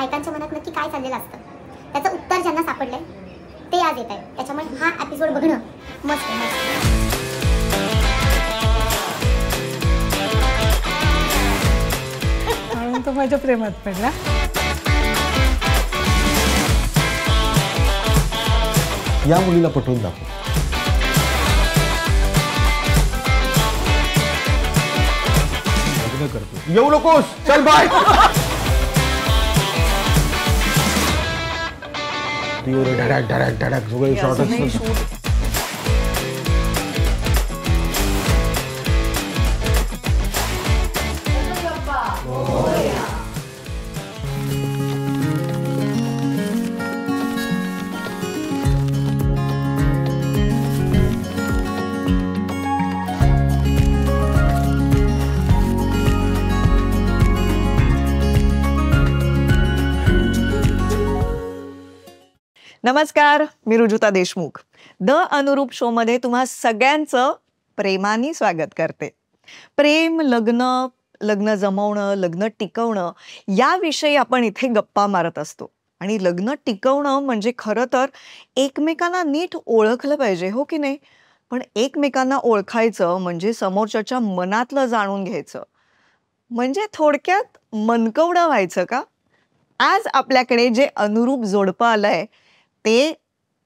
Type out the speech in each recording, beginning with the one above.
बायकांच्या मनात नक्की काय चाललेलं असतं त्याचं उत्तर ज्यांना सापडलंय ते आज येत आहे. त्याच्यामुळे हा एपिसोड बघणं मस्त आहे. तो माझ्या प्रेमात पडला. या मुलीला पटवून दाखव. लग्न करतो. येऊ नकोस. चल बाय. धडक धडक धडक सगळे शॉर्ट. नमस्कार, मी रुजुता देशमुख. द अनुरूप शो मध्ये तुम्हा सगळ्यांचं प्रेमाने स्वागत करते. प्रेम, लग्न जमवणं, लग्न टिकवणं याविषयी आपण इथे गप्पा मारत असतो. आणि लग्न टिकवणं म्हणजे खरं तर एकमेकांना नीट ओळखलं पाहिजे, हो की नाही? पण एकमेकांना ओळखायचं म्हणजे समोरच्याच्या मनातलं जाणून घ्यायचं, म्हणजे थोडक्यात मनकवडं व्हायचं का? आज आपल्याकडे जे अनुरूप जोडपं आलंय ते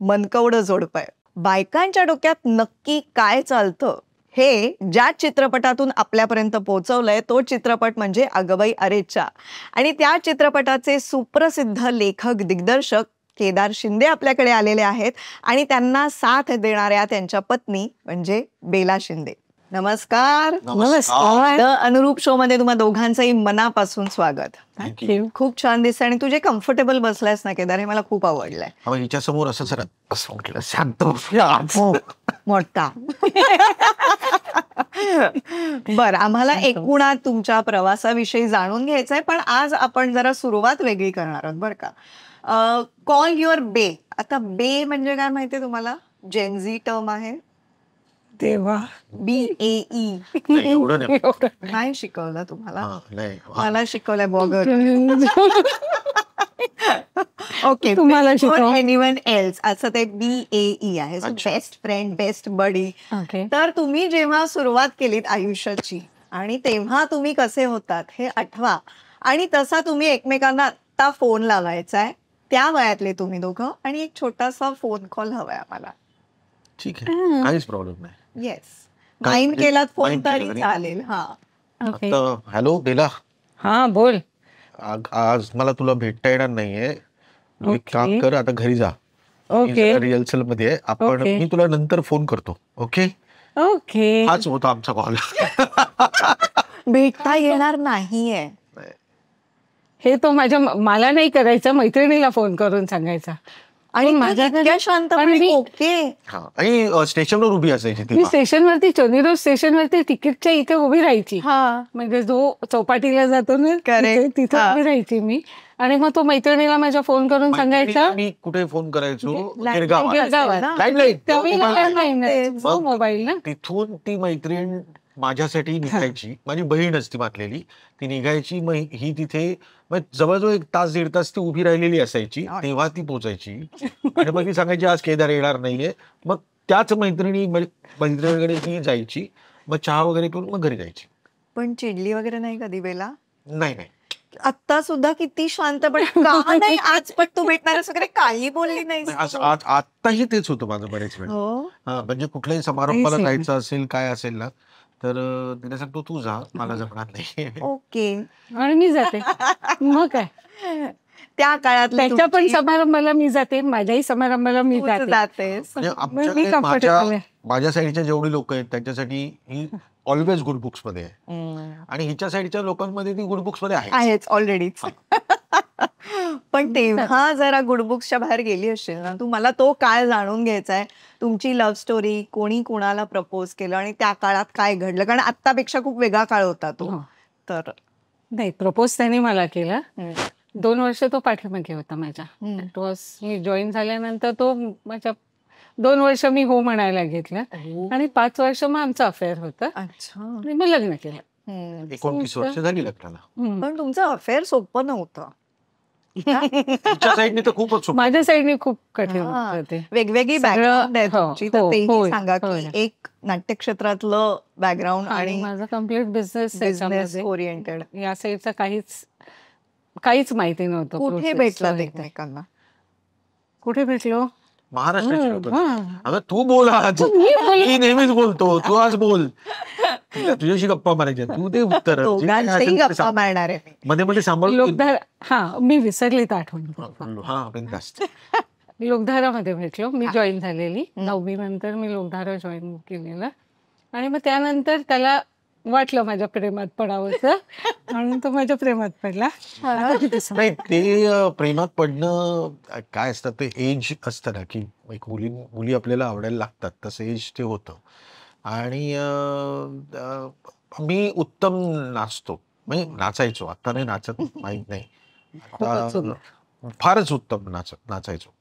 मनकवडं जोडपं आहे. बायकांच्या डोक्यात नक्की काय चालतं हे ज्या चित्रपटातून आपल्यापर्यंत पोहोचवलंय तो चित्रपट म्हणजे अगबाई अरेच्चा. आणि त्या चित्रपटाचे सुप्रसिद्ध लेखक दिग्दर्शक केदार शिंदे आपल्याकडे आलेले आहेत आणि त्यांना साथ देणाऱ्या त्यांच्या पत्नी म्हणजे बेला शिंदे. नमस्कार. नमस्कार. द अनुरूप शो मध्ये तुम्हा दोघांचंही मनापासून स्वागत. खूप छान दिसतंय आणि तुझे कम्फर्टेबल बसलायस ना केदार, हे मला खूप आवडलंय. हिच्या समोर असं सर शांत मोठा. बरं, आम्हाला एकूणात तुमच्या प्रवासाविषयी जाणून घ्यायचंय, पण आज आपण जरा सुरुवात वेगळी करणार आहोत बरं का. कॉल युअर बे. आता बे म्हणजे काय माहितीये तुम्हाला? जेनझी टर्म आहे. तेव्हा BAE नाही शिकवलं तुम्हाला? मला शिकवलंय बॉगर. ओके, तुम्हाला शिकव. एनीवन एल्स असं ते BAE आहे. Best friend, best buddy. तर तुम्ही जेव्हा सुरुवात केलीत आयुष्याची आणि तेव्हा तुम्ही कसे होतात हे आठवा. आणि तसा तुम्ही एकमेकांना आत्ता फोन लावायचा आहे, त्या वयातले तुम्ही दोघं, आणि एक छोटासा फोन कॉल हवाय आम्हाला. ठीक आहे, काहीच प्रॉब्लेम नाही. येस, माइंड केलात फोन तरी चालेल. हा, हॅलो बेला. हा बोल. आज मला तुला भेटता येणार नाहीये. एक काम कर, आता घरी जा. ओके. रिहर्सल मध्ये आपण, मी तुला नंतर फोन करतो. Okay okay. हाच होता आमचा कॉल. भेटता येणार नाहीये हे तो मला नाही करायचं, मैत्रिणीला फोन करून सांगायचा. आणि माझ्या शांतपणे ओके. आणि स्टेशनवर उभी असायची मी स्टेशनवरती, चोनी रोड स्टेशनवरती तिकीटच्या इथे उभी राहायची. हा, म्हणजे जो चौपाटीला जातो ना तिथे उभी राहायची मी. आणि मग तो मैत्रिणीला माझ्या फोन करून सांगायचा. मी कुठे फोन करायचो? मोबाईल ना. तिथून ती मैत्रीण माझ्यासाठी निघायची. माझी बहीण असती मारलेली, ती निघायची. मग ही तिथे जवळजवळ 1 तास 1.5 तास ती उभी राहिलेली असायची. तेव्हा ती पोचायची आणि मग ती सांगायची आज केदार येणार नाहीये. मग त्याच मैत्रिणीकडे ती जायची. मग चहा वगैरे करून मग घरी जायची. पण चिडली वगैरे नाही कधी बेला? नाही. आता सुद्धा किती शांतपणे का नाही आज पण तू भेटणारच वगैरे काही बोलली नाही. आताही तेच होतं माझं बरेच वेळ. म्हणजे कुठल्याही समारंभाला जायचं असेल काय असेल ना, तर तिने सांगतो तू जा, मला जमणार नाही. ओके. आणि मी जाते. मग काय, त्या काळात त्याच्या पण समारंभाला मी जाते, माझ्याही समारंभाला मी जाते. माझ्या साईडच्या जेवढी लोक आहेत त्यांच्यासाठी ही ऑलवेज गुड बुक्स मध्ये आहे. आणि हिच्या साईडच्या लोकांमध्ये ती गुड बुक्स मध्ये आहेच ऑलरेडीच. पण तेव्हा जरा गुड बुक्सच्या बाहेर गेली असेल ना तू. मला तो काळ जाणून घ्यायचा आहे, तुमची लव्ह स्टोरी, कोणी कोणाला प्रपोज केलं आणि त्या काळात काय घडलं, कारण आत्तापेक्षा खूप वेगळा काळ होता तो. तर नाही, प्रपोज त्याने मला केला. 2 वर्ष तो पाठीमागे होता माझ्या. मी जॉईन झाल्यानंतर तो माझ्या 2 वर्ष मी हो म्हणायला घेतलं आणि 5 वर्ष मग आमचं अफेअर होतं. आणि मग लग्न केलं. 29 वर्ष झाली लग्नाला. पण तुमचं अफेअर सोपं नव्हतं. तुमच्या साईडने तर खूपच सोपं. माझ्या साईडने खूप कठीण हा. होतं ते. वेगवेगळी सगळं- बॅकग्राऊंड आहे हो, तुमची, तर हो, तेही होय, सांगा होय. की एक नाट्यक्षेत्रातलं बॅकग्राऊंड आणि आणि माझा कम्प्लीट बिझनेस बिझनेस ओरिएंटेड. या साईडचं काहीच माहिती नव्हतं. कुठे process भेटलात वगैरे. एकमेकांना? कुठे भेटलो? महाराष्ट्राची हं, लोकं. हां. अगं तू बोल आज. मी नेहमीच बोलतो, तू आज बोल. तुझ्याशी गप्पा मारायच्या, तू ते उत्तर दोघांच्याही गप्पा मारणार आहे मी. मध्ये मध्ये सांभाळून. लोकधारा, हा मी विसरलीत आठवण. हा बिनधास्त. लोकधारामध्ये भेटलो. मी जॉईन झालेली 9वी नंतर मी लोकधारा जॉईन केलेलं आणि मग त्यानंतर त्याला वाटलं माझ्या प्रेमात पडावंसं म्हणून तो माझ्या प्रेमात पडला. नाही ते प्रेमात पडणं काय असतं ते एज असतं ना, की एक मुली आपल्याला आवडायला लागतात, तसं एज ते होतं. आणि मी उत्तम नाचतो, म्हणजे नाचायचो, आता नाही नाचत, माहित नाही, आता फारच उत्तम नाचायचो.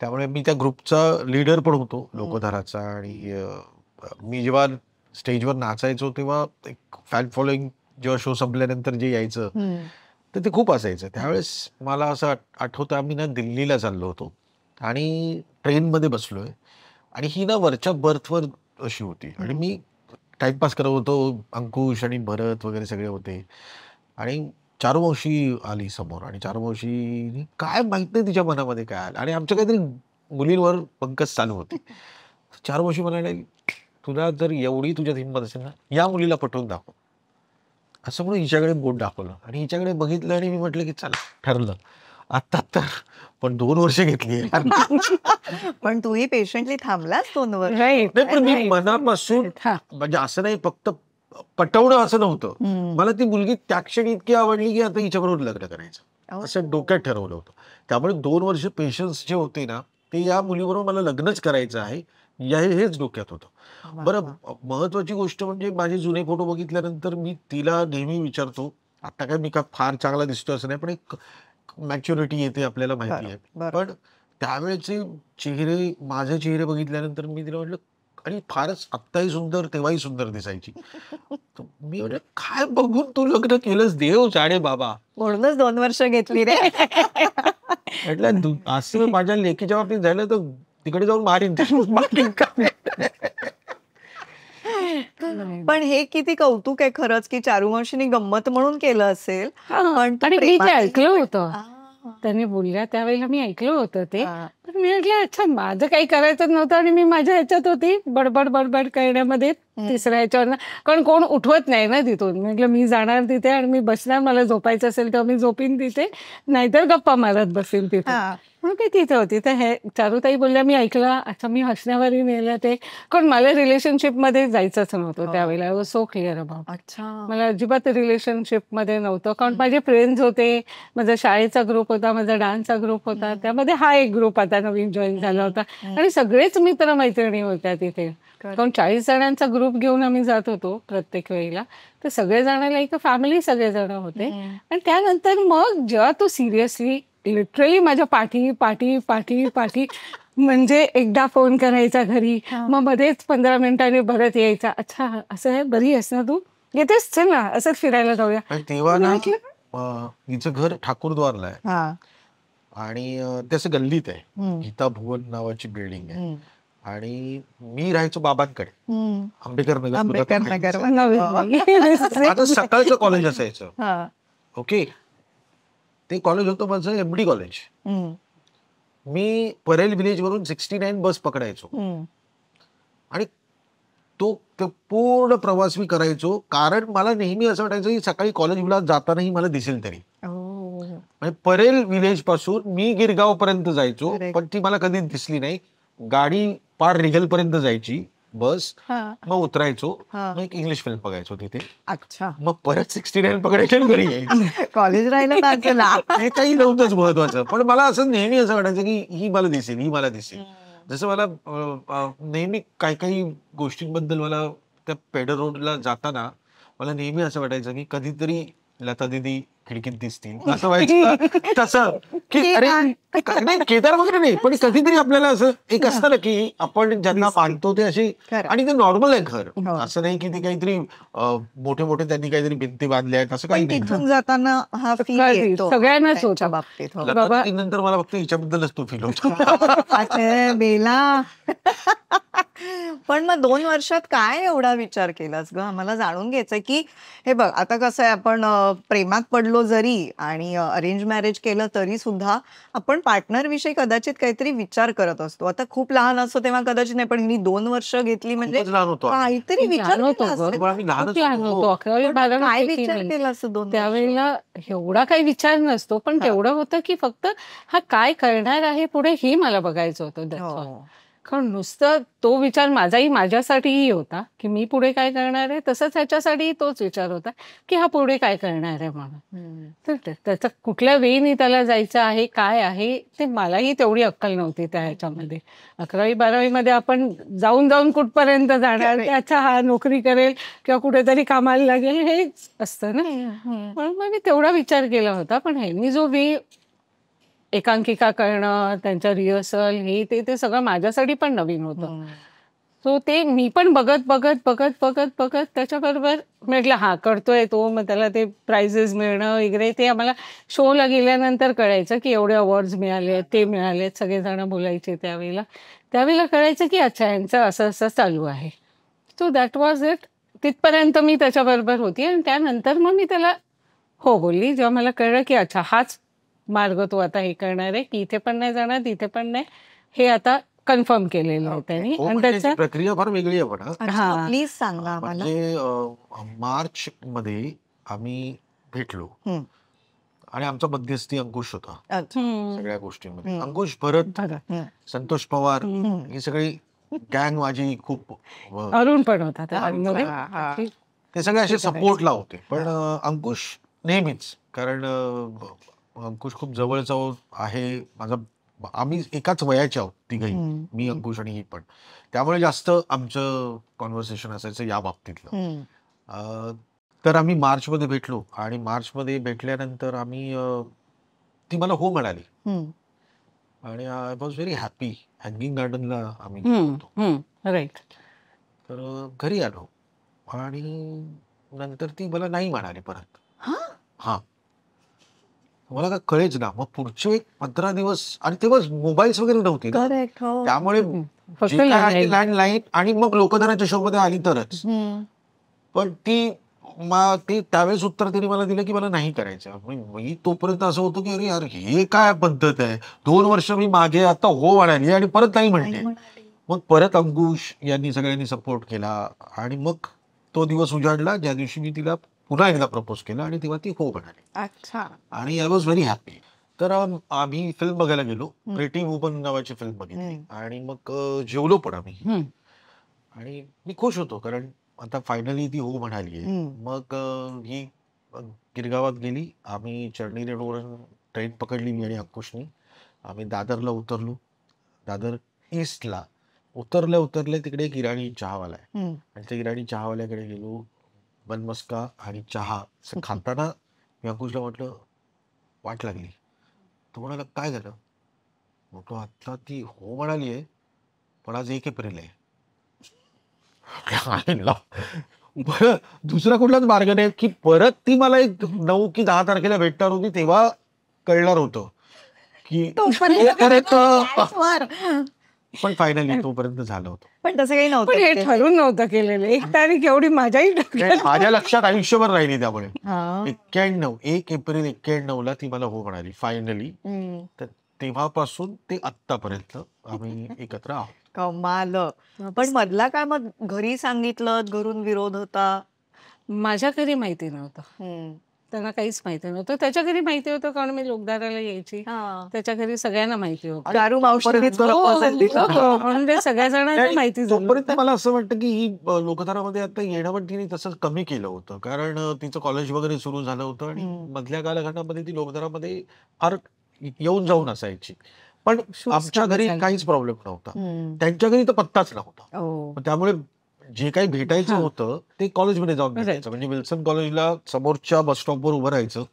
त्यामुळे मी त्या ग्रुपचा लीडर पण होतो लोकधाराचा. आणि मी जेव्हा स्टेजवर नाचायचो तेव्हा एक फॅन फॉलोईंग जेव्हा शो संपल्यानंतर जे यायचं तर ते खूप असायचं. त्यावेळेस मला असं आठवतं, आम्ही ना दिल्लीला चाललो होतो आणि ट्रेनमध्ये बसलोय आणि ही ना वरच्या बर्थवर अशी होती आणि मी टाइमपास करत होतो. अंकुश आणि भरत वगैरे सगळे होते आणि चारुमावशी आली समोर आणि चारुमावशी काय माहित नाही तिच्या मनामध्ये काय आलं आणि आमच्या काहीतरी मुलींवर पंकज चालू होते. चारुमावशी म्हणाले, तुला जर एवढी तुझ्यात हिंमत असेल ना, या मुलीला पटवून दाखव, असं म्हणून हिच्याकडे बोट दाखवलं आणि हिच्याकडे बघितलं आणि मी म्हटलं की चला ठरलं आता तर. पण 2 वर्ष घेतली. पण तूही पेशंटली थांबलास 2 वर्ष. राईट. नाही पण मी मनापासून, म्हणजे असं नाही फक्त पटवणं असं नव्हतं, मला ती मुलगी त्या क्षणी इतकी आवडली की आता हिच्याबरोबर लग्न करायचं असं डोक्यात ठरवलं होतं. त्यामुळे 2 वर्ष पेशन्स जे होते ना, ते या मुलीबरोबर मला लग्नच करायचं आहे हेच डोक्यात होतं. बरं, महत्वाची गोष्ट म्हणजे माझे जुने फोटो बघितल्यानंतर मी तिला नेहमी विचारतो, आता काय मी का फार चांगला दिसतो असं नाही, पण एक मॅच्युरिटी येते आपल्याला माहिती आहे. पण त्यावेळेचे चेहरे, माझे चेहरे बघितल्यानंतर मी तिला म्हटलं, आणि फारच आत्ताही सुंदर तेव्हाही सुंदर दिसायची. मी म्हटलं, काय बघून तू लग्न केलंस, देव जाणे बाबा. म्हणूनच 2 वर्ष घेतली रे. म्हटलं असं माझ्या लेकीच्या बाबतीत झालं तर तिकडे जाऊन मारीन. पण हे किती कौतुक आहे खरंच की चारुमावशीने गंमत म्हणून केलं असेल. पण तू आणि मी ते प्रेमाने- ऐकलं होतं, आ. त्यांनी बोलल्या त्यावेळेला मी ऐकलं होतं ते. हा. पण मी म्हटलं अच्छा, माझं काही करायचं नव्हतं आणि मी माझ्या ह्याच्यात होती बडबड करण्यामध्ये तिसऱ्या ह्याच्यावर, कारण कोण उठवत नाही ना तिथून. म्हटलं मी जाणार तिथे आणि मी बसणार, मला झोपायचं असेल तर मी झोपीन तिथे, नाहीतर गप्पा मारत बसेल तिथे. हा. म्हणून मी तिथे होती. तर हे चारुताई बोलल्या, मी ऐकलं. अच्छा, मी हसण्यावरही नेलं ते, कारण मला रिलेशनशिपमध्ये जायचंच नव्हतं त्यावेळेला. I was so clear about. अच्छा. मला अजिबात रिलेशनशिपमध्ये नव्हतं, कारण माझे फ्रेंड्स होते, माझा शाळेचा ग्रुप होता, माझा डान्सचा ग्रुप होता, त्यामध्ये हा एक ग्रुप आता नवीन जॉईन झाला होता आणि सगळेच मित्र मैत्रिणी होत्या तिथे. कारण 40 जणांचा ग्रुप घेऊन आम्ही जात होतो प्रत्येक वेळेला. तर सगळेजण लाईक फॅमिली सगळेजण होते. आणि त्यानंतर मग जेव्हा तो सिरियसली लिटरली माझ्या पाठी म्हणजे एकदा फोन करायचा घरी, मग मध्येच 15 मिनिटांनी भरत यायचा, अच्छा असं आहे, बरी आहेस ना तू, येतेस, चल ना असंच फिरायला जाऊया. आणि तेव्हा ना हिचं घर ठाकूरद्वारला आहे हा. आणि त्याचं गल्लीत आहे, गीता भुवन नावाची बिल्डिंग आहे. आणि मी राहायचो बाबांकडे, आंबेडकर नगर. आता सकाळचं कॉलेज असायचं. हा. ओके, ते कॉलेज होतं माझं MD कॉलेज. मी परेल विलेज वरून 69 बस पकडायचो आणि तो पूर्ण प्रवास मी करायचो, कारण मला नेहमी असं वाटायचं की सकाळी कॉलेजला जातानाही मला दिसेल तरी. म्हणजे परेल विलेज पासून मी गिरगाव पर्यंत जायचो, पण ती मला कधी दिसली नाही. गाडी पार रिगल पर्यंत जायची बस, मग उतरायचो, मग एक इंग्लिश फिल्म बघायचो तिथे. अच्छा. मग परत 69 पकडायचे घरी यायचं. कॉलेज राहिलं बाजूला. हे काही नव्हतंच महत्वाचं, पण मला असं नेहमी असं वाटायचं की ही मला दिसेल. जसं मला नेहमी काही गोष्टींबद्दल, मला त्या पेडर रोडला जाताना मला नेहमी असं वाटायचं की कधीतरी लता दिदी खिडकीत दिसतील असं व्हायचं. तसं की अरे नाही केदार वगैरे नाही, पण कधीतरी आपल्याला असं एक असतं ना की आपण ज्यांना मानतो ते असे, खरं. आणि ते नॉर्मल आहे घर. हो. असं नाही की ते काहीतरी मोठे मोठे त्यांनी काहीतरी भिंती बांधल्या आहेत असं काही पण नाही. तिथून जाताना हा फील कळते, येतो सगळ्यांनाच त्यांच्या होतं. बाबतीत. हो. बाबा- नंतर मला फक्त हिच्याबद्दलच तो फील होतो. अरे बेला. पण मग 2 वर्षात काय एवढा विचार केलास ग? आम्हाला जाणून घ्यायचंय की हे बघ आता कसं आहे, आपण प्रेमात पडलो जरी आणि अरेंज मॅरेज केलं तरी सुद्धा आपण पार्टनर विषयी कदाचित काहीतरी विचार करत असतो. आता खूप लहान असतो तेव्हा कदाचित नाही, पण हिने 2 वर्ष घेतली म्हणजे खूपच लहान होतो. काहीतरी विचार लहान होतो केला ग. असेल. तेव्हा आम्ही लहानच खूप लहान होतो. होतो, 11वी पण 12वी काय पैकी विचार नाही. केला असं 2 वर्ष? त्यावेळेला एवढा काही विचार नसतो, पण तेवढं होतं की फक्त हा काय करणार आहे पुढे हे मला बघायचं होतं. That's all. हो. कारण नुसतं तो विचार माझ्यासाठीही होता की मी पुढे काय करणार आहे, तसंच ह्याच्यासाठीही तोच विचार होता की हा पुढे काय करणार आहे म्हणून. हम्म. तर त्याचं कुठल्या वेळी त्याला जायचं आहे काय आहे ते मलाही तेवढी अक्कल नव्हती त्या ह्याच्यामध्ये. 11वी 12वी मध्ये आपण जाऊन जाऊन कुठपर्यंत जाणार, Correct. अच्छा हा नोकरी करेल किंवा कुठेतरी कामाला लागेल हेच असतं ना. हम्म. म्हणून मग मी तेवढा विचार केला होता. पण ह्यांनी जो वेळ एकांकिका करणं, त्यांचं रिहर्सल हे ते सगळं माझ्यासाठी पण नवीन होतं. हम्म. सो ते मी पण बघत त्याच्याबरोबर म्हटलं हा करतोय तो, मग त्याला ते प्राइजेस मिळणं वगैरे ते आम्हाला शोला गेल्यानंतर कळायचं की एवढे अवॉर्ड्स मिळाले, ते मिळाले, सगळेजण बोलायचे त्यावेळेला कळायचं की अच्छा यांचं असं असं चालू आहे. So that was it. तिथपर्यंत मी त्याच्याबरोबर होती आणि त्यानंतर मग मी त्याला हो बोलली जेव्हा मला कळलं की अच्छा हाच मार्ग तो आता हे करणार आहे की इथे पण नाही जाणार तिथे पण नाही, हे आता कन्फर्म केलेलं आहे त्यांनी. हो, आणि पण त्याचं त्याची प्रक्रिया फार वेगळी आहे पण हा. अच्छा, प्लीज सांगा आम्हाला. म्हणजे मार्च मध्ये आम्ही भेटलो हम्म. आणि आमचा मध्यस्थी अंकुश होता अच्छा. सगळ्या गोष्टींमध्ये. हम्म. अंकुश, भरत, बघा, हम्म. संतोष पवार हम्म. ही सगळी गँग माझी खूप अरुण पण होता त्यामध्ये. हा, हा. ते सगळे असे ते करायचे. सपोर्टला होते. पण अंकुश नेहमीच, कारण अंकुश खूप जवळचा आहे माझा. आम्ही एकाच वयाचे आहोत तिघही, हम्म. मी, अंकुश आणि ही पण. त्यामुळे जास्त आमचं कॉन्व्हर्सेशन असायचं या बाबतीतलं. हम्म. तर आम्ही मार्चमध्ये भेटलो आणि मार्चमध्ये भेटल्यानंतर आम्ही ती मला हो म्हणाली हम्म. आणि I was very happy. Hanging गार्डनला आम्ही गेलो होतो. राईट. तर घरी आलो आणि नंतर ती मला नाही म्हणाली परत. हा, मला काय कळेच ना. मग पुढचे एक 15 दिवस, आणि तेव्हा मोबाईल्स वगैरे नव्हते ना. करेक्ट. हो. त्यामुळे फक्त जे काय आहे landline. ते लँडलाईन, आणि मग लोकधनाच्या शो मध्ये आली तरच. हम्म. पण ते त्यावेळेस उत्तर तिने मला दिलं की मला नाही करायचं. मी तोपर्यंत असं होतं की अरे यार हे काय पद्धत आहे. 2 वर्ष मी मागे आता हो म्हणाली आणि परत नाही म्हणते. मग परत अंकुश यांनी सगळ्यांनी सपोर्ट केला आणि मग तो दिवस उजाडला ज्या दिवशी मी तिला पुन्हा एकदा प्रपोज केला आणि तेव्हा ती हो म्हणाली. अच्छा. आणि आय वॉज व्हेरी हॅपी. तर आम्ही फिल्म बघायला गेलो. प्रेटी वुमन नावाची फिल्म बघितली आणि मग जेवलो पण आम्ही. आणि मी खुश होतो कारण आता फायनली ती हो म्हणाली. मग ही गिरगावात गेली. आम्ही चर्नी रोडवरून ट्रेन पकडली मी आणि अंकुशनी. आम्ही दादरला उतरलो. दादर ईस्टला उतरल्या तिकडे एक इराणी चहावाला आहे आणि त्या इराणी चहावाल्याकडे गेलो. बनमस्का आणि चहा असं खाताना मी अंकुशला म्हटलं वाट लागली. तो म्हणाला काय झालं. म्हटलं आता ती हो म्हणाली आहे पण आज 1 एप्रिल आहे. बरं दुसरा कुठलाच मार्ग नाही की परत ती मला एक 9 की 10 तारखेला भेटणार होती. तेव्हा कळणार होतं की पण फायनली तोपर्यंत झालं होतं. पण तसं काही पण हे नव्हतं. ठरून नव्हतं केलेलं. 1 तारीख एवढी माझ्याही डोक्यात. माझ्या लक्षात आयुष्यभर राहिली. त्यामुळे हा. 1 एप्रिल 91ला ती मला हो म्हणाली फायनली. तर तेव्हापासून ते आत्तापर्यंत आम्ही एकत्र आहोत. कमाल. पण मधला काय मग घरी सांगितलं, घरून विरोध होता? माझ्या घरी माहिती नव्हतं. त्यांना काहीच माहिती नव्हतं. त्याच्या घरी माहिती होतं कारण मी लोकदाराला यायची. त्याच्या घरी सगळ्यांना माहिती होतं. दारू मावशीनेच proposal दिलं. म्हणून ते सगळ्या जणांना माहिती झालं. तोपर्यंत मला असं वाटतं की ही लोकधारामध्ये आता येणं पण तिने तसंच कमी केलं होतं कारण तिचं कॉलेज वगैरे सुरू झालं होतं आणि मधल्या कालखंडामध्ये ती लोकधारामध्ये फार येऊन जाऊन असायची. पण आमच्या घरी काहीच प्रॉब्लेम नव्हता. त्यांच्या घरी तर पत्ताच नव्हता. त्यामुळे जे काही भेटायचं होतं ते कॉलेजमध्ये जाऊन भेटायचं. म्हणजे विल्सन कॉलेजला समोरच्या बस स्टॉपवर उभं राहायचं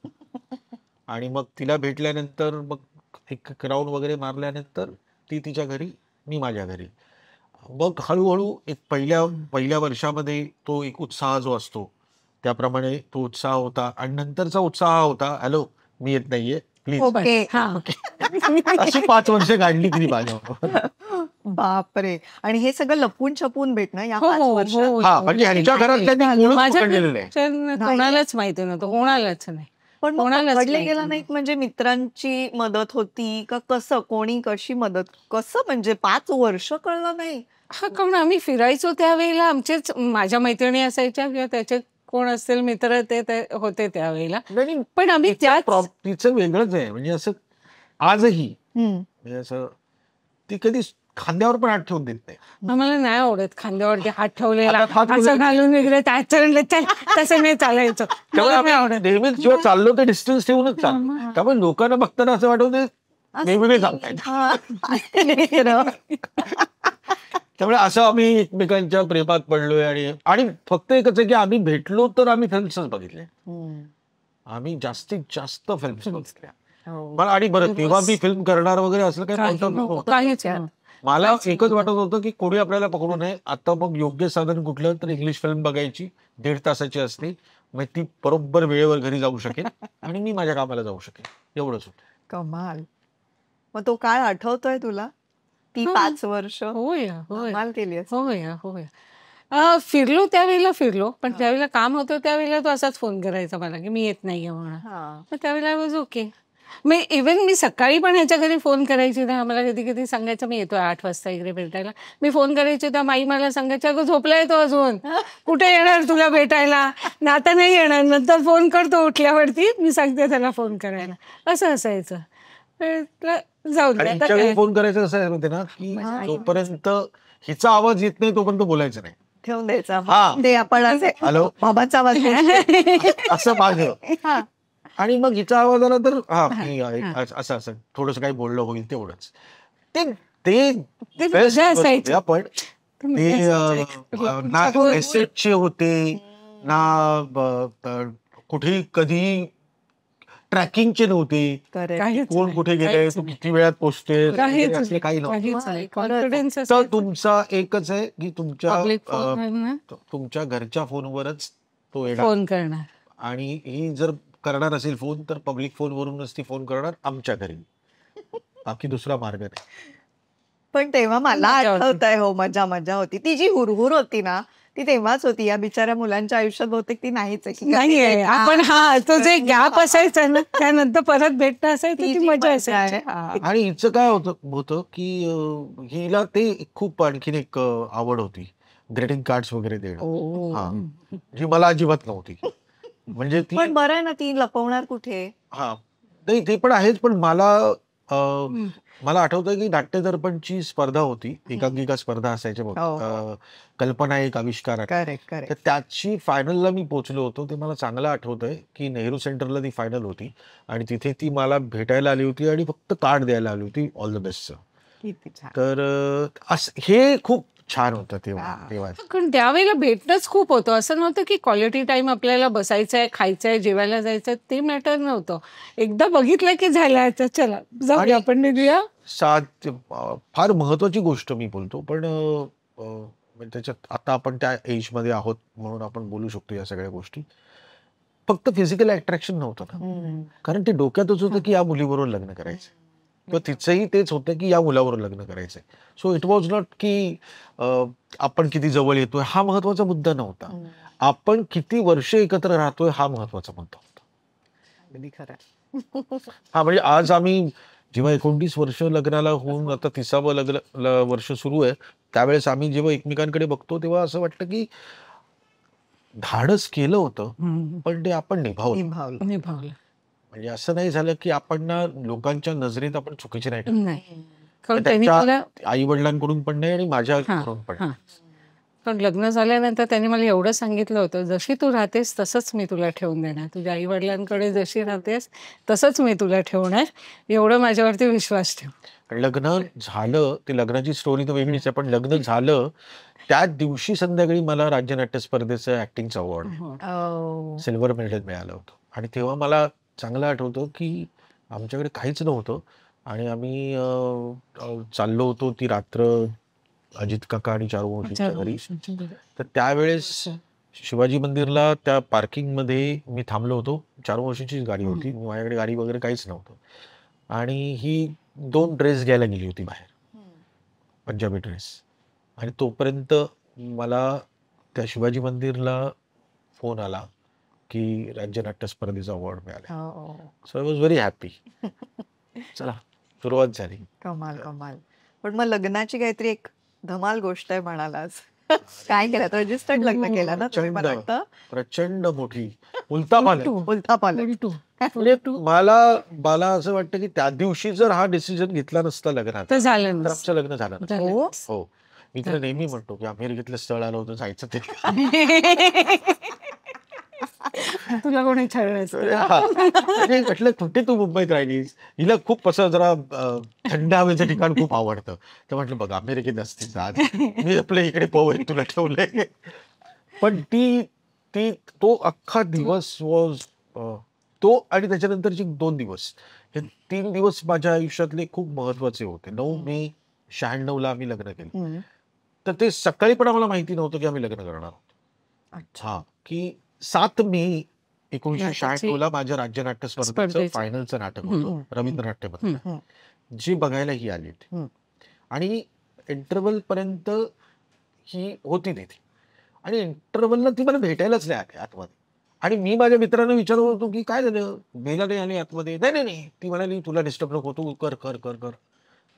आणि मग तिला भेटल्यानंतर मग एक राऊंड वगैरे मारल्यानंतर ती तिच्या घरी, मी माझ्या घरी. मग हळूहळू एक पहिल्या वर्षामध्ये तो एक उत्साह जो असतो त्याप्रमाणे तो उत्साह होता. आणि नंतरचा उत्साह होता, हॅलो मी येत नाहीये प्लीज. ओके. हा. अशी 5 वर्ष काढली तिने माझ्यावर. बापरे. आणि हे सगळं लपून छपून भेटणं या हो 5 हो वर्षात. हो हा म्हणजे ह्यांच्या घरात त्यांनी कोणच पकडलेलं नाही. माझ्या कोणालाच माहिती नव्हतं, कोणालाच नाही. पण मग कोणालाच पकडले माहिती गेला नाही. नाहीत म्हणजे मित्रांची मदत होती का कसं, कोणी कशी मदत, कसं म्हणजे 5 वर्ष कळलं नाही? हा, कारण आम्ही फिरायचो त्यावेळेला आमचेच माझ्या मैत्रिणी असायच्या किंवा त्याचे कोण असतील मित्र ते होते त्यावेळेला. नाही, पण आम्ही त्याच तिचं वेगळंच आहे. म्हणजे असं आजही हम्म. म्हणजे असं ती कधी खांद्यावर पण हात ठेवून देत नाही. आम्हाला नाही आवडत खांद्यावरती हात ठेवलेला, आता हात असं घालून वगैरे त्यात चढले तसं नाही चालायचं. त्यामुळे मला नाही आम्ही आवडत. नेहमीच जेव्हा चाललो ते डिस्टन्स ठेवूनच चाललो. त्यामुळे लोकांना बघताना असं वाटत वेगवेगळे चालतायत. हा. त्यामुळे असं आम्ही एकमेकांच्या प्रेमात पडलोय. आणि फक्त एकच आहे की आम्ही भेटलो तर आम्ही फिल्म्सच बघितले. हम्म. आम्ही जास्तीत जास्त फिल्म्स बघितल्या. हो. पण आणि बरं तेव्हा मी फिल्म करणार वगैरे असलं काही नव्हतं. काहीच नाही. मला एकच वाटत होतं की कोणी आपल्याला पकडू नये. आता मग योग्य साधन कुठलं तर इंग्लिश फिल्म बघायची, 1.5 तासाची असते, मग ती बरोबर वेळेवर घरी जाऊ शकेल आणि मी माझ्या कामाला जाऊ शकेल, एवढंच होतं. कमाल. मग तो काळ आठवतोय तुला? ती 5 वर्ष होय होय कमाल केली आहेस. होय होय. फिरलो त्यावेळेला फिरलो, पण ज्यावेळेला काम होतं त्यावेळेला तो असाच फोन करायचा मला की मी येत नाहीये म्हणून. हा. मग त्यावेळेला वॉज ओके. मी इव्हन मी सकाळी पण ह्याच्या घरी फोन करायची ना, मला कधी कधी सांगायचं मी येतोय 8 वाजता इकडे भेटायला. मी फोन करायची तर माई मला सांगायची अगं झोपलाय तो अजून, कुठे येणार तुला भेटायला, ना आता नाही येणार, नंतर फोन करतो उठल्यावरती, मी सांगते त्याला फोन करायला. असं असायचं. जाऊ दे आणि आता हिच्या घरी काय. फोन करायचं असं होते ना की जोपर्यंत हिचा आवाज येत नाही तोपर्यंत बोलायचं नाही. ठेवून द्यायचा. हा. ते आपण असे हॅलो बाबांचा आवाज असं माझं. हा. आणि मग हिचा आवाज आला तर असं असं थोडस काही बोललं होईल तेवढंच. ते ते ते best मजा असायची. गोष्ट आहे. पण ते ना एसेटचे होते ना कुठे कधी ट्रॅकिंगचे नव्हते. करेक्ट. कोण कुठे गेले, तू किती वेळात पोहोचते, असले काही नव्हतं. कॉन्फिडन्स तर तुमचा एकच आहे की पब्लिक तुमच्या घरच्या फोनवरच तो येणार. फोन करणार. आणि ही जर करणार असेल फोन तर पब्लिक फोनवरूनच ती फोन करणार आमच्या घरी, बाकी दुसरा मार्ग नाही. पण तेव्हा मला मजा होती. आठवत आहे, हो मजा मजा होती. ती जी हुरहुर होती ना ती तेव्हाच होती. या बिचाऱ्या मुलांच्या आयुष्यात बहुतेक ती नाहीच आहे की नाहीये. आपण तो जे गॅप असायचा ना त्यानंतर परत भेटणं असायचं, ती मजा असायची. आणि हिचं काय होतं की हिला ते खूप आणखीन एक आवड होती, ग्रीटिंग कार्ड्स वगैरे देणं. हा, जी मला अजिबात नव्हती. म्हणजे ती पण बरं आहे ना, ती लपवणार कुठे. हा नाही ते पण आहेच. पण मला आठवतं की नाट्य दर्पणची स्पर्धा होती, एकांकिका स्पर्धा असायच्या बघ, कल्पना एक आविष्कार. करेक्ट तर करेक्ट. त्याची फायनलला मी पोहोचलो होतो. ते मला चांगलं आठवतंय की नेहरू सेंटरला ती फायनल होती आणि तिथे ती मला भेटायला आली होती आणि फक्त कार्ड द्यायला आली होती, ऑल द बेस्टचं. किती छान. तर हे खूप छान होतं तेव्हा. कारण त्यावेळेला भेटणंच खूप होतं. असं नव्हतं की क्वालिटी टाइम आपल्याला बसायचंय, खायचंय, जेवायला जायचंय, ते मॅटर नव्हतं. एकदा बघितलं की झालं, चला जाऊया आपण निघूया. फार महत्वाची गोष्ट मी बोलतो, पण त्याच्यात आता आपण त्या एज मध्ये आहोत म्हणून आपण बोलू शकतो या सगळ्या गोष्टी. फक्त फिजिकल अट्रॅक्शन नव्हतं ना, कारण ते डोक्यातच होतं की या मुलीबरोबर लग्न करायचं, किंवा तिचंही तेच होतं की या मुलाबरोबर लग्न करायचंय. सो इट वॉज नॉट की आपण किती जवळ येतोय हा महत्वाचा मुद्दा नव्हता, आपण किती वर्ष एकत्र राहतोय हा महत्वाचा मुद्दा होता. हा म्हणजे आज आम्ही जेव्हा 29 वर्ष लग्नाला होऊन आता 30वं लग्न वर्ष सुरू आहे, त्यावेळेस आम्ही जेव्हा एकमेकांकडे बघतो तेव्हा असं वाटतं की धाडस केलं होतं पण ते आपण निभावलं. म्हणजे असं नाही झालं की आपण ना लोकांच्या नजरेत आपण चुकीचे नाही, आई वडिलांकडून पण नाही आणि माझ्याकडून पण नाही. पण लग्न झाल्यानंतर त्यांनी मला एवढं सांगितलं होतं, जशी तू राहतेस तसंच मी तुला ठेवून देणार, तुझ्या आई वडिलांकडे जशी राहतेस तसंच मी तुला ठेवणार, एवढं माझ्यावरती विश्वास ठेव. लग्न झालं, ते लग्नाची स्टोरी तर वेगळीच आहे, पण लग्न झालं त्या दिवशी संध्याकाळी मला राज्य नाट्य स्पर्धेचं ऍक्टिंगचं अवॉर्ड, सिल्वर मेडल मिळालं होतं. आणि तेव्हा मला चांगलं आठवतं की आमच्याकडे काहीच नव्हतं आणि आम्ही चाललो होतो ती रात्र अजित काका आणि चारुवंशींच्या घरी. तर त्यावेळेस शिवाजी मंदिरला त्या पार्किंग मध्ये मी थांबलो होतो. चारुवंशींचीच गाडी होती, माझ्याकडे गाडी वगैरे काहीच नव्हतं. आणि ही 2 ड्रेस घ्यायला गेली होती बाहेर, पंजाबी ड्रेस. आणि तोपर्यंत मला त्या शिवाजी मंदिरला फोन आला की राज्य नाट्य स्पर्धेचा अवॉर्ड मिळाला. So I was very happy. चला, सुरुवात झाली. कमाल कमाल. पण मग लग्नाची काहीतरी एक धमाल गोष्ट आहे म्हणालास. काय केलं? रजिस्टर्ड लग्न केलं ना तुम्ही, मला वाटतं? प्रचंड मोठी उलथापालथ. उलथापालथ. म्हणजे मला असं वाटतं की त्या दिवशी जर हा डिसिजन घेतला नसता लग्नात तर झालं तर नसतं. आमचं लग्न झालं नसतं. हो? हो, मी तर नेहमी म्हणतो की अमेरिकेतलं स्थळ आलं होतं, जायचं ते. तुला कोणी छळलं हा. म्हणजे म्हटलं कुठे तू मुंबईत राहिलीस, हिला खूप असं जरा थंड हवेचं ठिकाण खूप आवडतं. तर म्हटलं बघ अमेरिकेत असतीस आज, मी आपल्या इकडे पोवत तुला ठेवलंय. पण तो अख्खा दिवस वॉज तो आणि त्याच्यानंतरचे 2 दिवस, हे 3 दिवस माझ्या आयुष्यातले खूप महत्वाचे होते. 9 मे 96 आम्ही लग्न केलं. तर ते सकाळी पण आम्हाला माहिती नव्हतं की आम्ही लग्न करणार आहोत. हा, की 7 मे 1996 माझ्या राज्य नाट्य स्पर्धेचं फायनलचं नाटक होतं, रवींद्र नाट्यमंदिरात, जी बघायला ही आली होती. आणि इंटरव्हल पर्यंत ही होती तिथे आणि इंटरव्हलला ती मला भेटायलाच नाही आली आतमध्ये. आणि मी माझ्या मित्रांना विचारत होतो की काय झालं, बेला नाही आली आतमध्ये? नाही, ती म्हणाली तुला डिस्टर्ब नको, तू कर कर कर कर.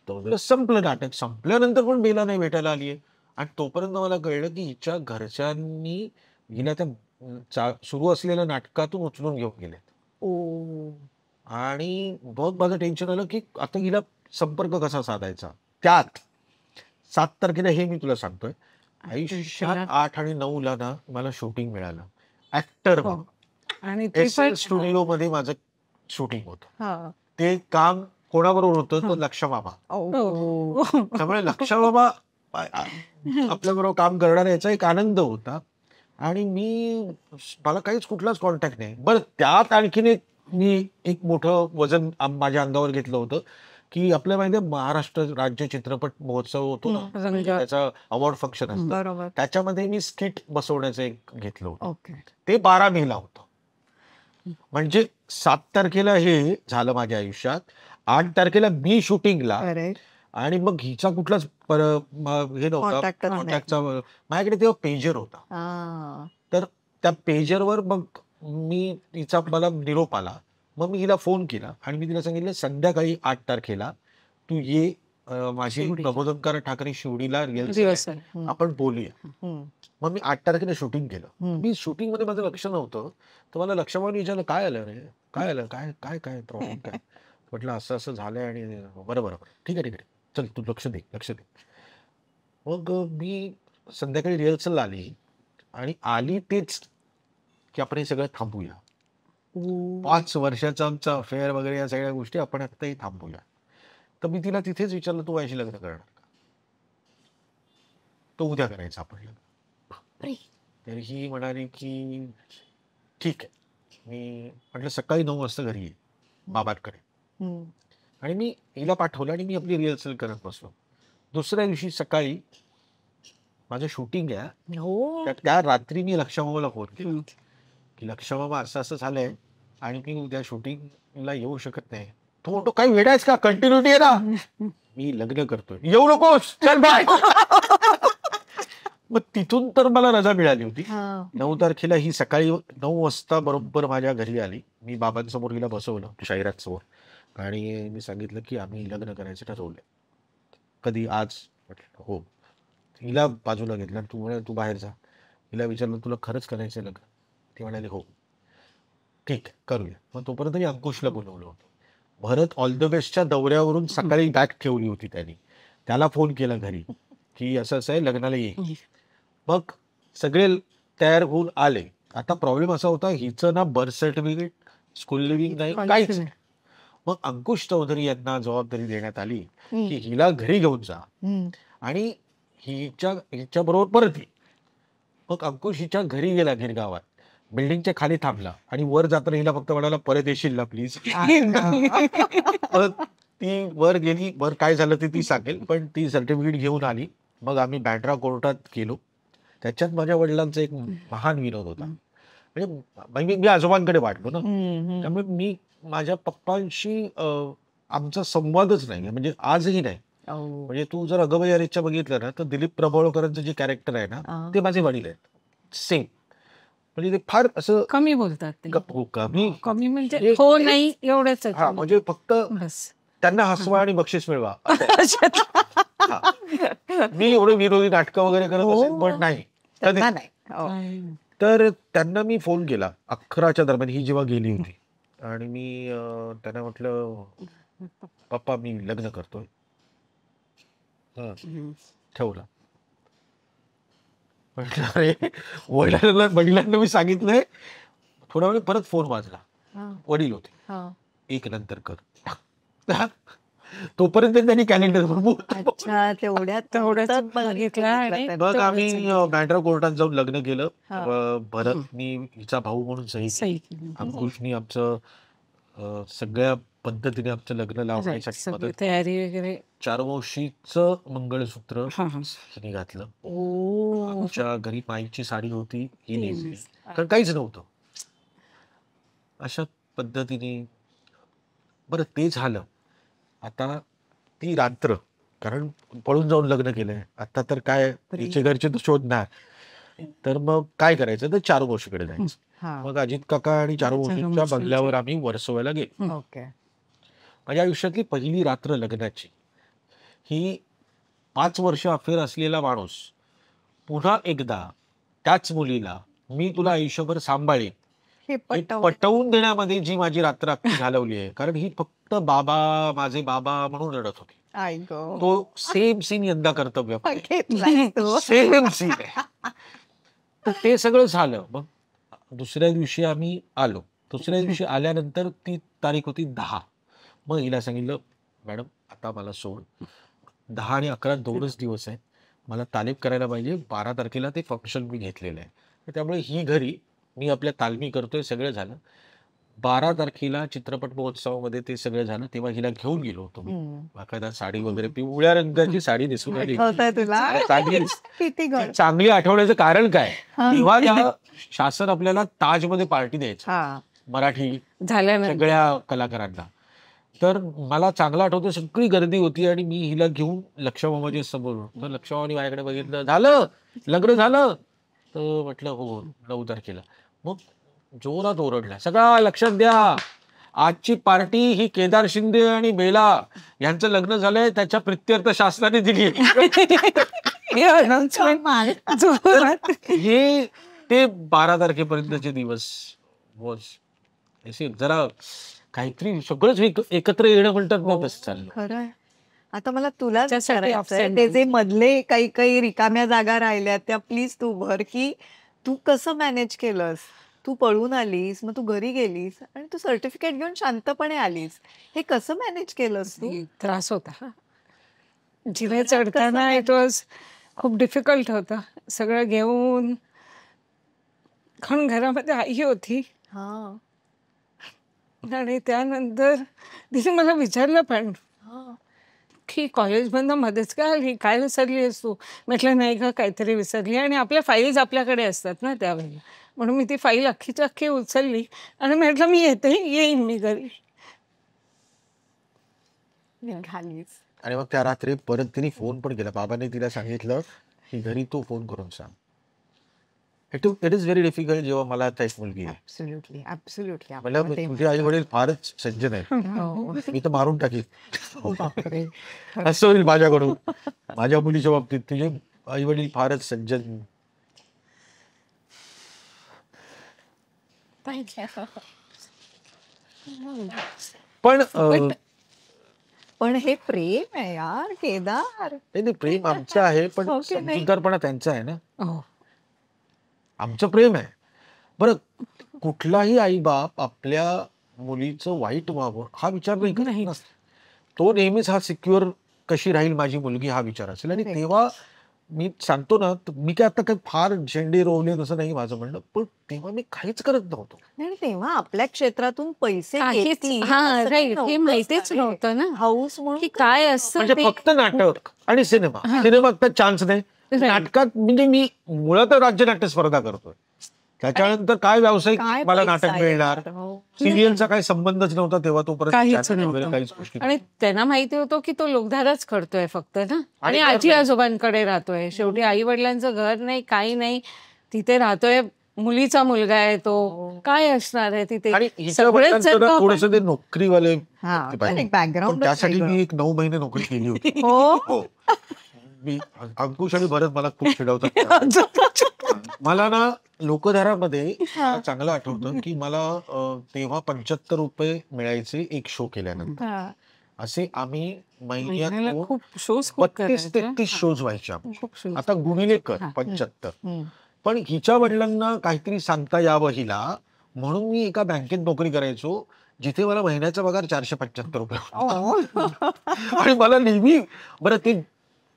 तर संपलं नाटक. संपल्यानंतर पण बेला नाही भेटायला आलीये. आणि तोपर्यंत मला कळलं की हिच्या घरच्यांनी हिला त्या सुरू असलेल्या नाटकातून उचलून घेऊन गेले. आणि बहुत माझं टेन्शन आलं की आता हिला संपर्क कसा साधायचा. त्यात 7 तारखेला हे मी तुला सांगतोय, आयुष्यात 8 आणि 9 ना मला शूटिंग मिळालं ऍक्टर आणि स्टुडिओ मध्ये माझं शूटिंग होतं. ते काम कोणाबरोबर होतं, तो लक्ष मामा. त्यामुळे लक्ष मामा आपल्याबरोबर काम करणार याचा एक आनंद होता. आणि मला काहीच कुठलाच कॉन्टॅक्ट नाही. बरं, त्यात आणखीन मी एक मोठं वजन माझ्या अंगावर घेतलं होतं की आपल्या माहिती महाराष्ट्र राज्य चित्रपट महोत्सव होतो ना, त्याचा अवॉर्ड फंक्शन असतं, त्याच्यामध्ये मी स्किट बसवण्याचं एक घेतलं होतं. ते 12 मेला होतं. म्हणजे 7 तारखेला हे झालं माझ्या आयुष्यात, 8 तारखेला मी शूटिंगला, आणि मग हिचा कुठलाच हे नव्हता कॉन्टॅक्टचा. माझ्याकडे तेव्हा पेजर होता. तर त्या पेजरवर मग तिचा मला निरोप आला. मग मी हिला फोन केला आणि मी तिला सांगितलं संध्याकाळी 8 तारखेला तू ये, माझी प्रबोधनकार ठाकरे शिवडीला रिहर्सल, आपण बोलूया. मग मी 8 तारखेला शूटिंग केलं. मी शूटिंग मध्ये माझं लक्ष नव्हतं. तर मला लक्षमाने विचारलं काय आलं रे, काय आलं, काय काय काय प्रॉब्लेम काय. म्हटलं असं असं झालंय. आणि बरं ठीक आहे चल तू लक्ष दे. मग मी संध्याकाळी रिहर्सल आली आणि तेच की आपण हे सगळं थांबूया. 5 वर्षाचा आमचा अफेअर वगैरे या सगळ्या गोष्टी आपण आत्ताही थांबूया. तर मी तिला तिथेच विचारलं तू माझ्याशी लग्न करणार का. तो उद्या करायचा आपण लग्न. तर ही म्हणाली की ठीक आहे. मी म्हटलं सकाळी 9 वाजता घरी ये बाबांकडे. आणि मी हिला पाठवलं आणि मी आपली रिहर्सल करत बसलो. दुसऱ्या दिवशी सकाळी माझं शूटिंग आहे. त्या रात्री मी लक्षमामाला फोन केला की लक्षमामा असं असं झालंय आणि मी उद्या शूटिंगला येऊ शकत नाही. तो म्हणतो काही वेळ आहेस का, कंटिन्युटी आहे ना, मी लग्न करतोय, येऊ नकोस, चल बाय. मग तिथून तर मला रजा मिळाली होती. 9 तारखेला ही सकाळी 9 वाजता बरोबर माझ्या घरी आली. मी बाबांसमोर हिला बसवलं शाहिरात समोर आणि मी सांगितलं की आम्ही लग्न करायचं ठरवलंय. कधी आज. म्हटलं हो. हिला बाजूला घेतलं. तू बाहेर जा. हिला विचारलं तुला खरंच करायचं लग्न. ती म्हणाली हो. ठीक आहे करूया. मग तोपर्यंत मी अंकुशला बोलवलं होतं. भरत ऑल द बेस्टच्या दौऱ्यावरून सकाळी बॅग ठेवली होती त्यांनी. त्याला फोन केला घरी की असं असं आहे, लग्नाला ये. मग सगळे तयार होऊन आले. आता प्रॉब्लेम असा होता हिचं ना बर्थ सर्टिफिकेट, स्कूल लिव्हिंग नाही, काहीच नाही. मग अंकुश चौधरी यांना जबाबदारी देण्यात आली की हिला घरी घेऊन जा आणि हिच्या बरोबर परत ये. मग अंकुश हिच्या घरी गेला गिरगावात बिल्डिंगच्या खाली थांबला आणि वर जाताना हिला फक्त म्हणाला परत येशील ना प्लीज. ती वर गेली. वर काय झालं ते ती सांगेल, पण ती सर्टिफिकेट घेऊन आली. मग आम्ही बँड्रा कोर्टात गेलो. त्याच्यात माझ्या वडिलांचा एक महान विनोद होता. म्हणजे मी आजोबांकडे वाटलो ना, त्यामुळे मी माझ्या पप्पांशी आमचा संवादच नाही, म्हणजे आजही नाही. म्हणजे तू जर अगं अरेच्या बघितलं ना, तर दिलीप प्रभावळकरांचं जे कॅरेक्टर आहे ना, ते माझे वडील आहेत सेम. म्हणजे ते फार असं कमी बोलतात ते. कमी कमी म्हणजे हो नाही एवढंच. हा, म्हणजे फक्त बस त्यांना हसवा आणि बक्षीस मिळवा. मी एवढे विरोधी नाटकं वगैरे करत असेल पण नाही. तर त्यांना मी फोन केला 11च्या दरम्यान, ही जेव्हा गेली होती, आणि मी त्यांना म्हटलं पप्पा मी लग्न करतोय. ठेवला. म्हटलं अरे वडिलांना मी सांगितलंय. थोडा वेळ परत फोन वाजला. वडील होते. एक नंतर कर. तोपर्यंत त्यांनी कॅलेंडर तेवढ्यात मग आम्ही बँड्रा कोर्टात जाऊन लग्न केलं. भरतनी हिचा भाऊ म्हणून सही, अंकुशनी आमचं सगळ्या पद्धतीने आमचं लग्न लावण्यासाठी मदत, तयारी वगैरे. चारवशीचं मंगळसूत्र तिने घातलं. आमच्या घरी माईची साडी होती, ही नेसली, कारण काहीच नव्हतं. अशा पद्धतीने बरं ते झालं. आता ती रात्र, कारण पळून जाऊन लग्न केलंय आता, तर काय तिचे घरचे तर शोधणार. तर मग काय करायचं, तर चारुमावशीकडे जायचं. मग अजित काका आणि चारुमावशीच्या बंगल्यावर आम्ही वर्सोवायला गेलो. माझ्या आयुष्यातली पहिली रात्र लग्नाची. ही 5 वर्ष अफेअर असलेला माणूस पुन्हा एकदा त्याच मुलीला मी तुला आयुष्यभर सांभाळेन हे पटवून देण्यामध्ये जी माझी रात्र अख्खी घालवली आहे. कारण ही फक्त बाबा, माझे बाबा म्हणून रडत होती. तो सेम सीन यंदा कर्तव्य, सेम सीन आहे. तर ते सगळं झालं. मग दुसऱ्या दिवशी आम्ही आलो. दुसऱ्या दिवशी आल्यानंतर ती तारीख होती 10. मग हिला सांगितलं मॅडम आता मला सोड, 10 आणि 11 2च दिवस आहेत, मला तालीम करायला पाहिजे. 12 तारखेला ते फंक्शन मी घेतलेलं आहे. त्यामुळे ही घरी मी आपल्या तालमी करतोय, सगळं झालं. 12 तारखेला चित्रपट महोत्सवामध्ये ते सगळं झालं, तेव्हा हिला घेऊन गेलो होतो मी. बाकायदा साडी वगैरे, पिवळ्या रंगाची साडी दिसून आली. चांगली आठवण्याचं कारण काय, तेव्हा शासन आपल्याला ताजमध्ये पार्टी द्यायचं मराठी सगळ्या कलाकारांना. तर मला चांगलं आठवतं, सगळी गर्दी होती आणि मी हिला घेऊन लक्षमामाच्या समोर. तर लक्षमामाने माझ्याकडे बघितलं, झालं लग्न झालं, तर म्हटलं हो 9 तारखेला. मग जोरात ओरडला, सगळा लक्षात द्या, आजची पार्टी ही केदार शिंदे आणि बेला यांचं लग्न झालंय त्याच्या प्रित्यर्थ शासनाने दिली. हे ते 12 तारखेपर्यंतचे दिवस जरा काहीतरी सगळंच एकत्र येणं म्हणतात ना, तसं चाललं. खरंय. आता मला तुला ते जे मधले काही रिकाम्या जागा राहिल्या त्या प्लीज तू भर, की तू कसं मॅनेज केलंस. तू पळून आलीस, मग तू घरी गेलीस आणि तू सर्टिफिकेट घेऊन शांतपणे आलीस. हे कसं मॅनेज केलंस तू. त्रास होता जिथे चढताना. इट वॉज खूप डिफिकल्ट होतं सगळं घेऊन, कारण घरामध्ये आई होती. आणि त्यानंतर तिने मला विचारलं पण की कॉलेजमधनं मध्येच काय आली, काय विसरलीस तू. म्हटलं नाही का काहीतरी विसरली. आणि आपल्या फाईल्स आपल्याकडे असतात ना त्यावेळी, म्हणून मी ती फाईल अख्खीच्या अख्खी उचलली आणि म्हटलं मी येईन मी घरी. आणि मग त्या रात्री परत तिने फोन पण केला. बाबांनी तिला सांगितलं की घरी तू फोन करून सांग. इट इज व्हेरी डिफिकल्ट जेव्हा मला आता एक मुलगी आहे. मला तुझे आई वडील फारच सज्जन आहेत, मी तर मारून टाकीन असं होईल माझ्याकडून. माझ्या मुलीच्या बाबतीत तुझे आई वडील फारच सज्जन. पण हे प्रेम आहे यार केदार. नाही प्रेम आमचं आहे, पण समजूतदारपणा त्यांचा आहे ना. आमचं प्रेम आहे. बरं, कुठलाही आई बाप आपल्या मुलीचं वाईट व्हावं हा विचार नाही. तो नेहमीच हा सिक्युअर कशी राहील माझी मुलगी हा विचार असेल. आणि तेव्हा मी सांगतो ना, मी काय आता काही फार झेंडे रोवले तसं नाही माझं म्हणणं, पण तेव्हा मी काहीच करत नव्हतो. आणि तेव्हा आपल्या क्षेत्रातून पैसे काहीच येतील हा असं काही राईट हे नव्हतंच माहितीच ना रे. नव्हतं ना हाऊस म्हणून की काय असतं म्हणजे ते. फक्त नाटक आणि सिनेमा. सिनेमात तर चान्स नाही. Right. नाटकात म्हणजे मी मुळात राज्यनाट्य स्पर्धा करतोय. त्याच्यानंतर काय व्यावसायिक काय मला पैसा नाटक मिळणार. येणार? हो. सिरियलचा काही संबंधच नव्हता तेव्हा, तोपर्यंत काहीच channel वगैरे नव्हतं. काहीच गोष्टी आणि त्यांना माहिती होतं की तो लोकधाराच करतोय फक्त ना, आणि आणि आजी आजोबांकडे राहतोय. शेवटी आई वडिलांचं घर नाही, काही नाही, तिथे राहतोय. मुलीचा मुलगा आहे तो, काय असणार आहे तिथे. आणि सगळेच जर का आपण- थोडस ते नोकरीवाले हा, ते पाहिजे. एक background पण त्यासाठी वेगळं. मी एक 9 महिने नोकरी केली होती. हो हो. मी अंकुश आणि भरत मला खूप चिडवतात. मला ना लोकधारामध्ये चांगलं आठवतं की मला तेव्हा 75 रुपये मिळायचे एक शो केल्यानंतर. हा. असे आम्ही महिन्याला महिन्यात खूप शोज खूप 32-33 शोज व्हायचे आमचे. खूप shows. आता गुणिले कर हा. 75. हम्म. पण हिच्या वडिलांना काहीतरी सांगता यावं हिला, म्हणून मी एका बँकेत नोकरी करायचो जिथे मला महिन्याचा पगार 475 रुपये होता. आणि मला नेहमी बरं ते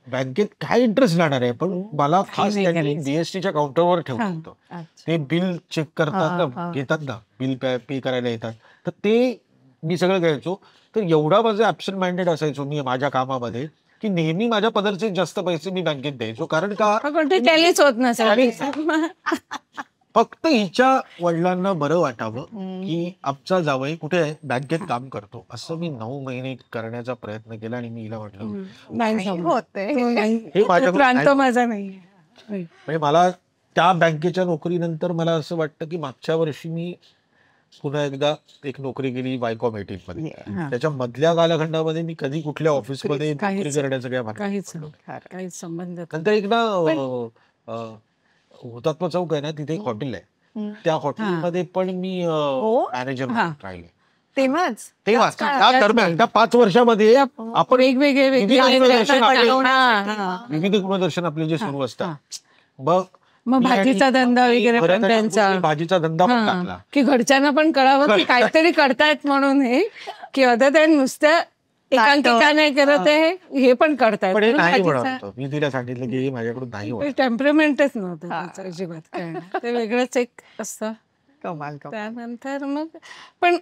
बँकेत काय इंटरेस्ट जाणार आहे, पण मला खास नाही त्यांनी करायचं. बीएसटीच्या काउंटरवर ठेवलं हा. होतं. अच्छा. ते बिल चेक करतात हा, ना, हा. घेतात ना, बिल पे करायला येतात, तर ते मी सगळं करायचो. तर एवढा माझं ऍब्सेंट माइंडेड असायचो मी माझ्या कामामध्ये की नेहमी माझ्या पदरचे जास्त पैसे मी बँकेत द्यायचो. कारण का पण ते टॅलीच होत नसेल. फक्त हिच्या वडिलांना बरं वाटावं की आमचा जावई कुठे आहे, बँकेत काम करतो, असं मी 9 महिने करण्याचा प्रयत्न केला. आणि मी हिला म्हटलं नाही काही जमत. होतंय. तो नाही. हे माझ्याकडून प्रांत नाही. माझा नाही. म्हणजे मला त्या बँकेच्या नोकरीनंतर मला असं वाटतं की मागच्या वर्षी मी पुन्हा एकदा एक नोकरी केली वायकॉम 18 मध्ये. हा. त्याच्या मधल्या कालखंडामध्ये मी कधी कुठल्या ऑफिसमध्ये नोकरी काहीच- करण्याचं काय मला काहीच काहीच संबंध नाही. नंतर एकदा हुतात्मा चौक आहे ना, तिथे एक हॉटेल आहे. हम्म. त्या हॉटेलमध्ये पण मी हो? मॅनेजर हा. राहिले. तेव्हाच तेव्हा त्या दरम्यान त्या 5 वर्षामध्ये आपण वेगवेगळे विविध गुणदर्शन आपले- हा. विविध गुणदर्शन आपले जे सुरू असतात. मग मग मी आणि- भाजीचा धंदा वगैरे बऱ्याच पण त्यांचा. मी भाजीचा धंदा पण हा. टाकला. की घरच्यांना पण कळावं की काहीतरी करतायत म्हणून हे, की अदर दॅन नुसतं एकांकिका नाही करत आहे, हे पण करतायत. पण हे नाही म्हणत होतो. मी तिला सांगितलं की हे माझ्याकडून नाही होत. टेम्परमेंटच नव्हतं त्यांचं अजिबात काय नाही. ते वेगळंच एक असतं. कमाल कमाल. त्यानंतर मग पण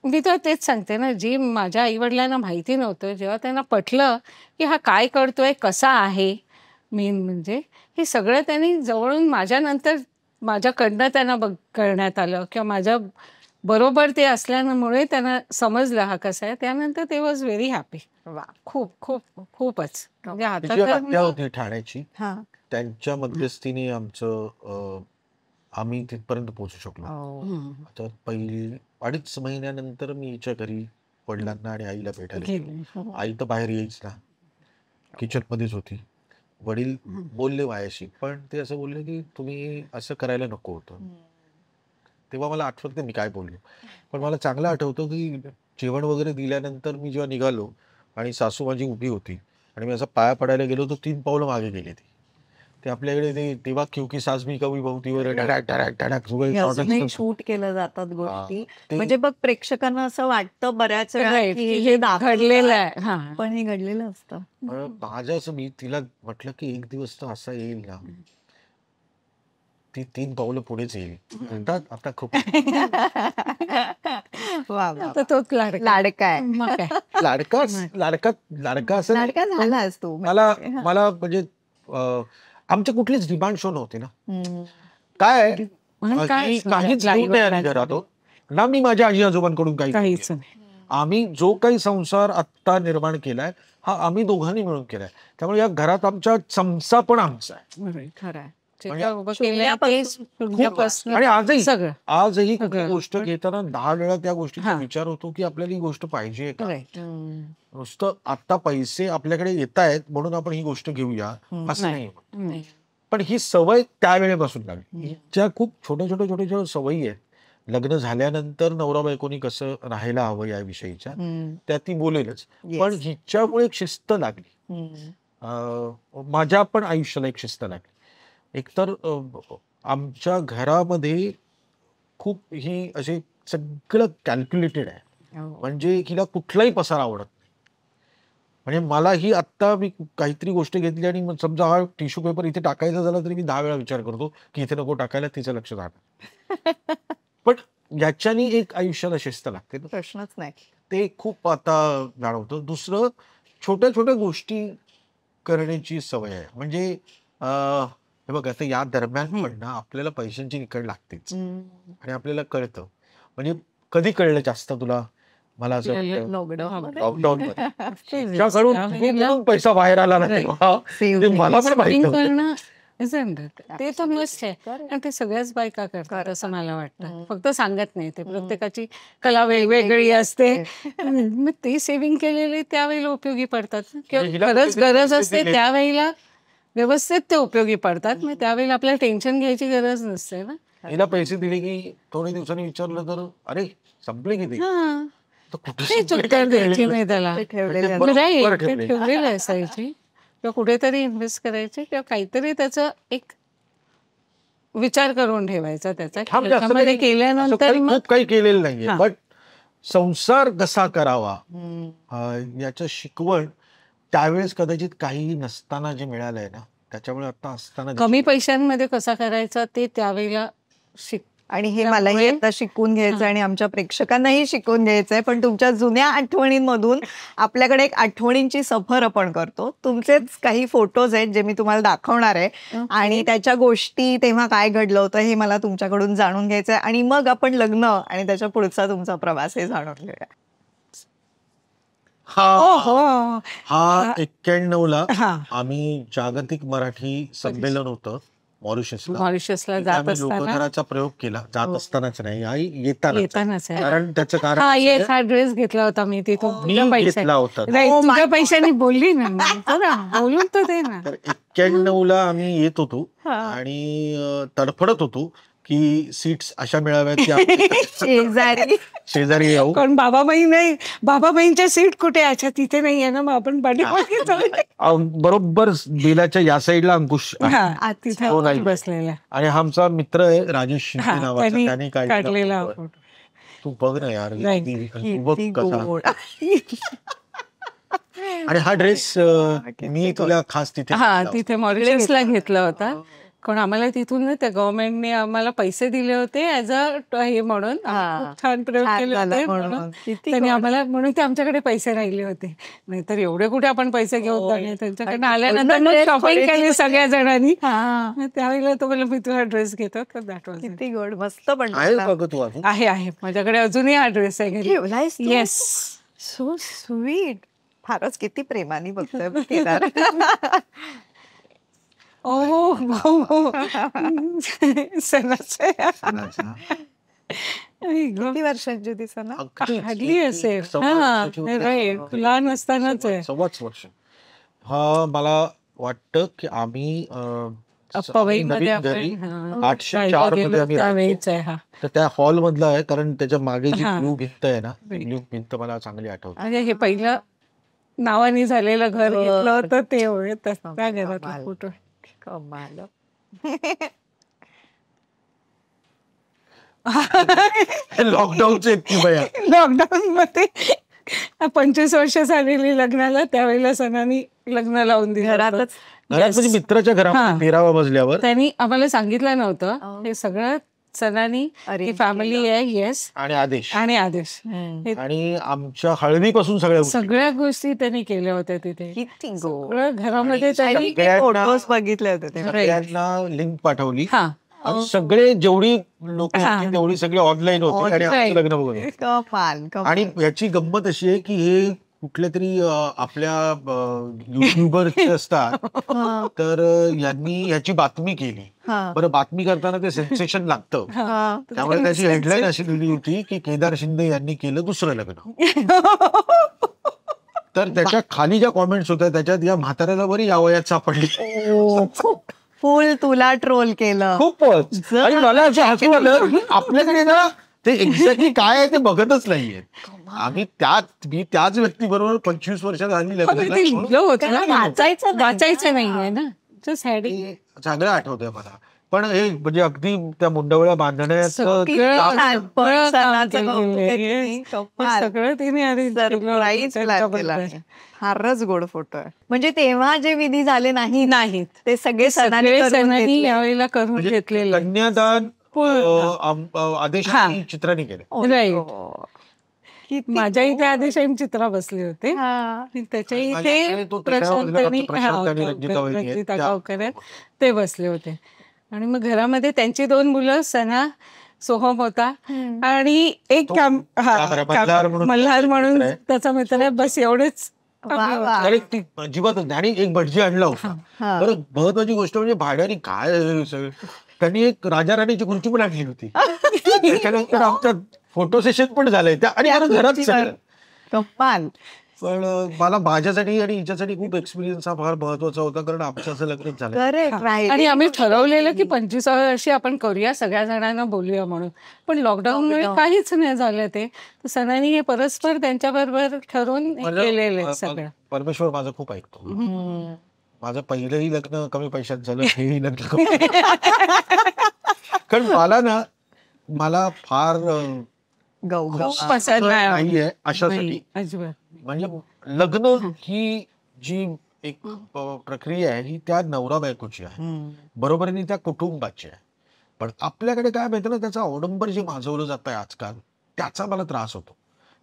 मी तर तेच सांगते ना, जी माझ्या आई वडिलांना माहिती नव्हतं, जेव्हा त्यांना पटलं की हा काय करतोय, कसा आहे, मेन म्हणजे हे सगळं त्यांनी जवळून माझ्यानंतर माझ्याकडनं त्यांना करण्यात आलं, किंवा माझ्या बरोबर ते असल्यामुळे त्यांना समजलं हा कसा आहे. त्यानंतर ते वॉज व्हेरी हॅपी. वा. खूप खूप खूपच. म्हणजे आता तिची एक तर आत्या होती ठाण्याची, हा. त्यांच्या मध्यस्थीने आमचं आम्ही तिथपर्यंत पोहोचू शकलो. हम्म. आता पहिली 2.5 महिन्यानंतर मी हिच्या घरी वडिलांना आणि आईला भेटायला गेलो. गेले. आई तर बाहेर यायच ना, किचन मध्येच होती. वडील बोलले माझ्याशी, पण ते असं बोलले की तुम्ही असं करायला नको होतं. तेव्हा मला आठवत नाही मी काय बोललो, पण मला चांगलं आठवतं की जेवण वगैरे दिल्यानंतर मी जेव्हा निघालो आणि सासू माझी उभी होती आणि मी असं पाया पडायला गेलो, तर 3 पावलं मागे गेले ते आपल्याकडे ते तेव्हा क्योंकि सास भी कभी बहुतीवर धडाक धडाक धडाक सगळे अजूनही शूट केलं जातात गोष्टी. ते- म्हणजे बघ प्रेक्षकांना असं वाटतं बऱ्याच वेळा Right, की की हे हे दाखवलं घडलेलं आहे. आहे. हा. पण हे घडलेलं असतं. माझं असं मी तिला म्हटलं की एक दिवस तर असा येईल ना, ती 3 पावलं पुढेच येईल. म्हणतात आता खूप वा वा. तर तोच लाडका. लाडका आहे. मग काय. लाडका लाडका लाडका असं नाही. लाडका झालास तू. मला मला म्हणजे आमचे कुठलेच डिमांड शो नव्हते ना. हम्म. काय म्हणून काय की असणार? काहीच घेऊन नाही आली घरात हो. ना मी माझ्या आजी आजोबांकडून काही काहीच घेतलं. नाही. आम्ही जो काही संसार आत्ता निर्माण केलाय हा आम्ही दोघांनी मिळून केलाय. त्यामुळे या घरात आमच्या चमचा पण आमचा आहे. Right, खरं आहे. जे म्हणजे काय उभं केलंय ते शून्यापासून आणि आजही सगळं. आजही सगळं. कुठली गोष्ट घेताना 10 वेळा त्या गोष्टीचा हा. विचार होतो की आपल्याला ही गोष्ट पाहिजे का. Right. नुसतं आता पैसे आपल्याकडे येत आहेत म्हणून आपण ही गोष्ट घेऊया असं नाही. नाही. नाही. पण ही सवय त्यावेळेपासून लागली. ज्या खूप छोट्या सवयी आहेत लग्न झाल्यानंतर नवरा बायकोनी कसं राहायला हवं याविषयीच्या, हम्म. त्या ती बोलेलच. Yes. पण हिच्यामुळे एक शिस्त लागली. हम्म. माझ्या पण आयुष्याला एक शिस्त लागली. एकतर आमच्या घरामध्ये खूप ही असे सगळं कॅल्क्युलेटेड आहे. हो. म्हणजे हिला कुठलाही पसार आवडत नाही. म्हणजे मला ही आत्ता मी काहीतरी गोष्ट घेतली आणि मग समजा हा टिश्यू पेपर इथे टाकायचा झाला तरी मी 10 वेळा विचार करतो की इथे नको टाकायला, तिचं लक्ष जाणार. पण याच्यानी एक आयुष्याला शिस्त लागते ना, प्रश्नच नाही. ते खूप आता जाणवतं. दुसरं, छोट्या छोट्या गोष्टी करण्याची सवय आहे. म्हणजे हे बघ, आता या दरम्यान पण ना आपल्याला पैशांची निकड लागतेच आणि आपल्याला कळतं. म्हणजे कधी कळलं जास्त तुला? मला असं वाटतं लॉकडाऊन कुठून पैसा बाहेर आला ना तेव्हा ते मला पण माहित Saving नव्हतं. करणं isn't it? ते तर मस्त आहे आणि ते सगळ्याच बायका करतात असं मला वाटतं. फक्त सांगत नाही ते. प्रत्येकाची कला वेगवेगळी असते. मग ते सेव्हिंग केलेले त्यावेळेला उपयोगी पडतात ना. किंवा हिला खरंच कुठेतरी गरज पैसे असते दिले. त्यावेळेला व्यवस्थित ते उपयोगी पडतात. मग त्यावेळेला आपल्याला टेन्शन घ्यायची गरज नसते ना. हिला पैसे दिले की थोड्या दिवसांनी विचारलं तर अरे संपले किती, हा, तर कुठे ते संपले चुकतात द्यायची काय? नाही त्याला. ते ठेवलेले ते असतात. बरोबर राईट, ते ठेवले. ठेवलेलं असायची किंवा कुठेतरी इन्व्हेस्ट करायचे किंवा काहीतरी त्याचा एक विचार करून ठेवायचा त्याचा की हा, म्हणजे असं त्याच्यामध्ये काही- असं केल्यानंतर काही मग खूप काही केलेलं नाहीये, हा. बट संसार कसा करावा याचं शिकवण त्यावेळेस कदाचित काही नसताना जे मिळालंय ना, त्याच्यामुळे आता असताना कमी पैशांमध्ये कसा करायचा ते त्यावेळेला शिक. आणि हे मलाही आता शिकून घ्यायचं आणि आमच्या प्रेक्षकांनाही शिकून घ्यायचंय. पण तुमच्या जुन्या आठवणींमधून आपल्याकडे एक आठवणींची सफर आपण करतो. तुमचेच काही फोटोज आहेत जे मी तुम्हाला दाखवणार आहे आणि त्याच्या गोष्टी तेव्हा काय घडलं होतं हे मला तुमच्याकडून जाणून घ्यायचंय आणि मग आपण लग्न आणि त्याच्या पुढचा तुमचा प्रवास हे जाणून घेऊया. हा 91ला हा. आम्ही जागतिक मराठी संमेलन होतं मॉरिशसला. मॉरिशसला तिथे जात आम्ही असताना लोकधराचा प्रयोग केला. जात असतानाच नाही, आई येतानाच. येतानाच आहे. कारण त्याचं कारण हा, असं येस, आहे, हा ड्रेस घेतला होता मी तिथून मी तुझ्या पैसे घेतला होता. तुझ्या पैशाने बोलली ना मी. जरा बोलून तर दे ना. तर 91ला आम्ही येत होतो आणि तडफडत होतो की सीट्स अशा मिळाव्यात की आम्ही शेजारी शेजारी येऊ. कारण बाबाबाई नाही, बाबाबाईंच्या सीट कुठे? अच्छा, तिथे नाहीये ना, मग आपण पाठीमागे जाऊया. बरोबर बिलाच्या या साईडला अंकुश आहे. हा, तिथे तो नाही. बसलेला. आणि हा आमचा मित्र आहे राजेश शिंदे हा, नावाचा, त्यांनी त्याने काढलेला काढलेला. फोटो. तू बघ ना यार, Right. तू बघ किती कसा. गोड. आणि हा ड्रेस मी तुला खास तिथे हा, घेतला तिथे मॉरिशसला घेतला होता. कारण आम्हाला तिथून ना त्या गव्हर्नमेंटने आम्हाला पैसे दिले होते ऍज अ हे म्हणून. आम्ही खूप छान प्रयोग छान केले झालं होते म्हणून. म्हणून. किती त्यांनी गोड. आम्हाला, म्हणून ते आमच्याकडे पैसे राहिले होते. नाहीतर एवढे कुठे आपण पैसे घेऊन जाणे. त्यांच्याकडे आणि आल्यानंतर पूर्ण मग dress शॉपिंग खरेदी केली म्हणजे- सगळ्या जणांनी. हा, मग त्यावेळेला तो मला, मी तुला ड्रेस घेतो, तर दॅट वॉज किती गोड. मस्त पण आहे का ग तू अजून? आहे माझ्याकडे अजूनही हा ड्रेस आहे घरी. ठेवलायस तू? येस. So sweet. फारच किती प्रेमाने बघतोय बघ केदार. ओ सणाचं आहे. आई गं. किती वर्षांची होती सना? अगदीच. हल्ली असेल. सव्वा हा, वर्षाची होती. राईट. लहान असतानाच आहे. सव्वाच वर्ष. हा, मला वाटतं की आम्ही अप्पाबाईमध्ये नवीन आपण, घरी हा, 804 मध्ये आम्ही राहिलो. त्यावेळीच आहे हा. तर त्या हॉल मधला आहे, कारण त्याच्या मागे जी हा. ब्लू भिंत आहे ना, Right. ब्लू भिंत मला चांगली आठवते. म्हणजे हे पहिलं नावाने झालेलं घर घेतलं होतं ते होय, त्या घरातला कमाल. फोटो. कमाल. लॉकडाऊनचे इतकी बया. लॉकडाऊन मध्ये 25 वर्ष झालेली लग्नाला, त्यावेळेला सणानी लग्न लावून दिलं होतं. घरातच घरात म्हणजे मित्राच्या हा. घरामध्ये 13व्या मजल्यावर. त्यांनी आम्हाला सांगितलं नव्हतं. हे सगळं सणानी, अरे फॅमिली आहे, येस, आणि आदेश आणि आदेश, हे आणि आमच्या हळदीपासून सगळ्या गोष्टी. सगळ्या गोष्टी त्यांनी केल्या होत्या तिथे. किती गोड. सगळं घरामध्ये त्यांनी, आणि ते फोटोज बघितले होते तेव्हा. सगळ्यांना लिंक पाठवली हा, आणि सगळे जेवढी लोक हा. होती तेवढी सगळी ऑनलाईन होती आणि आमचं Right. लग्न बघून होतं. कमाल कमाल. आणि याची गंमत अशी आहे की हे कुठल्या तरी आपल्या युट्यूबरचे असतात, हा, तर यांनी याची बातमी केली. हा, बरं, बातमी करताना ते सेन्सेशन लागतं, हा. त्यामुळे त्याची हेडलाईन अशी लिहिली होती की केदार शिंदे यांनी केलं दुसरं लग्न. तर त्याच्या खाली ज्या कॉमेंट्स होत्या त्याच्यात या म्हाताऱ्याला बरी या वयात सापडली. फुल तुला ट्रोल केलं. खूपच. आणि मला असं हसू आलं की आपल्याकडे ना ते एक्झॅक्टली काय आहे ते बघतच नाहीये. मी त्याच व्यक्ती बरोबर 25 वर्षात आली ते लिहिलं होतं ना, वाचायचं नाहीये ना, जस्ट हेडिंग. चांगलं आठवतंय मला. पण हे म्हणजे अगदी त्या मुंडवळ्या बांधण्याचं सगळं सणाचं केलेलं आहे. कौतुक. कमाल. सगळं तिने arrange केलं होतं Surprise plan केला. त्याच्याबद्दल. फारच गोड फोटो आहे. म्हणजे तेव्हा जे विधी झाले नाही नाहीत ते सगळे सणांनी सगळे करून सणांनी घेतले. यावेळेला करून म्हणजे घेतलेले कन्यादान आदेश हा. चित्राने केले. Oh Right. God. किती माझ्या इथे आदेशाईम चित्रा बसले होते हा. आणि त्याच्या माझ्याकडे इथे तो त्याच्यावर प्रशांत आणि रंजिता वहिनी आहेत. रंजिता त्या- गावकर आहेत, ते बसले होते. आणि मग घरामध्ये त्यांची 2 मुलं, सना, सोहम होता आणि एक तो मल्हार म्हणून मल्हार म्हणून मित्र आहे. त्याचा मित्र आहे. बस एवढेच वा, आम्ही वा. होतो. अरे अजिबातच नाही. आणि एक भटजी आणला होता. हा. बरं, महत्वाची गोष्ट म्हणजे भाड्याने काय सगळं. त्यांनी एक राजा राणीची खुर्ची पण आणली होती. त्याच्यानंतर आमचा फोटो सेशन पण झालंय त्या आणि मला घरात सगळं. कमाल. पण मला माझ्यासाठी आणि हिच्यासाठी खूप एक्सपिरियन्स हा फार महत्वाचा होता, कारण आमचं असं लग्नच झालं. Correct right. आणि आम्ही ठरवलेलं की 25व्या वर्षी आपण करूया, सगळ्या जणांना बोलूया म्हणून. पण लॉकडाऊनमुळे काहीच नाही झालं ते. तर सणांनी हे परस्पर त्यांच्याबरोबर ठरवून केलेलं सगळं. परमेश्वर माझं खूप ऐकतो. माझं पहिलंही लग्न कमी पैशात झालं, हेही लग्न कमी. कारण मला फार गौ गौ. खूप पसंत नाही नाहीये अशासाठी. नाही, अजिबात. म्हणजे लग्न ही जी एक प्रक्रिया आहे ही त्या नवरा बायकोची आहे, बरोबरीने त्या कुटुंबाची आहे. पण आपल्याकडे काय माहिती ना, त्याचा अवडंबर जे माजवलं जात आहे आजकाल, त्याचा मला त्रास होतो.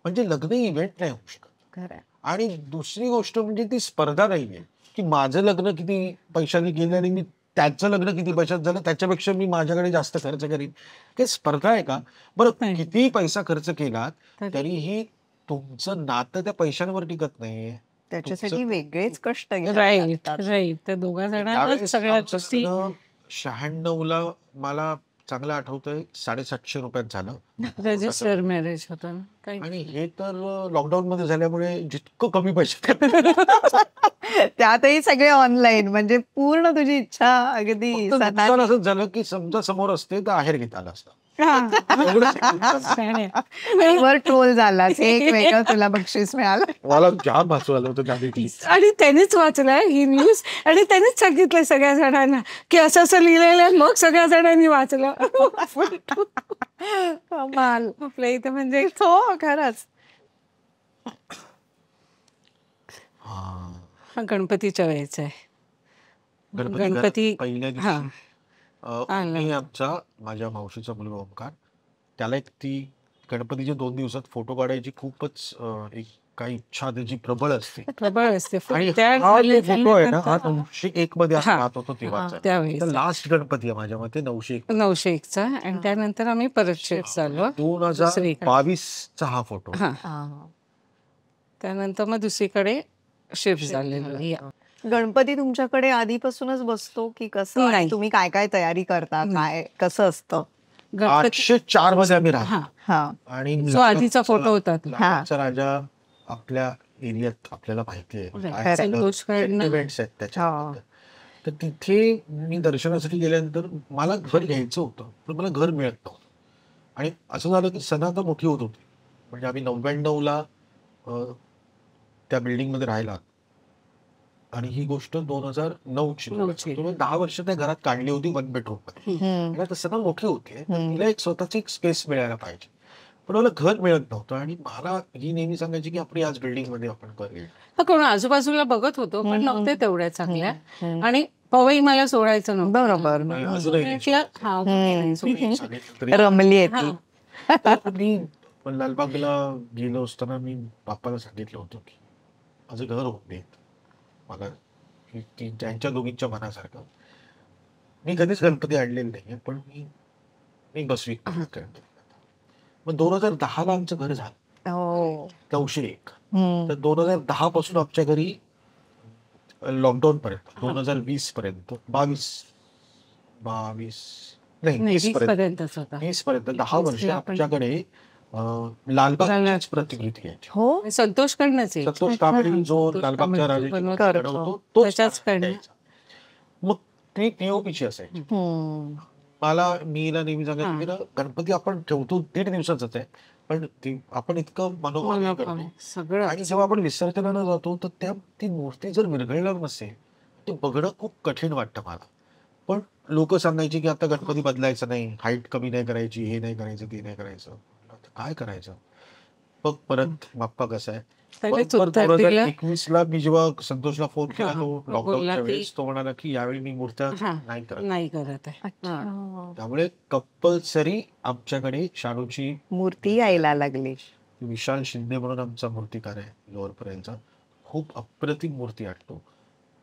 म्हणजे लग्न इव्हेंट नाही होऊ शकत. खरं. आणि दुसरी गोष्ट म्हणजे ती स्पर्धा नाहीये की माझं लग्न किती पैशाने केलं आणि मी त्याचं लग्न किती पैशात झालं त्याच्यापेक्षा मी माझ्याकडे जास्त खर्च करीन. काही स्पर्धा आहे का? बरं, नाही. किती पैसा खर्च केलात तरी- तरीही तुमचं नातं त्या पैशांवर टिकत नाहीये. त्याच्यासाठी वेगळेच कष्ट घ्यावे राईट लागतात. राईट. त्या दोघा जणांना त्यावेळेस सगळ्या आमचं गोष्टी. लग्न 96ला मला चांगलं आठवतंय 750 रुपयात झालं. रजिस्टर मॅरेज होतं ना काही. आणि हे तर लॉकडाऊन मध्ये झाल्यामुळे जितकं कमी पैशात त्यातही सगळे ऑनलाईन. म्हणजे पूर्ण तुझी इच्छा अगदी नुकसान असंच झालं की समजा समोर असते तर आहेर घेता आला असतं. छान आहे. वर ट्रोल झाला, एक वेगळं तुला बक्षीस मिळालं. मला जाम हसू आलं होतं त्या दिवशी. आणि त्यांनीच वाचलाय ही न्यूज आणि त्यांनीच सांगितलं सगळ्या जणांना की असं असं लिहिलेलं आहे. मग सगळ्या जणांनी वाचलं. कमाल. आपल्या इथं म्हणजे हो खरंच. हा गणपतीच्या वेळेचा आहे. गणपती गणपती पहिल्या हा दिवशी मी माझ्या मावशीचा मुलगा ओमकार, त्याला एक ती गणपतीच्या 2 दिवसात फोटो काढायची खूपच एक काही इच्छा त्याची प्रबळ असते. प्रबळ असते. आणि त्या हा जो फोटो आहे ना, हा 901 मध्ये हा. राहत होतो तेव्हाचा. त्यावेळेस लास्ट गणपती आहे माझ्या मते 901. 901चा. आणि त्यानंतर आम्ही परत शिफ्ट झालो 2022चा हा फोटो. हा. त्यानंतर मग दुसरीकडे शिफ्ट झालेलो. गणपती तुमच्याकडे आधीपासूनच बसतो की कसं? नाही. तुम्ही काय काय तयारी करता? काय कसं असतं? गणपती 804 मध्ये आम्ही राहतो. हा. हा. आणि जो आधीचा फोटो होता तो. लालबागचा राजा आपल्या एरियात आपल्याला माहिती आहे संतोषकडनं. इव्हेंट्स आहेत त्याच्या. तर तिथे मी दर्शनासाठी गेल्यानंतर मला घर घ्यायचं होतं, पण मला घर मिळत नव्हतं. आणि असं झालं की सण आता मोठी होत होती. म्हणजे आम्ही 99ला त्या बिल्डिंग मध्ये राहिला आणि ही गोष्ट 2009ची. 10 वर्ष त्या घरात काढली होती 1 बेडरूम मध्ये. आता सण मोठी होती, तिला एक स्वतःची एक स्पेस मिळायला पाहिजे. पण मला घर मिळत नव्हतं आणि मला ही नेहमी सांगायची की आपण याच बिल्डिंग मध्ये आपण घर घेऊ. कोण आजूबाजूला बघत होतो पण नव्हते तेवढ्या चांगल्या. आणि पवई मला सोडायचं नव्हतं. बरोबर. रमली आहे ती. मी लालबागला गेलो असताना मी बाप्पाला सांगितलं होतं की माझं घर होत नाही मला, त्यांच्या दोघींच्या मनासारखं. मी कधीच गणपती आणलेले नाहीये, पण मी बसवी. मग 2010ला आमचं घर झालं 901. तर 2010 पासून आमच्या घरी लॉकडाऊन पर्यंत 2020 पर्यंत 20 पर्यंत 10 वर्ष आमच्याकडे लालबागची प्रतिकृती आहे. हो. संतोषकडनंच आहे. संतोष कांबळे जो लालबागच्या राजाची त्याच्याच कडनं. मग ती पीओपीची असायची. मला मीला नेहमी सांगायचं की ना, गणपती आपण ठेवतो 1.5 दिवसाचाच आहे, पण आपण इतकं मनोभाव करतो सगळं. आणि जेव्हा आपण विसर्जनाला जातो तर ती मूर्ती जर विरघळणार नसेल ते बघणं खूप कठीण वाटतं मला. पण लोक सांगायचे की आता गणपती बदलायचं नाही, हाईट कमी नाही करायची, हे नाही करायचं, ते नाही करायचं. काय करायचं? बघ परत बाप्पा कसा आहे, त्यानेच उत्तर दिलं. 2021ला मी जेव्हा संतोषला फोन केला तो बोलला लॉकडाऊनच्या की- वेळेस, तो म्हणाला की यावेळी मी मूर्त्या हा, नाही करत. नाही करत आहे. हा. त्यामुळे कंपल्सरी आमच्याकडे शाडूची मूर्ती यायला लागली. विशाल शिंदे म्हणून आमचा मूर्तिकार आहे लोअर पर्यंतचा, खूप अप्रतिम मूर्ती आणतो,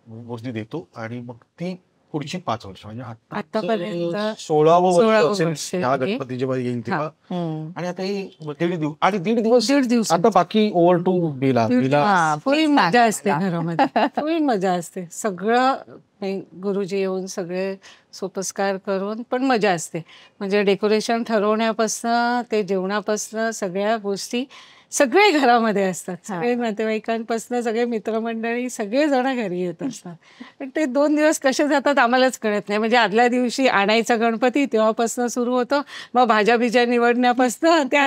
मूर्ती देतो. आणि मग ती पुढची 5 वर्ष म्हणजे आतापर्यंत 16वं 16वं वर्ष वर्ष असेल ह्या आहे. गणपती जेव्हा येईल तेव्हा. हम्म. आणि आता हे दीड दिवस दीड दिवस आता बाकी ओव्हर टू बिला हा, फुल please मजा सांग असते मला. घरामध्ये. फुल मजा असते. सगळं गुरुजी येऊन सगळे सोपस्कार करून पण मजा असते. म्हणजे डेकोरेशन ठरवण्यापासनं ते जेवणापासनं सगळ्या गोष्टी सगळे घरामध्ये असतात. सगळे नातेवाईकांपासनं सगळे मित्रमंडळी सगळेजण घरी येत असतात. पण ते 2 दिवस कसे जातात आम्हालाच कळत नाही. म्हणजे आदल्या दिवशी आणायचा गणपती तेव्हापासनं सुरू होतं. मग भाज्या बिज्या निवडण्यापासनं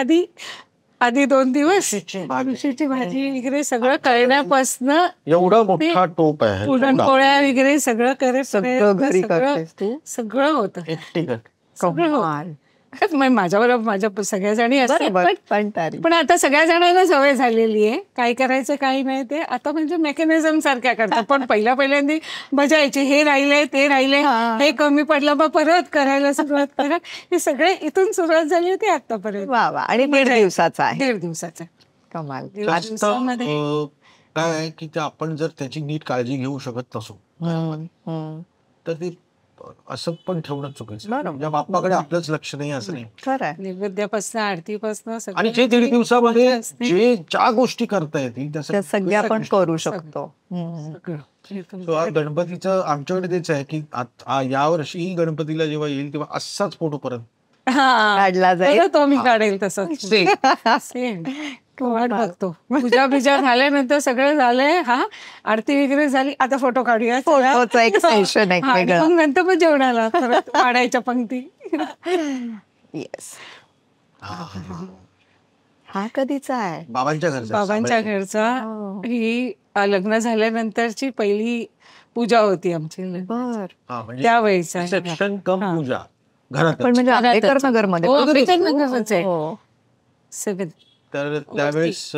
आधी 2 दिवस बालुशीची भाजी वगैरे सगळं करण्यापासनं एवढा मोठा टोप आहे. पुरणपोळ्या वगैरे सगळं सगळं घरी करतेस तू? सगळं होतं. एकटी कर. सगळं होतं. माझ्याबरोबर माझ्या सगळ्या जणी असतात. बरोबर, पण तरी. पण आता सगळ्या जणांना सवय झालेली आहे काय करायचं काही नाही. ते आता म्हणजे मेकॅनिझम सारख्या करतात. पण पहिल्यांदी मजा यायची. हे राहिले ते राहिले, हे कमी पडलं मग परत करायला सुरुवात करा. हे सगळे इथून सुरुवात झाली होती आतापर्यंत. वा वा. आणि 1.5 दिवसाचा आहे. 1.5 दिवसाचा. कमाल. 1.5 दिवसामध्ये काय आहे की ते आपण जर त्याची नीट काळजी घेऊ शकत नसू तर ते असं पण ठेवणं चुकीचं. म्हणजे बाप्पाकडे आपलंच लक्ष नाही असं नाही. खरं आहे. नैवेद्यापासून आरतीपासून आणि जे 1.5 दिवसामध्ये ज्या गोष्टी करता येतील त्या सगळ्या आपण करू शकतो. So, गणपतीचं आमच्याकडे तेच आहे की यावर्षी गणपतीला जेव्हा येईल तेव्हा असाच फोटो परत काढला जाईल. तो मी काढेल तसंच. सेम. वाट बघतो. पूजा बिजा झाल्यानंतर सगळं झालंय. आरती वगैरे झाली. आता फोटो काढूया. फोटोचं एक सेशन एक वेगळं. मग नंतर पण जेवणाला परत काढायच्या पंक्ती. येस. हा कधीचा आहे? बाबांच्या घरचा. ही लग्न झाल्यानंतरची पहिली पूजा होती आमची. बर. त्यावेळेचा रिसेप्शन कम पूजा घरात. पण म्हणजे आंबेडकर नगरमध्ये आहे. तर त्यावेळेस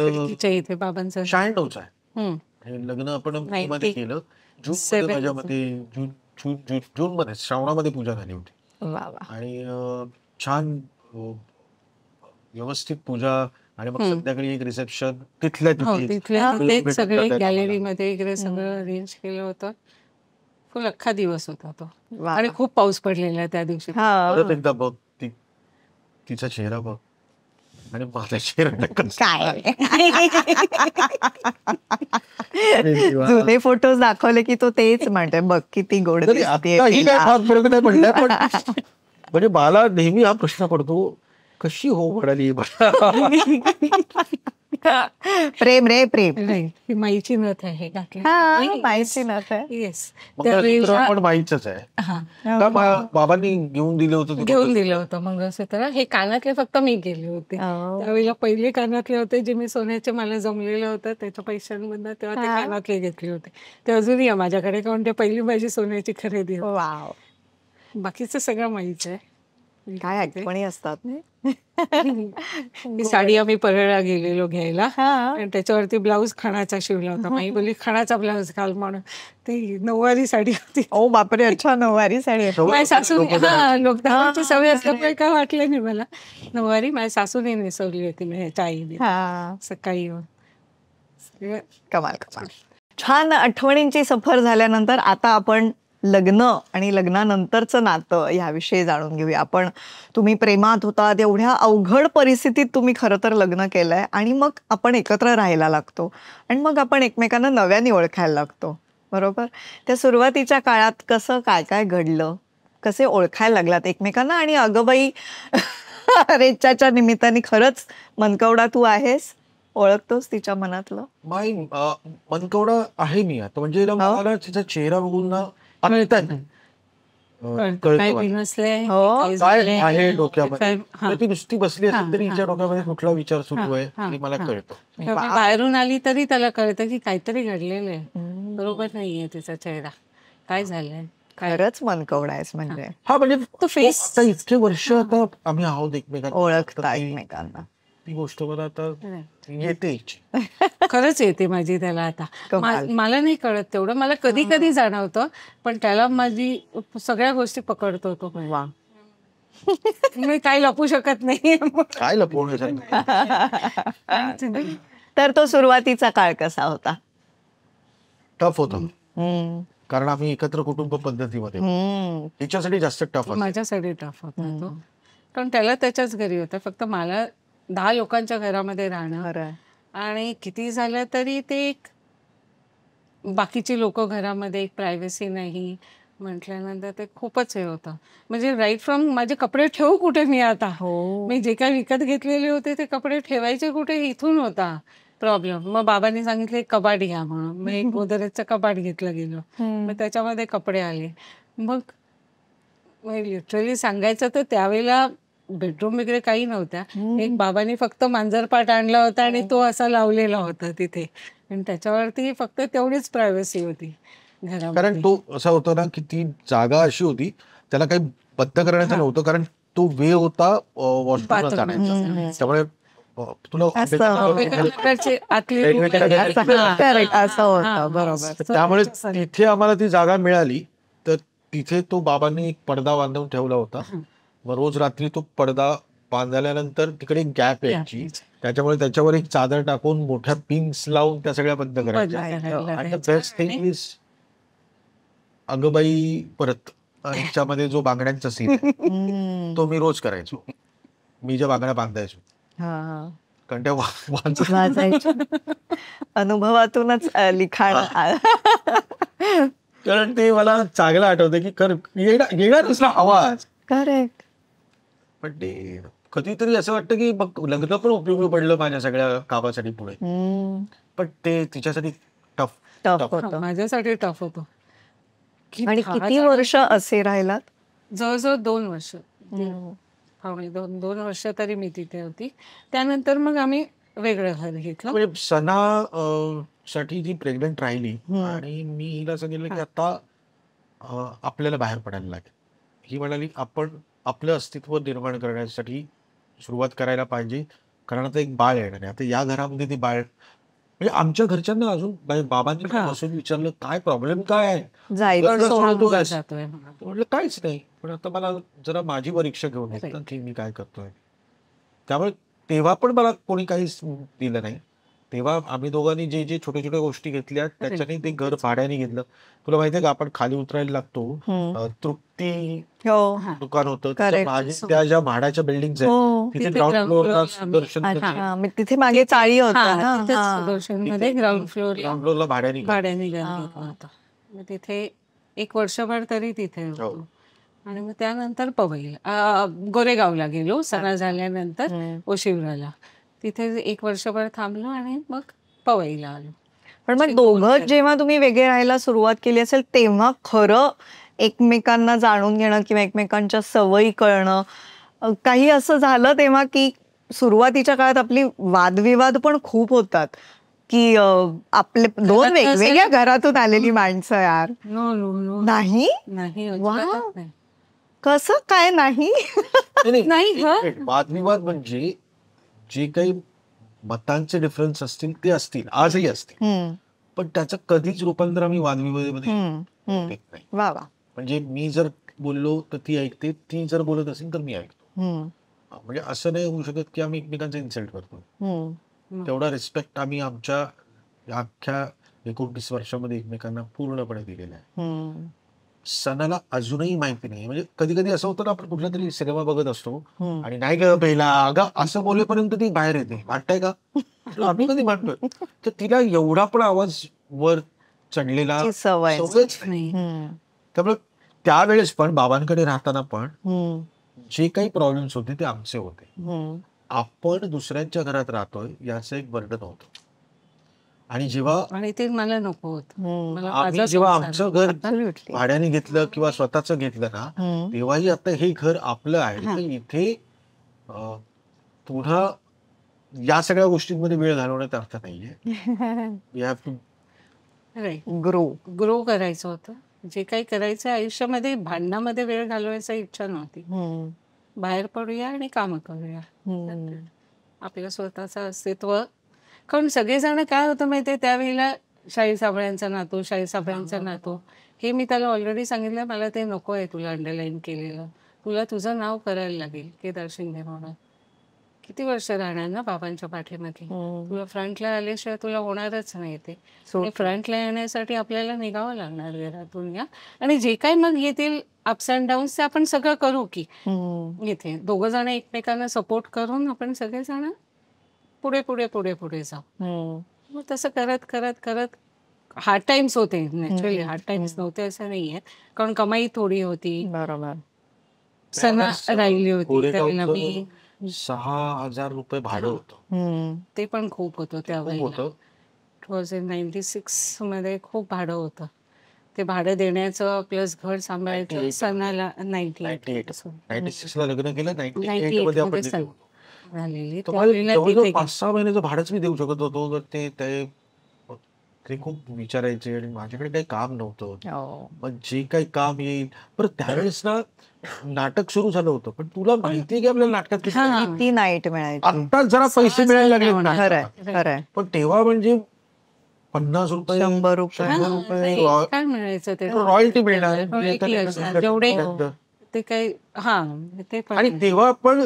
इथे बाबांचं 96 आहे हे लग्न आपण मध्ये केलं. जून माझ्या मते जून मध्ये श्रावणामध्ये पूजा झाली होती. आणि छान व्यवस्थित पूजा. आणि मग संध्याकाळी एक रिसेप्शन तिथल्या सगळे गॅलरीमध्ये वगैरे सगळं अरेंज केलं होतं. फुल अख्खा दिवस होता तो. आणि खूप पाऊस पडलेला त्या दिवशी. परत एकदा बघ तिचा चेहरा बघ आणि माझा चेहरा काय. जुने फोटोज दाखवले की तो तेच म्हणतोय बघ किती गोड दिसतेय. म्हणजे मला नेहमी हा प्रश्न पडतो कशी हो म्हणाली. प्रेम रे प्रेम. ही माईची नथ आहे माहिती नव्हतं. येस. पण माईच आहे. बाबांनी घेऊन दिलं होतं मंगळसूत्र. हे कानातले फक्त मी गेले होते त्यावेळेला. पहिले कानातले होते जे मी सोन्याचे मला जमलेलं होतं त्याच्या पैशांमधनं. तेव्हा ते कानातले घेतले होते. ते अजूनही आहे माझ्याकडे. कारण ते पहिली माझी सोन्याची खरेदी. बाकीचं सगळं माईच आहे. काय आठवणी असतात. ही साडी आम्ही परळला गेलेलो घ्यायला आणि त्याच्यावरती ब्लाऊज खणाचा शिवला होता. माई बोलली खणाचा ब्लाऊज घाल म्हणून. ती नऊवारी साडी होती. ओ बापरे. अच्छा, नऊवारी साडी. माझ्या सासू लोकदाची सवय असल्यामुळे काय वाटलं नाही मला. नऊवारी माझ्या सासूने नेसवली होती माझ्या आईने सकाळी येऊन. कमाल कमाल. छान आठवणींची सफर झाल्यानंतर आता आपण लग्न आणि लग्नानंतरचं नातं याविषयी जाणून घेऊया. तुम्ही प्रेमात होता एवढ्या अवघड परिस्थितीत तुम्ही खरं तर लग्न केलंय आणि मग आपण एकत्र राहायला लागतो आणि मग आपण एकमेकांना नव्याने ओळखायला लागतो. बरोबर. त्या सुरुवातीच्या काळात कसं काय काय घडलं, कसे ओळखायला लागलात एकमेकांना. आणि अगं बाई रेच्याच्या निमित्ताने खरंच मनकवडा तू आहेस, ओळखतोस तिच्या मनातलं. मनकवडा आहे मी आता. म्हणजे मला तिचा चेहरा बघून ना काय आहे डोक्यामध्ये. ती नुसती बसली असेल तरी तिच्या डोक्यामध्ये कुठला विचार सुरू आहे हे मला कळतं. बाहेरून आली तरी त्याला कळतं की काहीतरी घडलेलं आहे. बरोबर नाहीये तिचा चेहरा. काय झालंय. खरंच मनकवडा आहेस म्हणजे. म्हणजे तो फेस. इतके वर्ष आता आम्ही आहोत एकमेकांना ओळखता एकमेकांना. ती गोष्ट मला आता येते. खरंच येते माझी त्याला आता. कमाल. मला नाही कळत तेवढं, मला कधी कधी जाणवतं, पण त्याला माझी सगळ्या गोष्टी पकडतो तो. वा. मी काही लपू शकत नाही. काय लपवण्याचं. तर तो सुरुवातीचा काळ कसा होता? टफ होता, हम्म. कारण आम्ही एकत्र कुटुंब पद्धतीमध्ये हम्म. तिच्यासाठी जास्त टफ होता. माझ्यासाठी टफ होता तो, कारण त्याला त्याच्याच घरी होता. फक्त मला 10 लोकांच्या घरामध्ये राहणं, खरं आहे. आणि किती झालं तरी ते एक बाकीची लोक घरामध्ये, एक प्रायव्हसी नाही म्हटल्यानंतर ते खूपच हे होतं. म्हणजे राईट फ्रॉम माझे कपडे ठेवू कुठे मी आता, हो. मी जे काही विकत घेतलेले होते ते कपडे ठेवायचे कुठे, इथून होता प्रॉब्लेम. मग बाबांनी सांगितलं एक कपाट घ्या म्हणून. मग एक गोदरेजचं कपाट घेतलं गेलं. मग त्याच्यामध्ये कपडे आले. मग लिटरली सांगायचं तर त्यावेळेला बेडरूम वगैरे काही नव्हत्या. एक बाबांनी फक्त मांजरपाट आणला होता आणि तो असा लावलेला होता तिथे, आणि त्याच्यावरती फक्त तेवढीच प्रायव्हसी होती घरामध्ये. कारण तो असा होता ना की ती जागा अशी होती, त्याला काही बद्ध करण्याचं नव्हतं, कारण तो वे होता वॉशरूमला जाण्याचा. त्यामुळे तुला वेगवेगळ्या प्रकारचे आतले room वेगवेगळ्या आहेत. Correct, असं होतं. बरोबर. त्यामुळे तिथे आम्हाला ती जागा मिळाली, तर तिथे तो बाबांनी एक पडदा बांधून ठेवला होता. मग रोज रात्री तो पडदा बांधल्यानंतर तिकडे एक गॅप यायची, त्याच्यामुळे त्याच्यावर एक चादर टाकून मोठ्या पिन्स लावून त्या सगळ्या बंद करायच्या. आणि द बेस्ट थिंग इज अगबाई परत ह्याच्यामध्ये जो बांगड्यांचा सीन तो मी रोज करायचो. मी ज्या बांगड्या बांधायचो, हा. कारण त्या वाचायच्या. अनुभवातूनच लिखाण. कारण ते मला चांगलं आठवतं की येणारच ना आवाज. करेक्ट. पण ते कधीतरी असं वाटतं की मग लग्न पण उपयोगी पडलं माझ्या सगळ्या कामासाठी पुढे. पण ते तिच्यासाठी टफ टफ होतं. माझ्यासाठी टफ होतो. आणि किती वर्ष असे राहिलात? जवळजवळ 2 वर्ष, पावणे 2 वर्ष तरी मी तिथे होती. त्यानंतर मग आम्ही वेगळं घर घेतलं. म्हणजे सणा साठी ती प्रेग्नंट राहिली आणि मी हिला सांगितलं की आता आपल्याला बाहेर पडायला लागेल. ही म्हणाली आपण आपलं अस्तित्व निर्माण करण्यासाठी सुरुवात करायला पाहिजे, कारण आता एक बाळ येणार आहे. आता या घरामध्ये ते बाळ, म्हणजे आमच्या घरच्यांना अजून बाबांनी बसून विचारलं काय प्रॉब्लेम काय आहे, जातोय म्हणून. म्हटलं काहीच नाही, पण आता मला जरा माझी परीक्षा घेऊन येत की मी काय करतोय. त्यामुळे तेव्हा पण मला कोणी काहीच दिलं नाही. तेव्हा आम्ही दोघांनी जे जे छोट्या छोट्या गोष्टी घेतल्या त्याच्याने ते घर भाड्याने घेतलं. तुला माहितीये का, आपण खाली उतरायला लागतो, तृप्ती दुकान होतं, त्या ज्या भाड्याच्या बिल्डिंग आहेत तिथे ग्राउंड फ्लोअरला सुदर्शन, तिथे मागे चाळी होता. सुदर्शनमध्ये ग्राउंड फ्लोअरला भाड्याने भाड्याने घर घेतलं होतं. मग तिथे 1 वर्षभर तरी तिथे होतो. आणि मग त्यानंतर पवईला गोरेगावला गेलो. सणा झाल्यानंतर ओशिवराला तिथे 1 वर्षभर थांबलो आणि मग पवईला आलो. पण मग दोघं जेव्हा तुम्ही वेगळे राहायला सुरुवात केली असेल तेव्हा खरं एकमेकांना जाणून घेणं किंवा एकमेकांच्या सवयी कळणं काही असं झालं तेव्हा, की सुरुवातीच्या काळात आपली वादविवाद पण खूप होतात की आपले 2 वेगवेगळ्या घरातून आलेली माणसं यार. नाही नाही कसं काय नाही? वादविवाद म्हणजे जे काही मतांचे डिफरन्स असतील ते असतील, आजही असतील, पण त्याचं कधीच रूपांतर आम्ही वादविवादामध्ये नाही. म्हणजे मी जर बोललो तर ती ऐकते, ती जर बोलत असेल तर मी ऐकतो. म्हणजे असं नाही होऊ शकत की आम्ही एकमेकांचा इन्सल्ट करतो. तेवढा रिस्पेक्ट आम्ही आमच्या अख्ख्या 29 वर्षामध्ये एकमेकांना पूर्णपणे दिलेला आहे. सणाला अजूनही माहिती नाही. म्हणजे कधी कधी असं होतं ना, आपण कुठला तरी सिनेमा बघत असतो आणि नाही ग पहिला अगं असं बोलेपर्यंत ती बाहेर येते, वाटतंय का आम्ही कधी मांडतोय, तर तिला एवढा पण आवाज वर चढलेला सवयच नाही. त्यामुळे त्यावेळेस पण बाबांकडे राहताना पण जे काही प्रॉब्लेम्स होते ते आमचे होते. आपण दुसऱ्यांच्या घरात राहतोय याचं एक बर्डन होतं. आणि जेव्हा ते मला नको होतं, जेव्हा आमचं घर भाड्याने घेतलं किंवा स्वतःच घेतलं ना, तेव्हाही आता हे घर आपलं आहे, तर इथे पुन्हा या सगळ्या गोष्टींमध्ये वेळ घालवण्यात अर्थ नाहीये. ग्रो करायचं होतं. जे काही करायचं आयुष्यामध्ये, भांडणामध्ये वेळ घालवायची इच्छा नव्हती. बाहेर पडूया आणि कामं करूया. आपलं स्वतःचं अस्तित्व. कारण सगळेजण काय होतं माहितीये, त्यावेळेला शाही साबळ्यांचा नातू, शाही साबळ्यांचा नातू, हे मी त्याला ऑलरेडी सांगितलं, मला ते नको आहे तुला अंडरलाईन केलेलं. तुला तुझं नाव करायला लागेल केदार शिंदे म्हणून. किती वर्ष राहणार ना बाबांच्या पाठीमागे. तुला फ्रंटला आल्याशिवाय तुला होणारच नाही ते. फ्रंटला येण्यासाठी आपल्याला निघावं लागणार घरातून या. आणि जे काही मग येतील अप्स अँड डाऊन्स ते आपण सगळं करू की इथे दोघं जण एकमेकांना सपोर्ट करून आपण सगळेजण पुढे पुढे पुढे पुढे जाऊ. मग तसं करत करत करत हार्ड टाइम्स होते. नॅचरली हार्ड टाइम्स नव्हते असं नाहीये, कारण कमाई थोडी होती. बरोबर. सणा राहिली होती कोरेगावचं त्यावेळेला मी 6,000 रुपये भाडं होतं. ते पण खूप होतं खूप त्यावेळेला. होतं. 96 मध्ये खूप भाडं होतं. ते भाडं देण्याचं प्लस घर सांभाळायचं 98. सणाला 96 ला लग्न केलं, 98 98 मध्ये आपण मध्ये तिथे सण होतो. झालेली. तुम्हाला त्यावेळेला जवळजवळ तिथे 5-6 महिन्याचं भाडंच मी देऊ शकत होतो. तर ते खूप विचारायचे आणि माझ्याकडे काही काम नव्हतं. मग जे काही काम येईल. पण त्यावेळेस ना नाटक सुरू झालं होतं, पण तुला माहितीये की आपल्याला नाटकात किती हा. किती नाईट मिळायची. आत्ताच जरा पैसे मिळायला लागले म्हणा. खरंय खरंय. पण तेव्हा म्हणजे 50 रुपये 100 रुपये. 100 हा, रुपये ते काय मिळायचं ते रॉयल्टी मिळणार. Royalty असणार. जेवढे ते काही हा ते पण आणि तेव्हा पण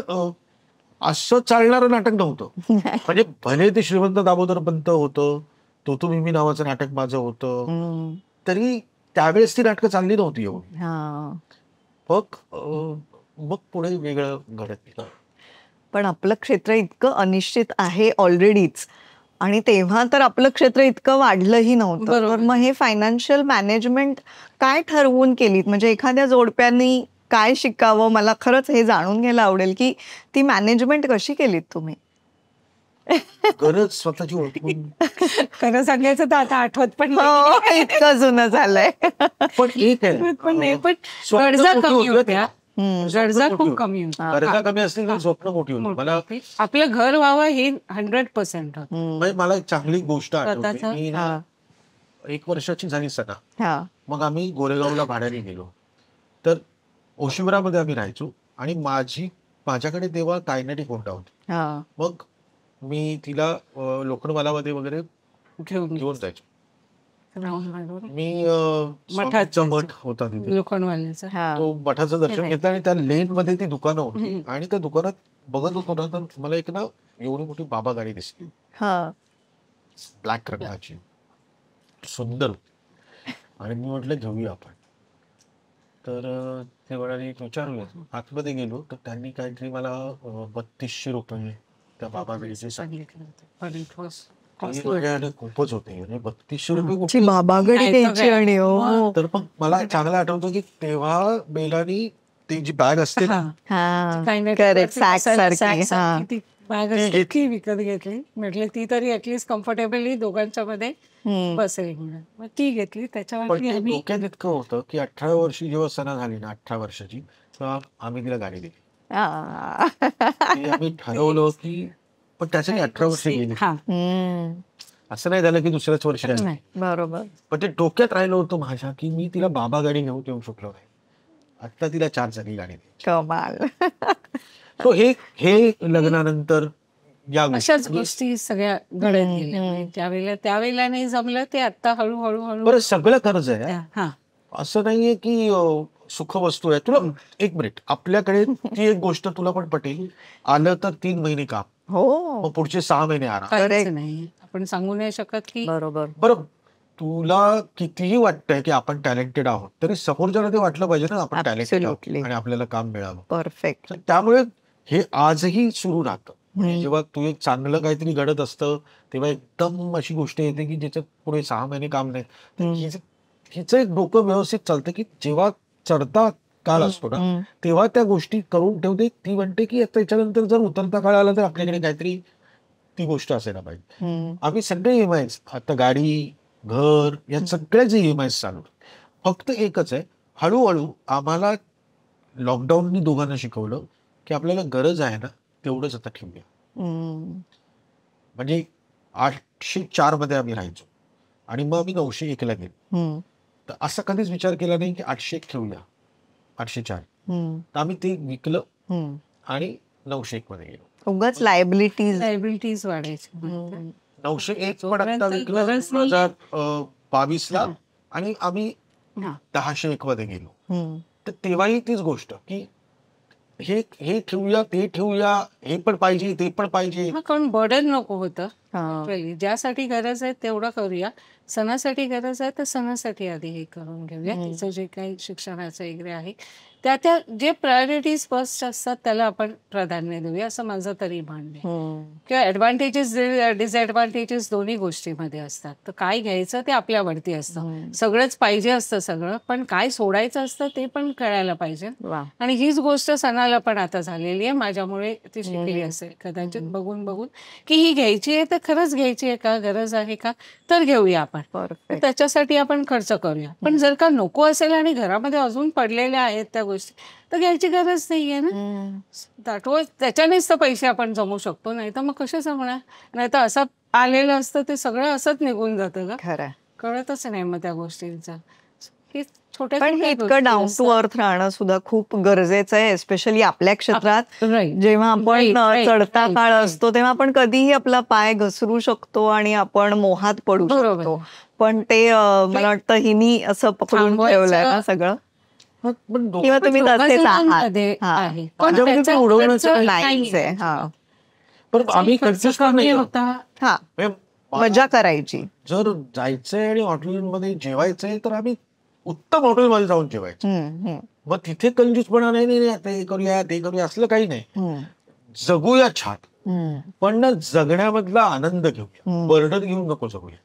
असं चालणारं नाटक नव्हतं. म्हणजे भले ते श्रीमंत दामोदर पंत होतं, तो तुम्ही मी नावाचं नाटक माझं होतं, तरी त्यावेळेस ती नाटकं चालली नव्हती एवढी. मग पुढे वेगळं घडत गेलं. पण आपलं क्षेत्र इतकं अनिश्चित आहे ऑलरेडीच, आणि तेव्हा तर आपलं क्षेत्र इतकं वाढलंही नव्हतं. बरोबर. तर मग हे फायनान्शियल मॅनेजमेंट काय ठरवून केलीत? म्हणजे एखाद्या जोडप्यांनी काय शिकावं, मला खरंच हे जाणून घ्यायला आवडेल की ती मॅनेजमेंट कशी केलीत तुम्ही? गरज स्वतःची ओळखून. खरं सांगायचं तर आता आठवत पण नाही. हो, इतकं जुनं झालंय. पण एक आहे, पण नाही, पण स्वप्न गरजा मोठी कमी होती होत्या. गरजा मोठी खूप होती. कमी होत्या. गरजा कमी असतील तर स्वप्न मोठी होती. मला आपलं घर व्हावं हे 100% होतं. म्हणजे मला एक चांगली गोष्ट आठवते. स्वतःचं? मी ना 1 वर्षाची झाली सणा, हा मग आम्ही गोरेगावला भाड्याने गेलो. तर ओशिवरामध्ये आम्ही राहायचो आणि माझ्याकडे तेव्हा कायनेटिक होंडा होती. हा मग मी तिला लोखंडवालामध्ये वगैरे घेऊन जायचो. मी स्वामीचा मठ होता तिथे, लोखंडवाल्याचं. हा तो मठाचं दर्शन घेतलं आणि त्या लेन मध्ये ती दुकानं होती. आणि त्या दुकानात बघत होतो ना, तर मला एक ना एवढी मोठी बाबा गाडी दिसली, हा ब्लॅक रंगाची, सुंदर. आणि मी म्हटलं घेऊया आपण. तर ते म्हणाले विचारूया. आतमध्ये गेलो तर त्यांनी काहीतरी मला 3200 रुपये त्या बाबा गाडीचे सांगितलं होतं. पण it was ते costly. माझ्याकडे खूपच होते. म्हणजे 3200 रुपये खूप. ची बाबागडी नाही तर घ्यायची. काय. आणि हो तर मग मला चांगलं आठवतं की तेव्हा बेलानी ती जी बॅग असते ना, हा. हा काही नाही, करेक्ट. ती सॅक sack सारखी. सारखी हा ती bag ती असते, ती विकत घेतली. म्हटलं ती तरी ऍटलीस्ट कम्फर्टेबली दोघांच्या मध्ये बसेल म्हणून. मग ती घेतली. पण त्याच्यावरती ते आम्ही डोक्यात इतकं होतं की 18 वर्षी जेव्हा सणा झाली ना, 18 वर्षाची, तेव्हा आम्ही तिला गाडी दिली. हा. ते आम्ही ठरवलं की, पण त्यासाठी 18 वर्ष गेली. हा असं नाही झालं की दुसऱ्याच वर्षी आली. नाही. बरोबर. पण ते डोक्यात राहिलं होतं माझ्या की मी तिला बाबा गाडी घेऊन येऊ शकलो नाही. आता तिला 4 चाकी गाडी द्यायची. कमाल. So हे लग्नानंतर या अशाच गोष्टी सगळ्या घडत गेल्या. त्यावेळेला नाही जमलं ते आता हळूहळू हळू. बरं, सगळं खरंच आहे. हा असं नाहीये की सुखवस्तू आहे. तुला एक मिनिट, आपल्याकडे ती एक गोष्ट तुला पण पटेल, आलं तर 3 महिने काम, हो मग पुढचे 6 महिने आराम. काहीच नाही. आपण सांगू नाही शकत की बरोबर. बरं, तुला कितीही वाटतंय की आपण टॅलेंटेड आहोत, तरी समोरच्याला ते वाटलं पाहिजे ना आपण टॅलेंटेड आहोत Absolutely. आणि आपल्याला काम मिळावं. परफेक्ट. तर त्यामुळे हे आजही सुरू राहतं. म्हणजे जेव्हा तू एक चांगलं काहीतरी घडत असतं, तेव्हा एकदम अशी गोष्ट येते की ज्याच्यात पुढे 6 महिने काम नाही. तर हिचं एक डोकं व्यवस्थित चालतं की जेव्हा चढता काळ असतो ना, तेव्हा त्या गोष्टी करून ठेवते. ती म्हणते की आता याच्यानंतर जर उतरता काळ आला तर आपल्याकडे काहीतरी ती गोष्ट असायला पाहिजे. आम्ही सगळे EMI, आता गाडी, घर, या सगळ्याचे EMI चालू. फक्त एकच आहे, हळूहळू आम्हाला लॉकडाऊननी दोघांना शिकवलं की आपल्याला गरज आहे ना तेवढंच आता ठेवूया. म्हणजे 804 मध्ये आम्ही राहायचो आणि मग आम्ही 901 ला गेलो. तर असा कधीच विचार केला नाही की 801 ठेवूया, 804. तर आम्ही ते विकलं आणि 901 मध्ये गेलो. उगाच लायबिलिटीज. लायबिलिटीज वाढायची. 901 पण आता विकला 2022ला आणि आम्ही 1001 मध्ये गेलो. तर तेव्हाही तीच गोष्ट की हे ठेवूया, ते ठेवूया, हे पण पाहिजे, ते पण पाहिजे. कारण बर्डन नको होतं. ज्यासाठी गरज आहे तेवढं करूया. सणासाठी गरज आहे तर सणासाठी आधी हे करून घेऊया. तिचं जे काही शिक्षणाचं वगैरे आहे त्या जे प्रायोरिटीज फर्स्ट असतात त्याला आपण प्राधान्य देऊया असं माझं तरी म्हणणं आहे. किंवा ऍडव्हान्टेजेस डिसएडव्हान्टेजेस दोन्ही गोष्टीमध्ये असतात. तर काय घ्यायचं ते आपल्यावरती असतं. सगळंच पाहिजे असतं सगळं, पण काय सोडायचं असतं ते पण कळायला पाहिजे. आणि हीच गोष्ट सणाला पण आता झालेली आहे. माझ्यामुळे ती शिकली असेल कदाचित बघून की ही घ्यायची आहे तर खरंच घ्यायची आहे का, गरज आहे का, तर घेऊया आपण. त्याच्यासाठी आपण खर्च करूया. पण जर का नको असेल आणि घरामध्ये अजून पडलेल्या आहेत त्या गोष्टी तर घ्यायची गरज नाहीये ना. त्याच्यानेच तर पैसे आपण जमू शकतो. नाही तर मग कसे जमणार. नाही तर असं आलेलं असतं ते सगळं असंच निघून जातं का. खरं कळतच नाही मग त्या गोष्टींचा. पण हे इतकं डाऊन टू अर्थ राहणं सुद्धा खूप गरजेचं आहे, एस्पेशली आपल्या क्षेत्रात. जेव्हा आपण चढता काळ असतो तेव्हा आपण कधीही आपला पाय घसरू शकतो आणि आपण मोहात पडू शकतो. पण ते मला वाटतं हिनी असं पकडून ठेवलंय ना सगळं. किंवा तुम्ही तसेच आहात. पण आम्ही मजा करायची. जर जायचंय आणि हॉटेलमध्ये जेवायचंय तर आम्ही उत्तम हॉटेलमध्ये जाऊन जेवायचं. मग तिथे कंजूसपणा नाही ते करूया ते करूया असलं काही नाही. जगूया छान, पण ना जगण्यामधला आनंद घेऊया, बर्डन घेऊन नको जगूया.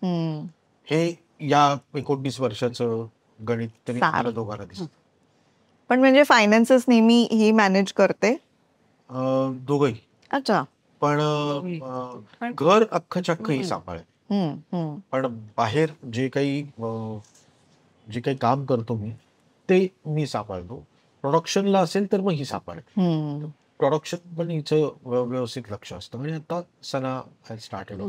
हे या 19 वर्षाचं गणित तरी मला दोघांना दिसत. पण म्हणजे फायनान्सेस नेहमी ही मॅनेज करते दोघही. अच्छा. पण घर अख्खं चक्क ही सांभाळेल. पण बाहेर जे काही काम करतो मी ते मी सांभाळतो. प्रोडक्शनला असेल तर मग ही सांभाळेल. प्रोडक्शन पण हिचं व्यवस्थित लक्ष असतं. म्हणजे आता सना हॅज स्टार्टेड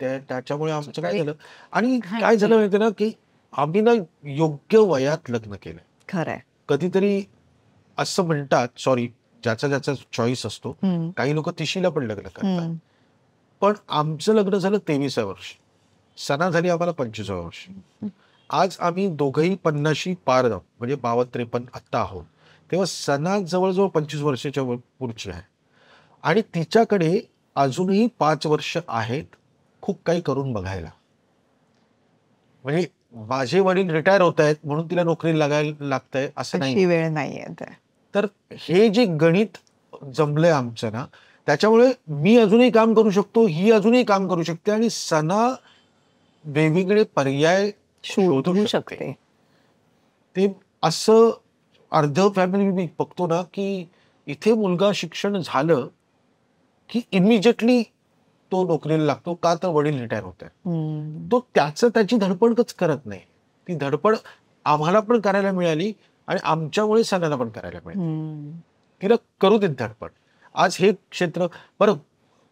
त्याच्यामुळे आमचं काय झालं आणि काय झालं माहिती ना की आम्ही ना योग्य वयात लग्न केलं. खरंय. कधीतरी असं म्हणतात, सॉरी ज्याचा चॉईस असतो, काही लोक 30ला पण लग्न करतात. पण आमचं लग्न झालं 23व्या वर्षी, सना झाली आम्हाला 25व्या वर्षी. आज आम्ही दोघंही 50शी पार जाऊ म्हणजे 52-53 आत्ता आहोत. तेव्हा सना जवळजवळ 25 वर्षाच्या पुढची आहे आणि तिच्याकडे अजूनही 5 वर्ष आहेत खूप काही करून बघायला. म्हणजे माझे वडील रिटायर होत आहेत म्हणून तिला नोकरी लागायला लागतंय असं नाही, वेळ नाहीये. तर हे जे गणित जमलंय आमचं ना, त्याच्यामुळे मी अजूनही काम करू शकतो, ही अजूनही काम करू शकते आणि सना वेगवेगळे पर्याय शोधू शकते. ते असं अर्ध फॅमिली मी बघतो ना की इथे मुलगा शिक्षण झालं की इमिजिएटली तो नोकरीला लागतो. का तर वडील रिटायर होत आहेत. तो त्याची धडपडच करत नाही. ती धडपड आम्हाला पण करायला मिळाली आणि आमच्यामुळे सणाला पण करायला मिळाली. तिला करू देत धडपड. आज हे क्षेत्र बरं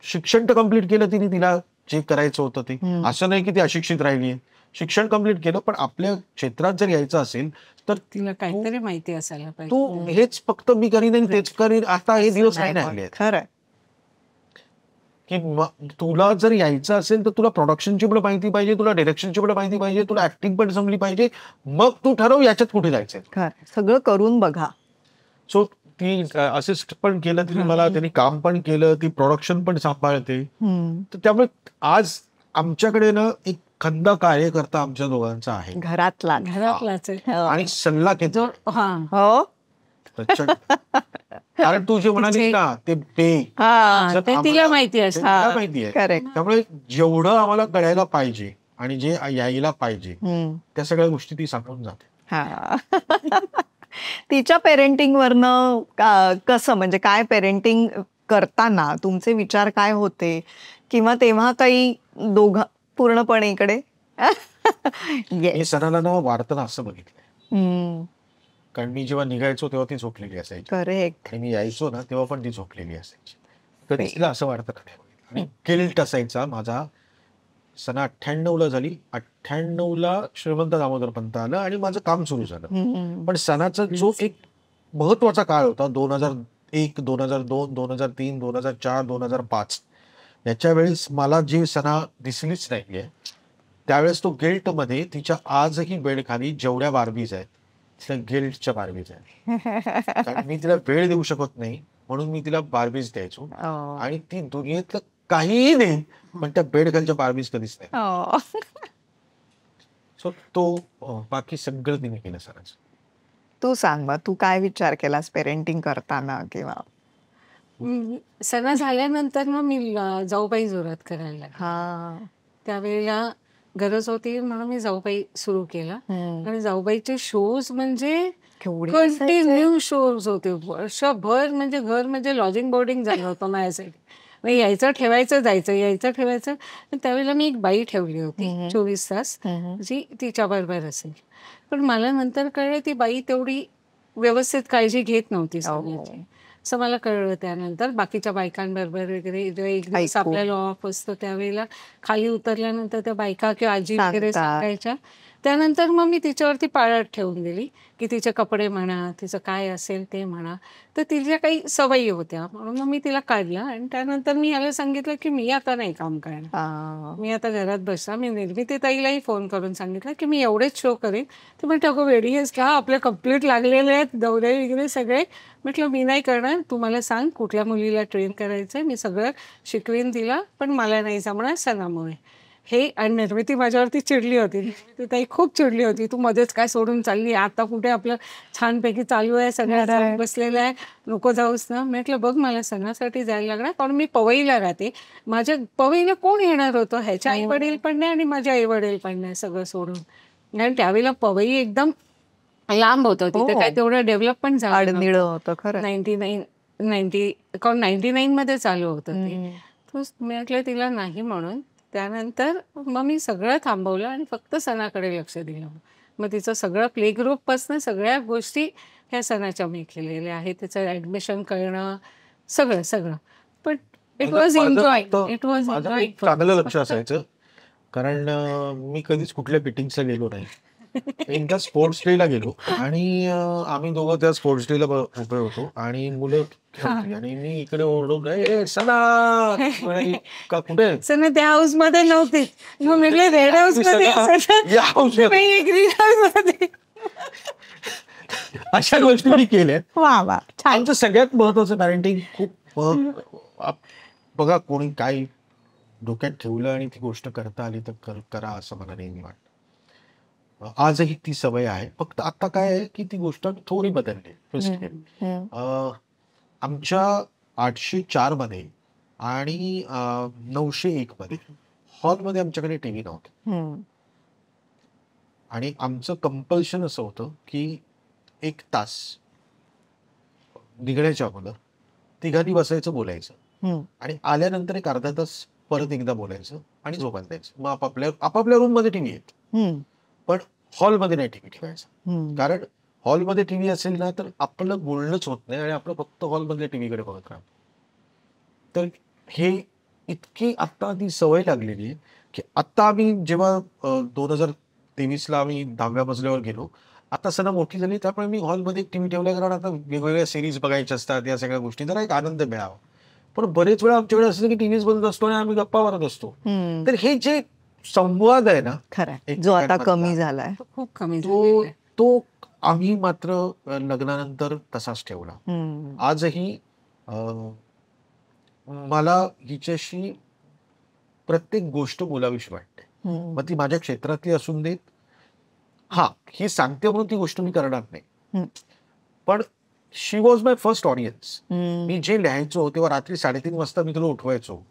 शिक्षण तर कम्प्लीट केलं तिने, तिला जे करायचं होतं ते. असं नाही की ती अशिक्षित राहिली आहे. शिक्षण कम्प्लीट केलं पण आपल्या क्षेत्रात जर यायचं असेल तर तिला काहीतरी माहिती असायला पाहिजे. तू हेच फक्त मी करीन आणि तेच करीन आता हे दिवस नाही राहिले. खरं की तुला जर यायचं असेल तर तुला प्रोडक्शनची पण माहिती पाहिजे, तुला डिरेक्शनची पण माहिती पाहिजे, तुला ऍक्टिंग पण जमली पाहिजे. मग तू ठरव याच्यात कुठे जायचंय. सगळं करून बघा. सो ती असिस्ट पण केलं तिने मला, त्यांनी काम पण केलं, ती प्रोडक्शन पण सांभाळते. तर त्यामुळे आज आमच्याकडे ना एक खंदा कार्यकर्ता आमच्या दोघांचा आहे, घरातलाच आणि सल्ला घेतो. हो कारण तू जे म्हणाली ना ते तिला माहिती आहे. त्यामुळे जेवढं आम्हाला कळायला पाहिजे आणि जे यायला पाहिजे त्या सगळ्या गोष्टी ती सांगून जाते. तिच्या पेरेंटिंग वरनं कसं, म्हणजे काय पेरेंटिंग करताना तुमचे विचार काय होते, किंवा तेव्हा काही दोघं पूर्णपणे इकडे हे सणाला ना वाढताना असं बघितलंय. कारण मी जेव्हा निघायचो तेव्हा ती झोपलेली असायची. करेक्ट. आणि मी यायचो ना तेव्हा पण ती झोपलेली असायची. कधी तिला असं वाटतं आणि गिल्ट असायचा माझा. सना 98ला झाली, 98ला श्रीमंत दामोदर पंत आलं आणि माझं काम सुरू झालं. पण सणाचा जो एक महत्वाचा काळ होता 2000 2001, 2002, 2003, 2004, 2005 याच्या वेळेस मला जी सना दिसलीच नाहीये, त्यावेळेस तो गिल्ट मध्ये तिच्या आजही बेडखाली जेवढ्या बार्बीज आहेत त्या गिल्टच्या बार्बीज आहेत. कारण मी तिला वेळ देऊ शकत नाही म्हणून मी तिला बार्बीज द्यायचो आणि ती दुनियेतलं काहीही नाही पण त्या बेडखालच्या बार्बीज कधीच नाही. सो तो बाकी सगळं तिने केलं सरांचं. तू सांग मग, तू काय विचार केलास पेरेंटिंग करताना किंवा? सणा झाल्यानंतर मग मी जाऊबाई जोरात करायला लागले. हा, त्यावेळेला गरज होती म्हणून मी जाऊबाई सुरू केला. आणि जाऊबाईचे शोज म्हणजे केवढे कंटिन्यू शोज होते वर्षभर. म्हणजे घर म्हणजे लॉजिंग बोर्डिंग झालं होतं माझ्यासाठी. मग यायचं ठेवायचं जायचं, यायचं ठेवायचं. त्यावेळेला मी एक बाई ठेवली होती 24 तास, जी तिच्या बरोबर असेल. पण मला नंतर कळलं ती बाई तेवढी व्यवस्थित काळजी घेत नव्हती सगळ्याची. असं मला कळलं त्यानंतर. बाकीच्या बायकांबरोबर वगैरे एक दिवस आपल्याला ऑफ असतो त्यावेळेला खाली उतरल्यानंतर त्या बायका किंवा आजी वगैरे सांगायच्या. त्यानंतर मग मी तिच्यावरती पाळत ठेवून दिली की तिचे कपडे म्हणा, तिचं काय असेल ते म्हणा. तर तिच्या काही सवयी होत्या म्हणून मग मी तिला काढलं. आणि त्यानंतर मी याला सांगितलं की मी आता नाही काम करणार, मी आता घरात बसला. मी निर्मितीताईलाही फोन करून सांगितलं की मी एवढेच शो करेन. ते म्हणते अगं वेडी आहेस का, आपले कम्प्लीट लागलेले आहेत दौरे वगैरे सगळे. म्हटलं मी नाही करणार, तू मला सांग कुठल्या मुलीला ट्रेन करायचं, मी सगळं शिकवेन तिला, पण मला नाही जमणार सणामुळे हे. आणि निर्मिती माझ्यावरती चिडली होती. ती ताई खूप चिडली होती, तू मध्येच काय सोडून चालली, आता कुठे आपलं छानपैकी चालू आहे, सगळ्या बसलेलं आहे, नको जाऊस ना. म्हटलं बघ मला सणासाठी जायला लागणार कारण मी पवईला राहते. माझ्या पवईला कोण येणार होतं, ह्याच्या आई वडील पण नाही आणि माझे आई वडील पण नाही, सगळं सोडून. आणि त्यावेळेला पवई एकदम लांब होतं, तिथे काय तेवढं डेव्हलपमेंट झालं होतं खरं. 99 मध्ये चालू होतं ते. म्हटलं तिला नाही म्हणून. त्यानंतर मग मी सगळं थांबवलं आणि फक्त सणाकडे लक्ष दिलं. मग तिचं सगळं प्ले ग्रुप पासून सगळ्या गोष्टी ह्या सणाच्या मी केलेल्या आहेत. तिचं ऍडमिशन करणं सगळं सगळं. पण इट वॉज एन्जॉय. चांगलं लक्ष असायचं कारण मी कधीच कुठल्या मीटिंगला गेलो नाही. एकदा स्पोर्ट्स डे ला गेलो आणि आम्ही दोघं त्या स्पोर्ट्स डे ला उभे होतो आणि मुलं आणि मी इकडे ओरडून सणा कुठे सणा त्या हाऊस मध्ये नव्हते, मग म्हटलं रेड हाऊस मध्ये ग्रीन हाऊस मध्ये. अशा गोष्टी मी केल्या. वा वा, आमचं सगळ्यात महत्वाचं पॅरेंटिंग खूप बघा कोणी काय डोक्यात ठेवलं आणि ती गोष्ट करता आली तर करा असं मला नेहमी वाटतं. आजही ती सवय आहे, फक्त आता काय आहे की ती गोष्ट थोडी बदलली. आमच्या 804 मध्ये आणि 901 मध्ये हॉलमध्ये आमच्याकडे टीव्ही नव्हते आणि आमचं कंपल्शन असं होतं की 1 तास निघण्याच्या अगोदर तिघांनी बसायचं, बोलायचं आणि आल्यानंतर एक अर्धा तास परत एकदा बोलायचं आणि झोपायला द्यायचं. मग आपापल्या रूम मध्ये टीव्ही येत पण हॉलमध्ये नाही टीव्ही ठेवायचा. कारण हॉलमध्ये टीव्ही असेल ना तर आपलं बोलणंच होत नाही आणि आपलं फक्त हॉलमधल्या टीव्हीकडे बघत राहतो. तर हे इतकी आता ती सवय लागलेली आहे की आता आम्ही जेव्हा 2023 ला आम्ही 10व्या मजल्यावर गेलो, आता सणा मोठी झाली त्यामुळे मी हॉलमध्ये टीव्ही ठेवला कारण आता वेगवेगळ्या सिरीज बघायच्या असतात, या सगळ्या गोष्टी जरा एक आनंद मिळावा. पण बरेच वेळा आमच्याकडे असं की टीव्हीच बघत असतो आणि आम्ही गप्पा मारत असतो. तर हे जे संवाद आहे ना खरं, जो आता कमी झालाय, खूप कमी, तो आम्ही मात्र लग्नानंतर तसाच ठेवला. आजही मला हिच्याशी प्रत्येक गोष्ट बोलावीशी वाटते, मग ती माझ्या क्षेत्रातली असून देत. ही सांगते म्हणून ती गोष्ट मी करणार नाही, पण शी वॉज माय फर्स्ट ऑडियन्स. मी जे लिहायचो तेव्हा रात्री 3:30 वाजता मी तुला उठवायचो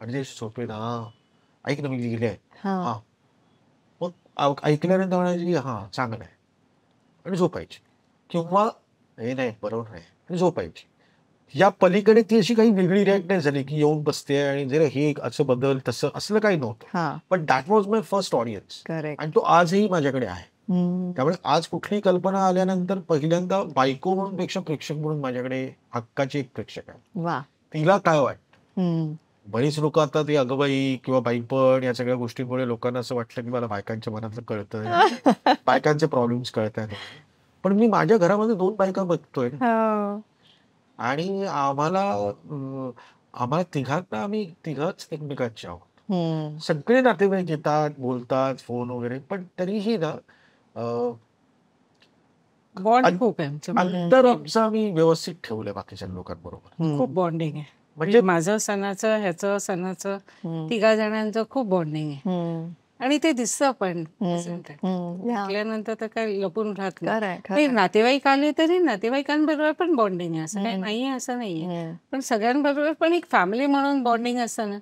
आणि ते सोपे ना ऐक ना मी लिहिले मग ऐकल्यानंतर म्हणायची चांगलं आहे आणि झोपायची, किंवा हे नाही बरोबर नाही आणि झोपायची. या पलीकडे ती अशी काही वेगळी रिॲक्ट नाही झाली की येऊन बसते आणि जरा हे असं बदल तसं असलं काही नव्हतं. पण that was my first audience आणि तो आजही माझ्याकडे आहे. त्यामुळे आज कुठलीही कल्पना आल्यानंतर पहिल्यांदा बायको म्हणून पेक्षा प्रेक्षक म्हणून माझ्याकडे हक्काची एक प्रेक्षक आहे. तिला काय वाटतं, बरीच लोक आता ती अगबाई किंवा बाईपण या सगळ्या गोष्टींमुळे लोकांना असं वाटलं की मला बायकांच्या मनातलं कळतंय, बायकांचे प्रॉब्लेम्स कळत आहेत. पण मी माझ्या घरामध्ये 2 बायका बघतोय आणि आम्हाला तिघांना आम्ही तिघच एकमेकांचे आहोत. सगळे नातेवाईक येतात, बोलतात, फोन वगैरे, पण तरीही ना बॉन्ड खूप आहे आमचं. अंतर आमचं आम्ही व्यवस्थित ठेवलंय बाकीच्या लोकांबरोबर. खूप बॉन्डिंग आहे. म्हणजे माझं सणाचं, ह्याचं सणाचं, तिघा जणांचं खूप बॉन्डिंग आहे. आणि ते दिसतं पण शिकल्यानंतर तर काही लपून राहत नाही. नातेवाईक आले तरी नातेवाईकांबरोबर पण बॉन्डिंग आहे, असं काही नाहीये असं नाहीये. पण सगळ्यांबरोबर पण एक फॅमिली म्हणून बॉन्डिंग असतं ना,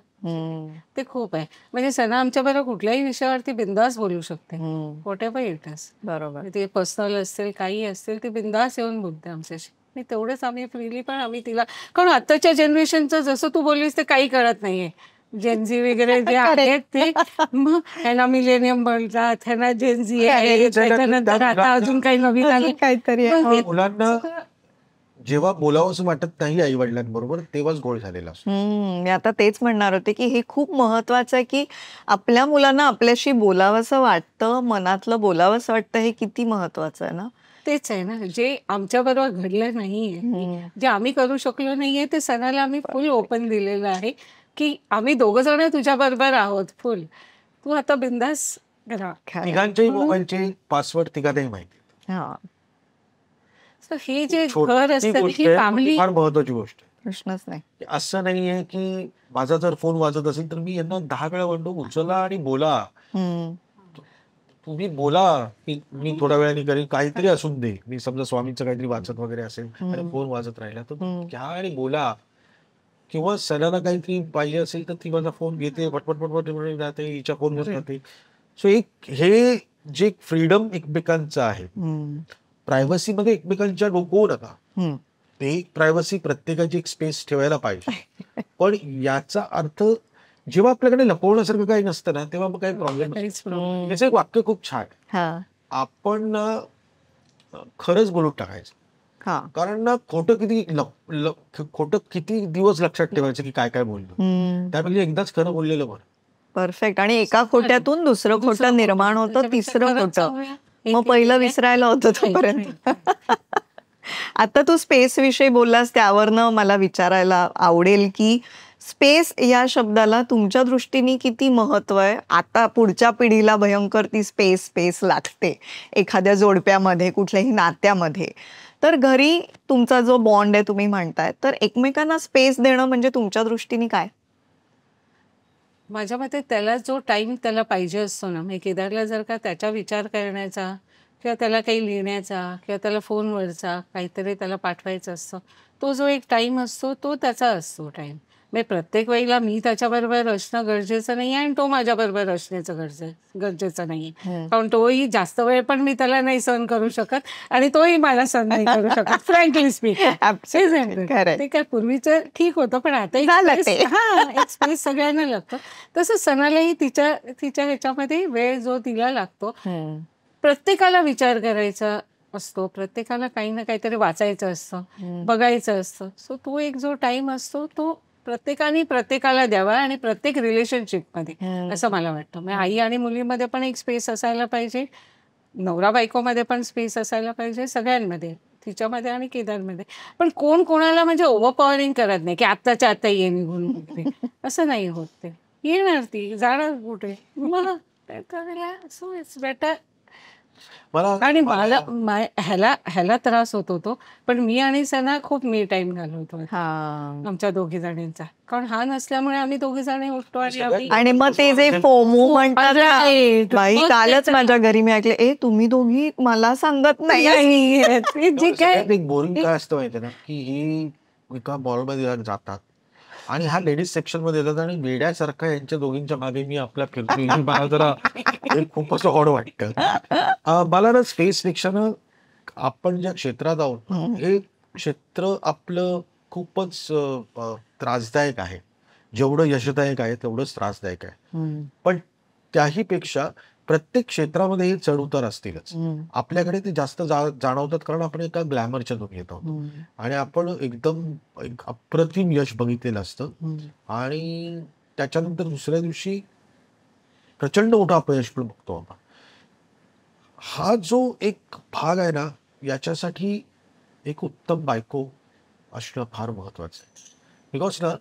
ते खूप आहे. म्हणजे सणा आमच्या बरोबर कुठल्याही विषयावरती बिंदास बोलू शकते, व्हॉट एव्हर इट इज. बरोबर, ते पर्सनल असतील काही असतील ते बिंदास येऊन बोलते आमच्याशी. तेवढंच आम्ही फ्रीली, पण आम्ही तिला, कारण आताच्या जनरेशनचं जसं तू बोललीस ते काही कळत नाहीये. जेनझी वगैरे जे आहेत ते मग ह्याला मिलेनियम बोलतात, ह्याला जेनझी आहे, त्याच्यानंतर आता अजून काही नवीन आले काहीतरी. मुलांना जेव्हा बोलावंसं वाटत नाही आई वडिलांबरोबर तेव्हाच गोळ झालेला असतो. मी आता तेच म्हणणार होते की हे खूप महत्वाचं आहे की आपल्या मुलांना आपल्याशी बोलावंसं वाटतं, मनातलं बोलावंसं वाटतं. हे किती महत्वाचं आहे ना. तेच आहे ना, जे आमच्या बरोबर घडलं नाहीये, जे आम्ही करू शकलो नाहीये, ते सणाला आम्ही फुल ओपन दिलेलं आहे की आम्ही दोघं जण तुझ्या बरोबर आहोत फुल, तू आता बिंदास करा. तिघांच्याही मोबाईलचे पासवर्ड तिघांनाही माहिती. हे जे घर असतं ही फॅमिली फार महत्वाची गोष्ट आहे. प्रश्नच नाही. असं नाहीये की माझा जर फोन वाजत असेल तर मी यांना 10 वेळा म्हणतो उचला आणि बोला. तुम्ही बोला की मी थोड्या वेळाने करेन, काहीतरी असून दे. मी समजा स्वामींचं काहीतरी वाचत वगैरे असेल आणि फोन वाजत राहिला तर घ्या आणि बोला. किंवा सणाला काहीतरी पाहिजे असेल तर ती माझा फोन घेते, पटपट पटपट जाते, हिच्या फोनवर जाते. सो एक हे जे फ्रीडम एकमेकांचं आहे, प्रायव्हसी मध्ये एकमेकांच्या डोकवू नका. ते प्रायव्हसी प्रत्येकाची एक स्पेस ठेवायला पाहिजे. पण याचा अर्थ जेव्हा आपल्याकडे लपवण्यासारखं काही नसतं ना, तेव्हा मग काही प्रॉब्लेम नसतो. याचं एक वाक्य खूप छान आहे, आपण खरंच बोलून टाकायचं. कारण ना खोटं किती दिवस लक्षात ठेवायचं की काय काय बोललो, त्यापेक्षा एकदाच खरं बोललेलं बरं. परफेक्ट. आणि एका खोट्यातून दुसरं खोटं निर्माण होतं, तिसरं खोटं, मग पहिलं विसरायला होतं तोपर्यंत. आता तू स्पेस विषयी बोललास, त्यावरनं मला विचारायला आवडेल की स्पेस या शब्दाला तुमच्या दृष्टीने किती महत्व आहे. आता पुढच्या पिढीला भयंकर ती स्पेस लागते एखाद्या जोडप्यामध्ये, कुठल्याही नात्यामध्ये. तर घरी तुमचा जो बॉन्ड आहे तुम्ही म्हणताय, तर एकमेकांना स्पेस देणं म्हणजे तुमच्या दृष्टीने काय? माझ्या मते त्याला जो टाइम त्याला पाहिजे असतो ना, म्हणजे केदारला जर का त्याचा विचार करण्याचा किंवा त्याला काही लिहिण्याचा किंवा त्याला फोनवरचा काहीतरी त्याला पाठवायचं असतं, तो जो एक टाइम असतो तो त्याचा असतो टाइम. म्हणजे प्रत्येक वेळेला मी त्याच्याबरोबर असणं गरजेचं नाही आणि तो माझ्याबरोबर असण्याचं गरजेचं नाही. कारण तोही जास्त वेळ पण मी त्याला नाही सहन करू शकत आणि तोही मला सहन नाही करू शकत, फ्रँकली स्पीकिंग. ते काय पूर्वीचं ठीक होतं, पण आता एक स्पेस सगळ्यांना लागतं. तसं सणालाही तिच्या ह्याच्यामध्ये वेळ जो तिला लागतो, प्रत्येकाला विचार करायचा असतो, प्रत्येकाला काही ना काहीतरी वाचायचं असतं, बघायचं असतं. सो तो एक जो टाइम असतो तो प्रत्येकाने प्रत्येकाला द्यावा आणि प्रत्येक रिलेशनशिपमध्ये, असं मला वाटतं. म्हणजे आई आणि मुलीमध्ये पण एक स्पेस असायला पाहिजे, नवरा बायकोमध्ये पण स्पेस असायला पाहिजे, सगळ्यांमध्ये, तिच्यामध्ये आणि केदारमध्ये. पण कोण कोणाला म्हणजे ओव्हरपॉवरिंग करत नाही की आत्ताच्या आता ये निघून वगैरे, असं नाही होत. ते येणार, ती जाणार कुठे, मग सो इट्स बेटर. आणि मला ह्याला त्रास होत होतो, पण मी आणि सना खूप मी टाइम घालवतो आमच्या दोघी जणींचा. कारण हा नसल्यामुळे आम्ही दोघी जणी उठतो आणि मग ते जे फोमो म्हणतात, बाई कालच माझ्या घरी मी ऐकले, तुम्ही दोघी मला सांगत नाही. जे काय बोरिंग काय असतं माहिती ना, की ही एका मॉलमध्ये जातात आणि हा लेडीज सेक्शन मध्ये येतात आणि वेड्यासारखा यांच्या दोघींच्या मागे मी आपल्या फिरतो. मला जरा खूपच ऑड वाटतं. मला ना स्पेस पेक्षा ना आपण ज्या क्षेत्रात आहोत, हे क्षेत्र आपलं खूपच त्रासदायक आहे. जेवढं यशदायक आहे तेवढंच त्रासदायक आहे. पण त्याही पेक्षा प्रत्येक क्षेत्रामध्ये हे चढ उतार असतीलच. आपल्याकडे ते जास्त जाणवतात कारण आपण एका ग्लॅमरच्या दोन येत आहोत आणि आपण एकदम एक अप्रतिम यश बघितलेलं असतं आणि त्याच्यानंतर दुसऱ्या दिवशी प्रचंड मोठं अपयश पण बघतो आपण. हा जो एक भाग आहे ना, याच्यासाठी एक उत्तम बायको असणं फार महत्वाचं आहे. बिकॉज ना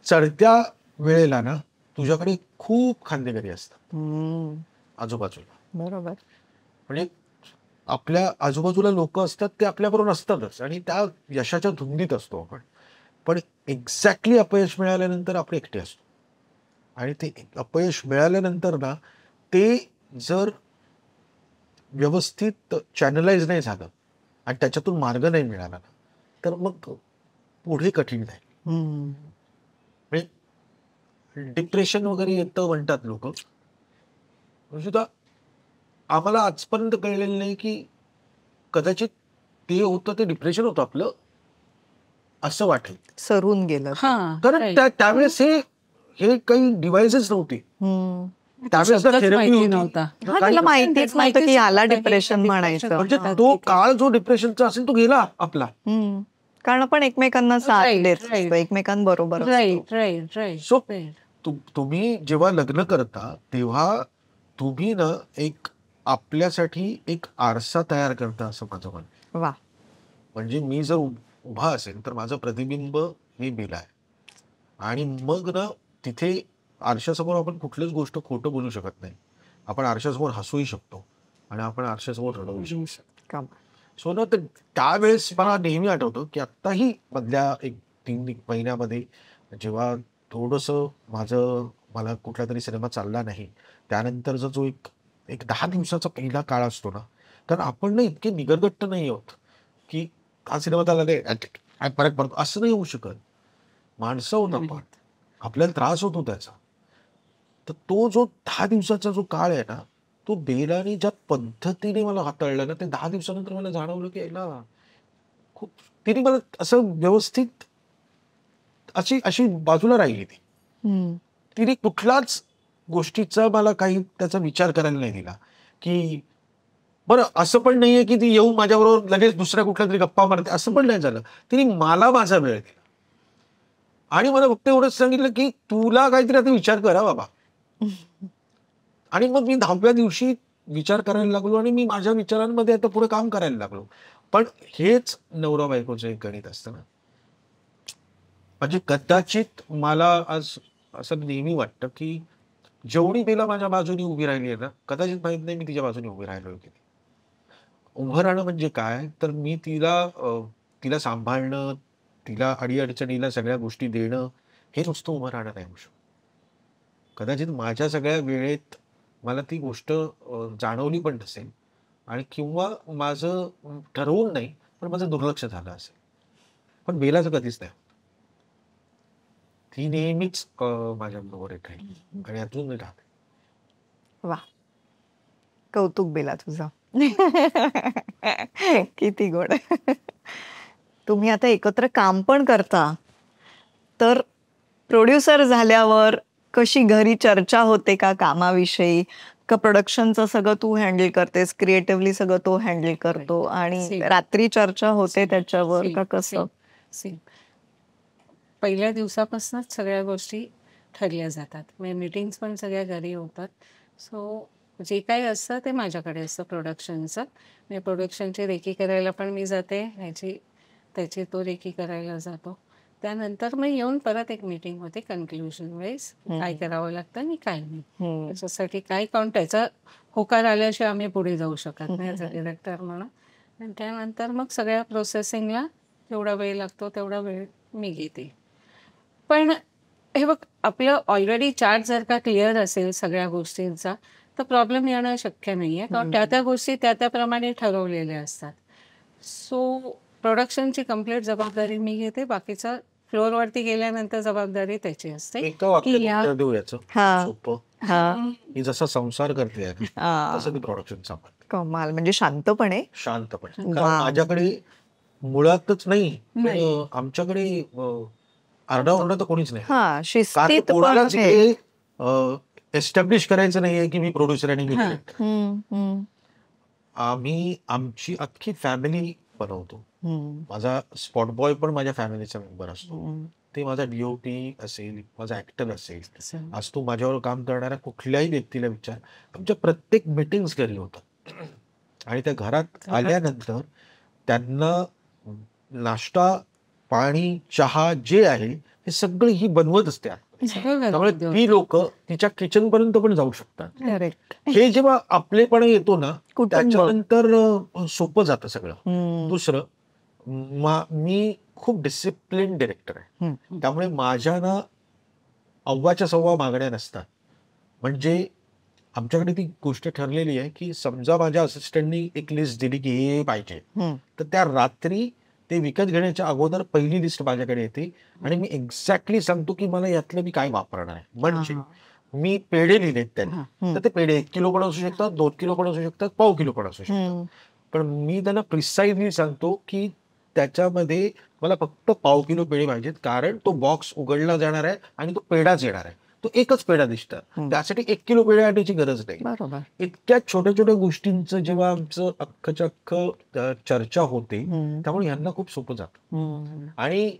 चढत्या वेळेला ना तुझ्याकडे खूप खांदेकरी असतात आजूबाजूला. बरोबर. म्हणजे आपल्या आजूबाजूला लोक असतात ते आपल्याबरोबर असतातच आणि त्या यशाच्या धुंदीत असतो आपण. पण एक्झॅक्टली अपयश मिळाल्यानंतर आपण एकटे असतो आणि ते अपयश मिळाल्यानंतर ना ते जर व्यवस्थित चॅनलाइज नाही झालं आणि त्याच्यातून मार्ग नाही मिळाला ना तर मग पुढे कठीण जाईल. म्हणजे डिप्रेशन वगैरे येतं म्हणतात लोक. सुद्धा आम्हाला आजपर्यंत कळलेलं नाही की कदाचित ते होतं ते डिप्रेशन होतं आपलं असं वाटेल. सरून गेलं. कारण त्यावेळेस हे काही डिव्हाइसेस नव्हते. त्यावेळेस थेरपी होती. मला माहितीच नव्हतं की याला डिप्रेशन म्हणायचं. म्हणजे तो काळ जो डिप्रेशनचा असेल तो गेला आपला. कारण आपण एकमेकांना साथ देत असतो, एकमेकांबरोबर सो तुम्ही जेव्हा लग्न करता तेव्हा तुम्ही ना एक आपल्यासाठी एक आरसा तयार करता असं माझं म्हणणं. वा. म्हणजे मी जर उभा असेल तर माझं प्रतिबिंब हे बेला आहे आणि मग ना तिथे आरशासमोर आपण कुठलीच गोष्ट खोटं बोलू शकत नाही. आपण आरशासमोर हसूही शकतो आणि आपण आरशासमोर रडवू शकतो. सो ना तर त्यावेळेस मला नेहमी आठवतं की आत्ताही मधल्या 3 महिन्यामध्ये जेव्हा थोडंसं मला कुठला तरी सिनेमा चालला नाही त्यानंतरचा जो एक 10 दिवसाचा पहिला काळ असतो ना तर आपण ना इतके निगरगट्ट नाही आहोत की हा सिनेमा चालला नाही फरक पडतो असं नाही होऊ शकत. माणसं होत आपण, आपल्याला त्रास होतो त्याचा. तर तो जो 10 दिवसाचा जो काळ आहे ना तो बेलाने ज्या पद्धतीने मला हाताळला ना ते 10 दिवसानंतर मला जाणवलं की याला खूप तिने मला असं व्यवस्थित अशी बाजूला राहिली ती. तिने कुठलाच गोष्टीचा मला काही त्याचा विचार करायला नाही दिला की बरं असं पण नाहीये की ती येऊन माझ्याबरोबर लगेच दुसऱ्या कुठल्या तरी गप्पा मारते असं पण नाही झालं. तिने मला माझा वेळ दिला आणि मला फक्त एवढंच सांगितलं की तुला काहीतरी आता विचार करा बाबा. आणि मग मी 10व्या दिवशी विचार करायला लागलो आणि मी माझ्या विचारांमध्ये आता पुढे काम करायला लागलो. पण हेच नवरा बायकोचं एक गणित असतं ना. म्हणजे कदाचित मला आज असं नेहमी वाटतं की जेवढी बेला माझ्या बाजूने उभी राहिली आहे ना कदाचित माहित नाही मी तिच्या बाजूने उभी राहिलो की उभं राहणं म्हणजे काय तर मी तिला सांभाळणं, तिला अडीअडचणीला सगळ्या गोष्टी देणं हे नुसतं उभं राहणं नाही होऊ शकत. कदाचित माझ्या सगळ्या वेळेत मला ती गोष्ट जाणवली पण नसेल आणि किंवा माझं ठरवून नाही पण माझं दुर्लक्ष झालं असेल. पण बेलाचं कधीच नाही. ती नेहमीच माझ्या बरोबर एक राहील आणि अजून राहते. वा. कौतुक बेला तुझं. किती गोड. तुम्ही आता एकत्र काम पण करता तर प्रोड्युसर झाल्यावर कशी घरी चर्चा होते का कामाविषयी? का प्रोडक्शनचं सगळं तू हँडल करतेस, क्रिएटिव्हली सगळं तो हँडल करतो आणि रात्री चर्चा होते त्याच्यावर का कसं? पहिल्या दिवसापासूनच सगळ्या गोष्टी ठरल्या जातात. म्हणजे मीटिंग्स पण सगळ्या घरी होतात. सो जे काही असतं ते माझ्याकडे असतं प्रोडक्शनचं. म्हणजे प्रोडक्शनची रेकी करायला पण मी जाते, त्याची तो रेकी करायला जातो. त्यानंतर मग येऊन परत एक मीटिंग होते कन्क्ल्युजन वाईज काय करावं लागतं आणि काय नाही. त्याच्यासाठी काय त्याचा होकार आल्याशिवाय आम्ही पुढे जाऊ शकत नाही ॲज अ डिरेक्टर म्हणून. आणि त्यानंतर मग सगळ्या प्रोसेसिंगला जेवढा वेळ लागतो तेवढा वेळ मी घेते. पण हे बघ आपलं ऑलरेडी चार्ट जर का क्लिअर असेल सगळ्या गोष्टींचा तर प्रॉब्लेम येणं शक्य नाही आहे. कारण त्या गोष्टी त्याप्रमाणे ठरवलेल्या असतात. सो प्रोडक्शनची कम्प्लीट जबाबदारी मी घेते. बाकीचं फ्लोअरवरती गेल्यानंतर जबाबदारी त्याची असते. ही जसा संसार करते तसं ती प्रोडक्शन कमाल. म्हणजे शांतपणे माझ्याकडे मुळातच नाही, आमच्याकडे आरडाओरडा तर कोणीच नाही. कोणालाच एस्टॅब्लिश करायचं नाहीये की मी प्रोड्युसर आणि मी आम्ही आमची अख्खी फॅमिली बनवतो. माझा स्पॉट बॉय पण माझ्या फॅमिलीचा मेंबर असतो. ते माझा डीओपी असेल, माझा ऍक्टर असेल, आज तो माझ्यावर काम करणाऱ्या कुठल्याही व्यक्तीला विचार. आमच्या प्रत्येक मीटिंग्स घरी होतात आणि त्या घरात आल्यानंतर त्यांना नाश्ता पाणी, चहा जे आहे हे सगळं ही बनवत असते. त्यामुळे ती लोक तिच्या किचन पर्यंत पण जाऊ शकतात. करेक्ट. हे जेव्हा आपलेपणा येतो ना कुटुंब. त्याच्यानंतर सोपं जातं सगळं. दुसरं, मी खूप डिसिप्लिन डिरेक्टर आहे. त्यामुळे माझ्या ना अव्वाच्या सव्वा मागण्या नसतात. म्हणजे आमच्याकडे ती गोष्ट ठरलेली आहे की समजा माझ्या असिस्टंटनी एक लिस्ट दिली की हे पाहिजे, तर त्या रात्री ते विकत घेण्याच्या अगोदर पहिली लिस्ट माझ्याकडे येते आणि मी एक्झॅक्टली सांगतो की मला यातलं मी काय वापरणार आहे. म्हणजे मी पेढे लिहिलेत त्यांना, तर ते पेढे 1 किलो पण असू शकतात, 2 किलो पण असू शकतात, पाव किलो पण असू शकतात. पण मी त्यांना प्रिसाइजली सांगतो की त्याच्यामध्ये मला फक्त पाव किलो पेढे पाहिजेत, कारण तो बॉक्स उघडला जाणार आहे आणि तो पेढाच येणार आहे. तो एकच पेढा दिसतात, त्यासाठी 1 किलो पेढे आणण्याची गरज नाही. बरोबर. इतक्या छोट्या छोट्या गोष्टींचं जेव्हा आमचं अख्खच्या अख्खं चर्चा होते, त्यामुळे यांना खूप सोपं जातं. आणि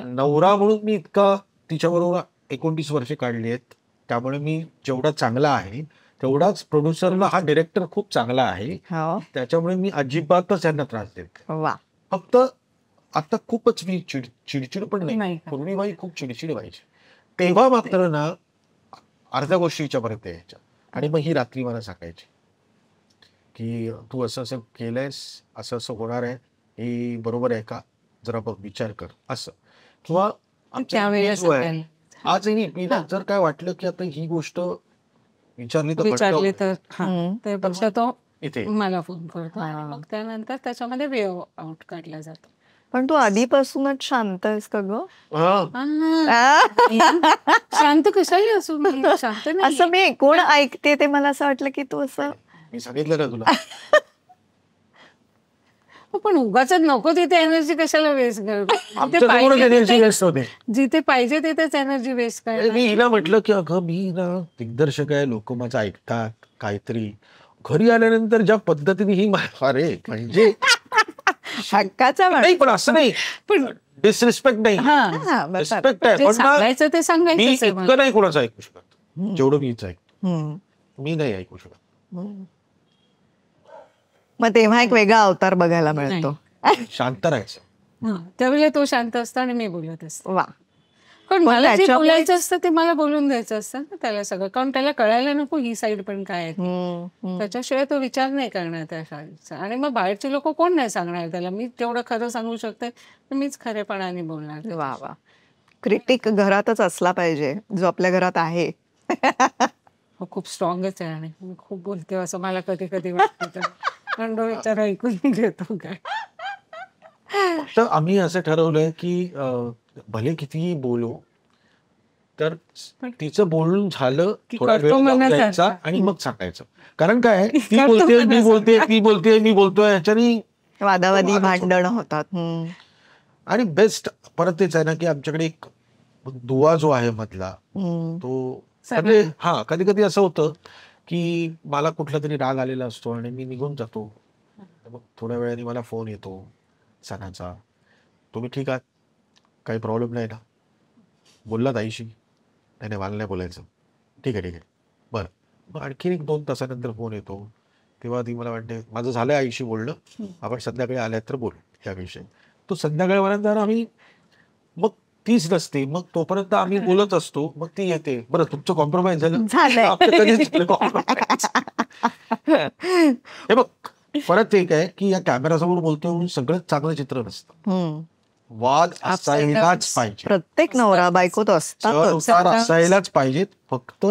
नवरा म्हणून मी इतका तिच्याबरोबर 29 वर्षे काढली आहेत, त्यामुळे मी जेवढा चांगला आहे तेवढाच प्रोड्युसरला हा डिरेक्टर खूप चांगला आहे. त्याच्यामुळे मी अजिबातच यांना त्रास देत. फक्त आता खूपच मी चिडचिड पण नाही. पूर्वी बाई खूप चिडचिड व्हायची, तेव्हा मात्र ना अर्ध्या गोष्टी हिच्यापर्यंत यायच्या आणि मग ही रात्री मला सांगायची की तू असं असं केलंयस, असं असं होणार आहे, हे बरोबर आहे का, जरा बघ विचार कर असं. किंवा आजही मी जर काय वाटलं की आता ही गोष्ट विचारली तर त्यापेक्षा तो इथे मला फोन करतो आणि मग त्यानंतर त्याच्यामध्ये वे आउट काढला जातो. पण तू आधीपासूनच शांत आहेस का ग? शांत कशाही असू, शांत नाही. असं मी कोण ऐकते ते मला असं वाटलं की तू असं. मी सांगितलं ना तुला. पण उगाच नको तिथे एनर्जी कशाला वेस्ट करतो. जिथे पाहिजे तिथेच एनर्जी वेस्ट करायला. मी हिला म्हटलं की अगं मी ना दिग्दर्शक आहे, लोक माझं ऐकतात काहीतरी. घरी आल्यानंतर ज्या पद्धतीने ही अरे म्हणजे हक्काचा नाही, पण असं नाही, पण डिसरिस्पेक्ट नाही, रिस्पेक्ट आहे. पण सांगायचं ते सांगायचं. मी इतकं नाही कोणाचं ऐकू शकत जेवढं मीच ऐकतो. मी नाही ऐकू शकत. मग तेव्हा एक वेगळा अवतार बघायला मिळतो. शांत राहायचं. त्यावेळेला तो शांत असतो आणि मी बोलत असतो. वा. पण मला जे बोलायचं असतं ते मला बोलून द्यायचं असतं ना त्याला सगळं, कारण त्याला कळायला नको ही साईड पण काय आहे. त्याच्याशिवाय तो विचार नाही करणार त्या साईडचा. आणि मग बाहेरचे लोक कोण नाही सांगणार त्याला. मी तेवढं खरं सांगू शकते तर मीच खरेपणाने बोलणार. वा वा. क्रिटिक घरातच असला पाहिजे जो आपल्या घरात आहे. खूप स्ट्रॉंगच आहे आणि मी खूप बोलते असं मला कधी कधी वाटतं. पण तो विचार ऐकून घेतो काय. तर आम्ही असं ठरवलंय की भले कितीही बोलू तर तिचं बोलून झालं थोडा वेळ द्यायचा आणि मग सांगायचं. कारण काय ती बोलते मी बोलते, ती बोलते मी बोलतोय, ह्याच्यानी वादावादी भांडण होतात. आणि बेस्ट परत तेच आहे ना की आमच्याकडे एक दुवा जो आहे मधला तो कधी कधी असं होतं की मला कुठला तरी राग आलेला असतो आणि मी निघून जातो. मग थोड्या वेळाने मला फोन येतो सणाचा, तुम्ही ठीक आहात, काही प्रॉब्लेम नाही ना, बोललात आईशी? नाही मला नाही बोलायचं. ठीक आहे बरं. मग आणखी 1-2 तासानंतर फोन येतो, तेव्हा ती मला वाटते माझं झालंय आईशी बोलणं, आपण संध्याकाळी आल्यात तर बोलू याविषयी. तो संध्याकाळपर्यंत आम्ही मग तीच नसते, मग तोपर्यंत आम्ही बोलत असतो. मग ती येते, बरं तुमचं कॉम्प्रोमाइज झालं? हे बघ परत एक आहे की या कॅमेरासमोर बोलतोय म्हणून सगळं चांगलं चित्र नसतं. वाद असायलाच पाहिजे. प्रत्येक नवरा बायकोत असायलाच पाहिजेत. फक्त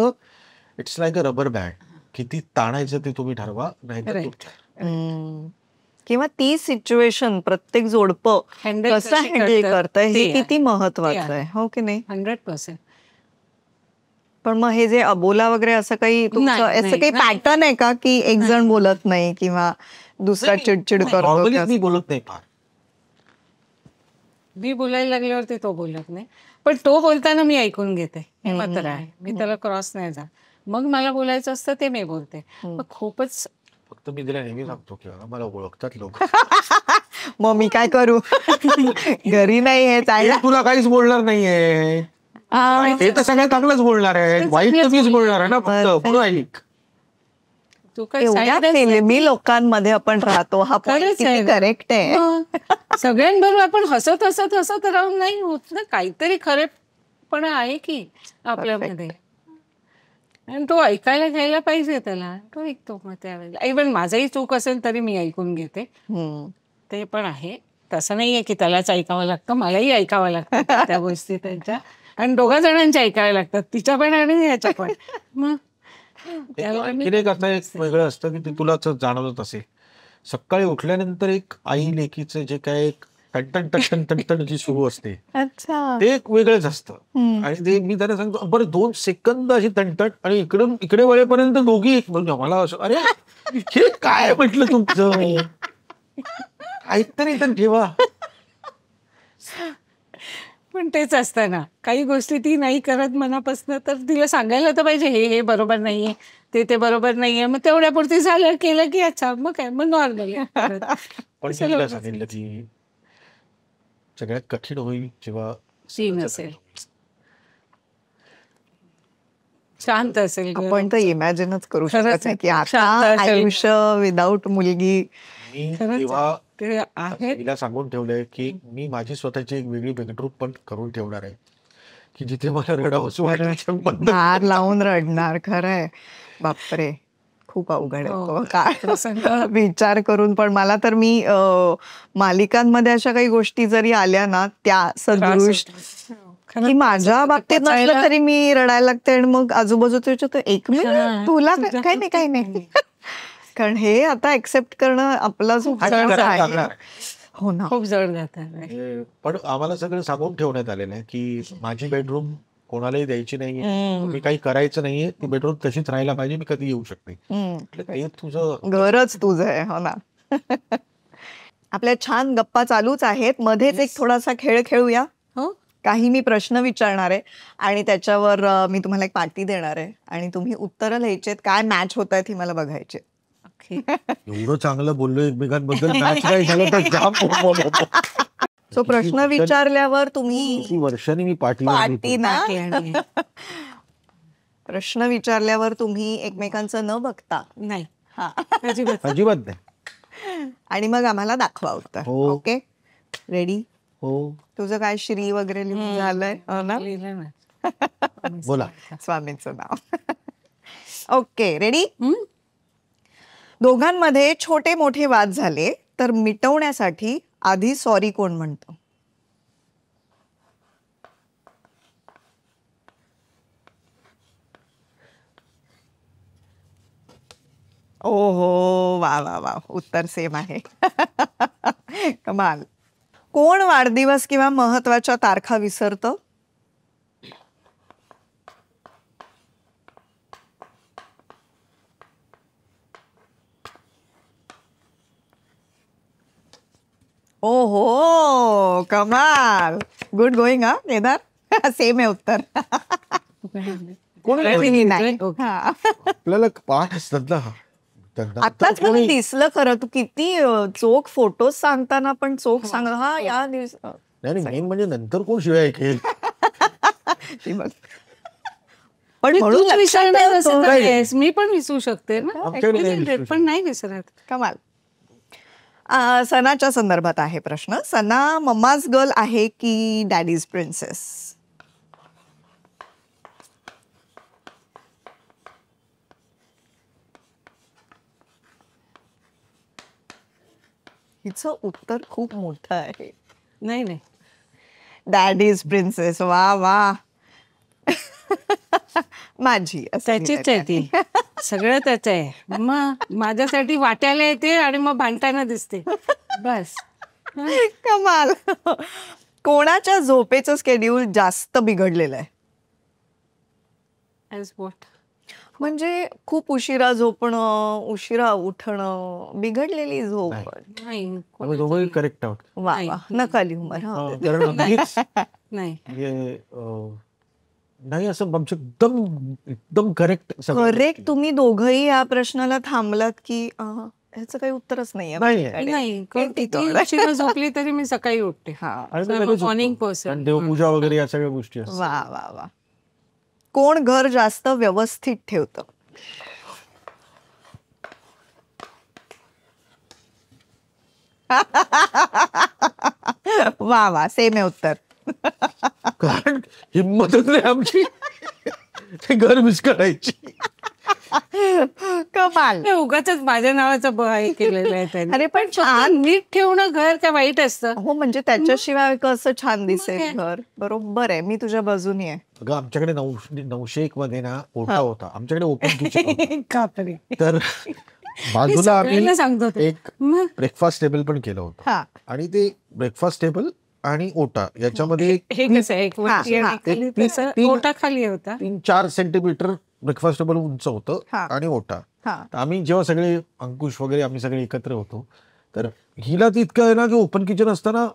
it's like a rubber band, किती ताणायचं ते तुम्ही ठरवा, नाही किंवा ती सिच्युएशन प्रत्येक जोडपं कसं हँडल करतंय हे किती महत्वाचं आहे. हो की नाही? 100%. पण मग हे जे अबोला वगैरे असं काही असं काही पॅटर्न आहे का की एक जण बोलत नाही किंवा दुसरा चिडचिड करतो? मी बोलत नाही फार. मी बोलायला लागल्यावरती तो बोलत नाही, पण तो बोलताना मी ऐकून घेते हे मात्र आहे. मी त्याला क्रॉस नाही जात. मग मला बोलायचं असतं ते मी बोलते. मग खूपच फक्त मी तिला नेहमी सांगतो की मला ओळखतात लोक. मग मी काय करू? घरी नाही आहे, तुला काहीच बोलणार नाहीये. ते तर सगळ्यात चांगलंच बोलणार आहे, वाईट तर मीच बोलणार आहे ना फक्त. ऐक तू काही एवढ्या side च नाही. फिल्मी लोकांमध्ये आपण राहतो, हा point खरंच किती आहे. करेक्ट आहे. मग सगळ्यांबरोबर आपण हसत हसत हसत राहून नाही होत ना, काहीतरी खरेपणा आहे की आपल्यामध्ये. आणि तो ऐकायला घ्यायला पाहिजे त्याला, तो ऐकतो मग त्यावेळेला. इव्हन माझंही चूक असेल तरी मी ऐकून घेते, हम्म. ते पण आहे. तसं नाहीये की त्यालाच ऐकावं लागतं, मलाही ऐकावं लागतं त्या गोष्टी त्यांच्या, आणि दोघा जणांच्या ऐकाव्या लागतात, तिच्या पण आणि याच्या पण. मग त्यावेळेला मी- आणखीन एक आता एक वेगळं असतं की ते तुला जाणवत असेल, सकाळी उठल्यानंतर एक आई लेकीचं जे काय एक टणटण टणटण टणटण जी सुरू असते अच्छा. ते एक वेगळंच असतं. आणि ते मी त्यांना सांगतो, बरं 2 सेकंद अशी तणतण, आणि इकडून इकडे वळेपर्यंत दोघी एक, म्हणजे मला असं, अरे हे काय म्हटलं तुमचं, काहीतरी तर ठेवा. पण तेच असतं ना, काही गोष्टी ती नाही करत मनापासून, तर तिला सांगायला तर पाहिजे, हे बरोबर नाहीये, ते बरोबर नाहीये. मग तेवढ्यापुरती झालं, केलं की अच्छा, मग काय, मग नॉर्मल. पण तिला सांगितलं की सगळ्यात कठीण होईल जेव्हा सीन असेल, शांत असेल, आपण तर इमॅजिनच करू खरंच शकत नाही की आहे. आता शांत असेल. आयुष्य विदाऊट मुलगी. मी खरंच तेव्हा ते आहेत. तिला सांगून ठेवलंय की मी माझी स्वतःची एक वेगळी बेडरूम पण करून ठेवणार आहे, की जिथे मला रडा हसू वाटण्याच्या दार लावून रडणार. खरंय, बापरे, खूप अवघड आहे हो. तो काळ. प्रसंग. विचार करून पण मला तर, मी मालिकांमध्ये अशा काही गोष्टी जरी आल्या ना त्या सदृश, की माझ्या बाबतीत नसलं तरी मी रडायला लागते, आणि मग आजूबाजूचं विचारतो, एक मिनिट, तुला काही नाही, काही नाही. कारण हे आता एक्सेप्ट करणं आपला जो आहे. हो ना. खूप जड जातात. पण आम्हाला सगळं सांगून ठेवण्यात आलेलं आहे की माझी बेडरूम कोणालाही द्यायची नाहीये, मी काही करायचं नाहीये, ती बेडरूम तशीच राहायला पाहिजे, मी कधी येऊ शकते. ते तुझं घरच तुझं आहे. हो ना. आपल्या छान गप्पा चालूच आहेत, मध्येच एक थोडासा खेळ खेळूया. हो, काही मी प्रश्न विचारणार आहे आणि त्याच्यावर मी तुम्हाला एक पाटी देणार आहे, आणि तुम्ही उत्तरं लिहायचेत, काय मॅच होत आहेत ही मला बघायचे. एवढं चांगलं बोललो एकमेकांबद्दल, मॅच काय झालं तर जाम बोललो. सो प्रश्न विचारल्यावर तुम्ही किती वर्षांनी मी पाटी ना, प्रश्न विचारल्यावर तुम्ही एकमेकांचं न बघता, नाही, हा, अजिबात नाही. आणि मग आम्हाला दाखवा उत्तर. हो. Okay, ready? हो, तुझं काय श्री वगैरे लिहून झालंय? हो ना? लिहिलं ना. बोला. स्वामींचं नाव. Okay, ready? दोघांमध्ये छोटे मोठे वाद झाले तर मिटवण्यासाठी आधी सॉरी कोण म्हणतं? ओहो, वा वा वा, उत्तर सेम आहे. कमाल. कोण वाढदिवस किंवा महत्वाच्या तारखा विसरतं? ओहो, कमाल. Good going. हा केदार, सेम आहे उत्तर. कोण नाही. हा. आपल्याला पाठ असतात ना त्यांना. आताच मला दिसलं खरं, तू किती चोख फोटो सांगताना पण चोख सांग. हा, या दिवस नाही, मेन म्हणजे नंतर कोण शिवाय ऐकेल. पण म्हणून तूच लक्षात विसरणार ठेव तो. आहेस, मी पण विसरू शकते ना, आमच्याकडे नाही विसरू पण नाही विसरत. कमाल. सनाच्या संदर्भात आहे प्रश्न. सना मम्माज गर्ल आहे की डॅडीज प्रिन्सेस? हिचं उत्तर खूप मोठं आहे. नाही नाही, डॅडीज प्रिन्सेस. वा वा. माझी असं त्याचीच आहे ती, सगळं त्याच आहे. मग माझ्यासाठी वाटायला येते आणि मग भांडताना दिसते, बस. कमाल. कोणाच्या झोपेचं स्केड्यूल जास्त बिघडलेलं आहे? As what? म्हणजे खूप उशिरा झोपणं, उशिरा उठणं, बिघडलेली झोप. नाही, आम्ही दोघंही करेक्ट आहोत. वा वा, नका लिहू मला. कारण अगदीच नाही. म्हणजे, नाही असं आमचं एकदम एकदम करेक्ट. करेक्ट. तुम्ही दोघंही या प्रश्नाला थांबलात की ह्याचं काही उत्तरच नाहीये. नाही, किती उशिरा झोपली तरी मी सकाळी उठते. Morning person. देवपूजा वगैरे या सगळ्या गोष्टी असतात. वा वा वा. कोण घर जास्त व्यवस्थित ठेवतं? वा वा, सेम आहे उत्तर. कारण हिंमतच नाही आमची ते घर विस्कटायची. कमाल. उगाच माझ्या नावाचं हे केलेलं आहे त्यांनी. अरे पण छान छान. नीट ठेवणं घर काय वाईट असतं? हो, म्हणजे त्याच्याशिवाय कसं छान दिसेल घर. बरोबर आहे, मी तुझ्या बाजूनी आहे. अगं आमच्याकडे 901 मध्ये ना ओटा होता, आमच्याकडे ओपन किचन कापरे. तर बाजूला सगळ्यांना आम्ही सांगतो ते. एक मग ब्रेकफास्ट टेबल पण केलं होतं. हा आणि ते ब्रेकफास्ट टेबल आणि ओटा याच्यामध्ये हे कसं आहे, एक वरती हा, आणि खाली तीन- तसं तीन- ओटा खाली होता. 3-4 सेंटीमीटर ब्रेकफास्ट टेबल उंच होतं हा. आणि ओटा. हा तर आम्ही जेव्हा सगळे अंकुश वगैरे आम्ही सगळे एकत्र होतो, तर हिला तर इतकं आहे ना की ओपन किचन असताना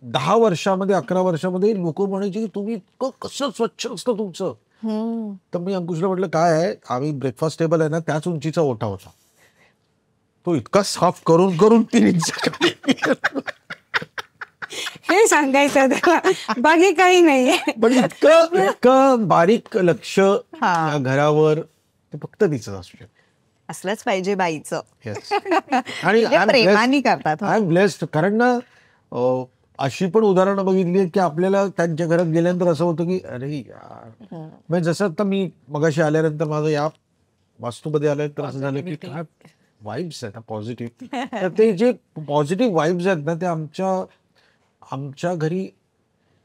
10 वर्षामध्ये 11 वर्षामध्ये लोक म्हणायचे की तुम्ही इतकं कसं स्वच्छ असतं तुमचं. हम्म. तर मी अंकुशला म्हटलं काय आहे, आम्ही ब्रेकफास्ट टेबल आहे ना त्याच उंचीचा ओटा होता, तो इतका साफ करून करून 3 इंच हे सांगायचं त्याला, बाकी काही नाहीये. पण इतकं इतकं बारीक लक्ष हा. या घरावर ते फक्त तिचं असू शकतं. असलंच पाहिजे बाईचं. Yes. आणि म्हणजे प्रेमाने करतात. I am blessed. कारण ना अशी पण उदाहरणं बघितली आहेत की आपल्याला त्यांच्या घरात गेल्यानंतर असं होतं की अरे यार, म्हणजे जसं आता मी मगाशी आल्यानंतर माझं या वास्तूमध्ये आल्यानंतर असं झालं की काय वाईब्स आहेत पॉझिटिव्ह. तर ते जे पॉझिटिव्ह वाईब्स आहेत ना ते आमच्या घरी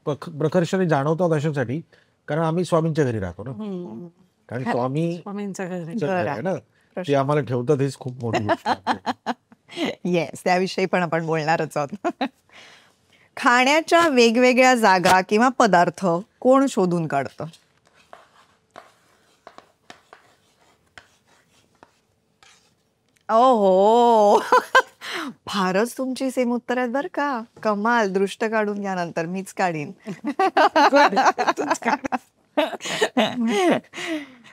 प्रकर्षाने जाणवतात अशासाठी, कारण आम्ही स्वामींच्या घरी राहतो ना. कारण स्वामींचं घर आहे. आहे ना, ते आम्हाला ठेवतात, हेच खूप मोठी गोष्ट आहे. येस, त्याविषयी पण आपण बोलणारच आहोत. खाण्याच्या वेगवेगळ्या जागा किंवा पदार्थ कोण शोधून काढतं? ओहो, फारच तुमची सेम उत्तर आहेत बरं का. कमाल. दृष्ट काढून घ्या, नंतर मीच काढीन.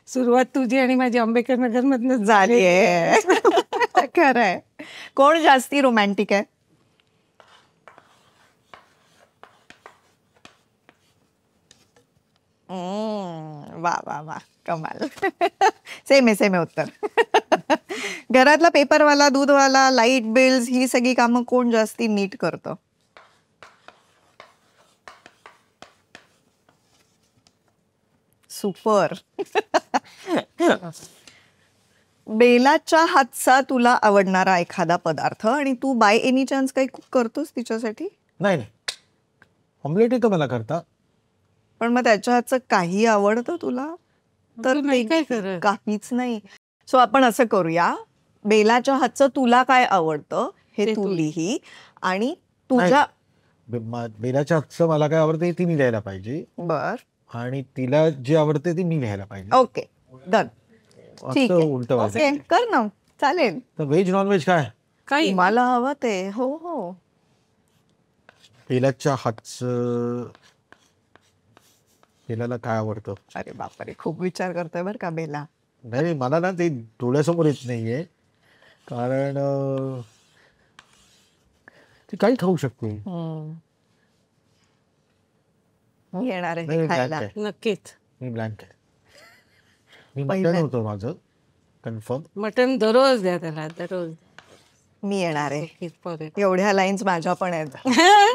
सुरुवात तुझी आणि माझी आंबेडकर नगर मधनं झालीये. खरंय. कोण जास्ती रोमॅन्टिक आहे? वा वा वा, कमाल. सेम आहे उत्तर. घरातला पेपरवाला, दूधवाला, लाईट बिल्स ही सगळी कामं कोण जास्ती नीट करतं? सुपर. बेलाच्या हातचा तुला आवडणारा एखादा पदार्थ, आणि तू बाय एनी चान्स काही कुक करतोस तिच्यासाठी? नाही ऑमलेट येतं मला करता. पण मग त्याच्या हातचं काही आवडतं तुला? तर तू नाही काय करत? काहीच नाही. सो आपण असं करूया, बेलाच्या हातचं तुला काय आवडतं हे ते तू तू लिही, आणि तुझ्या बेलाच्या हातचं मला काय आवडतं तिने लिहायला पाहिजे, बर. आणि तिला जे आवडते ते मी लिहायला पाहिजे. Okay, done. ठीक आहे. उलट ओके, कर ना, चालेल. तर व्हेज नॉन व्हेज काय? काही मला हवं ते. हो हो. बेलाच्या हातचं, बेलाला काय आवडतं? अरे बापरे, खूप विचार करतोय बरं का बेला. नाही मला ना ते डोळ्यासमोर येत नाहीये, कारण ती काही खाऊ शकते. मी येणार आहे नाही, खायला. blank आहे. नक्कीच. मी ब्लँक आहे. मी पहिल्या- मटण होतं माझं कन्फर्म. मटण दररोज द्या त्याला, दररोज. मी येणार आहे. He's for it. एवढ्या लाईन्स माझ्या पण आहेत.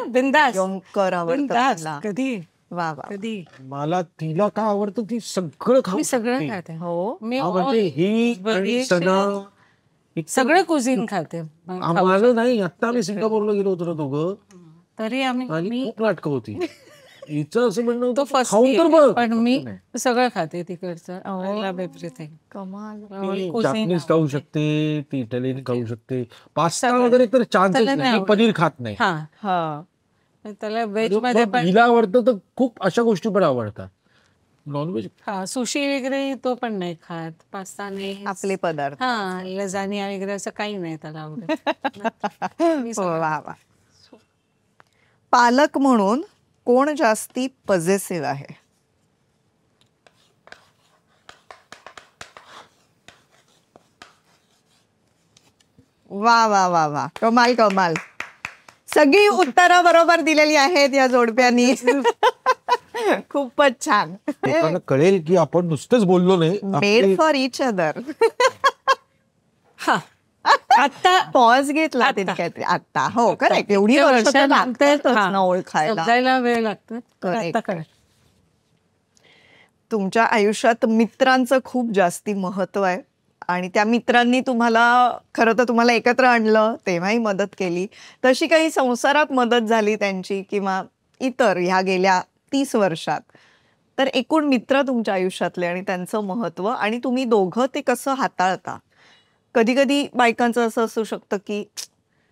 बिंदास. येऊन कर, आवडतं बिंदास. मला. कधी वा वा. कधी मला तिला काय आवडतं ती सगळं खाऊ मी सगळं शकते. खाते. हो. मी हा, म्हणजे ही आणि बरीचशी सणा एकदम- सगळं कुझिन खाते. मग खाऊ माझं नाही. आता आम्ही सिंगापूरला गेलो होतो ना दोघं, तरी आम्ही आणि मी खूप नाटकं होती. हिचं असं म्हणणं तो होतं, फर्स्ट खाऊन तर बघ. पण मी नाही. सगळं खाते तिकडचं. Oh. I love everything. कमाल. ती cuisine जापनीज खाऊ शकते, ती इटालियन खाऊ शकते, पास्ता सगळं. वगैरे तर चान्सच त्याला नाही. नाही ती आवडत. पनीर खात नाही. हा, हा. त्याला व्हेज मध्ये मग पण हिला आवडतं तर खूप अशा गोष्टी पण आवडतात. नॉनव्हेज हा, सुशी वगैरे तो पण नाही खात, पास्ता नाही, आपले पदार्थ. हा लजानिया वगैरे असं काही नाही त्याला आवडत. मी हो, सगळं- वा वा. पालक म्हणून कोण जास्ती पॉझिटिव्ह आहे? वा वा वा वा, कमाल कमाल. सगळी उत्तरं बरोबर दिलेली आहेत या जोडप्यांनी. खूपच छान. लोकांना कळेल की आपण नुसतंच बोललो नाही. Made for each other. हा आता पॉज घेतला तिने काहीतरी आता. हो करेक्ट. एवढी वर्ष तर लागतातच ना ओळखायला. समजायला वेळ लागतो. Correct. आता करेक्ट. तुमच्या आयुष्यात मित्रांचं खूप जास्ती महत्व आहे आणि त्या मित्रांनी तुम्हाला खरं तर तुम्हाला एकत्र आणलं, तेव्हाही मदत केली. तशी काही संसारात मदत झाली त्यांची किंवा इतर ह्या गेल्या 30 वर्षात, तर एकूण मित्र तुमच्या आयुष्यातले आणि त्यांचं महत्व आणि तुम्ही दोघं ते कसं हाताळता? कधी कधी बायकांचं असं असू शकतं की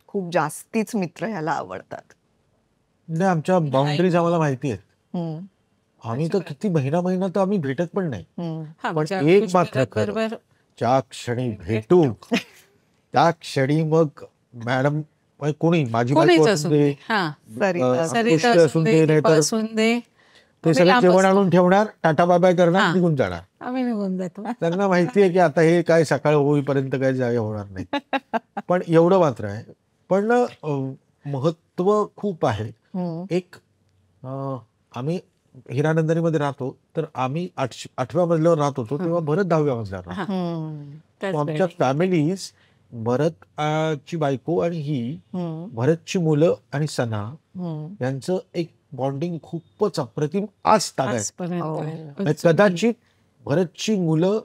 खूप जास्तीच मित्र ह्याला आवडतात. नाही, आमच्या बाउंड्रीज आम्हाला माहिती आहेत. हम्म, आम्ही तर किती महिना तर आम्ही भेटत पण नाही. हम्म. हा, पण म्हणजे एक अंकुश मात्र दादा खरं, बरोबर ज्या क्षणी भेटू त्या क्षणी मग मॅडम कोणी माझी कोणीच बायको असू असू दे, दे. हा, सरिता. सरिता अंकुश असून दे, नाही दीपा तर असून दे, ते आम्ही सगळं लांब जेवण असतो. आणून ठेवणार, टाटा बाय बाय करणार, हा. निघून जाणार. आम्ही निघून जातो. त्यांना माहितीये की आता हे काय सकाळ होईपर्यंत काय जाय होणार नाही. पण एवढं मात्र आहे. पण महत्व खूप आहे. हम्म, एक आम्ही हिरानंदनीमध्ये राहतो, तर आम्ही 8व्या मजल्यावर राहत होतो तेव्हा भरत 10व्या मजल्यावर राहतो. हम्म, त्याच आमच्या वेळी. फॅमिलीज भरत ची बायको आणि ही, हम्म, भरतची मुलं आणि सना हम्म. यांचं एक बॉन्डिंग खूपच अप्रतिम आज ताग आहे. आजपर्यंत हो. आहे. म्हणजे कदाचित भरतची मुलं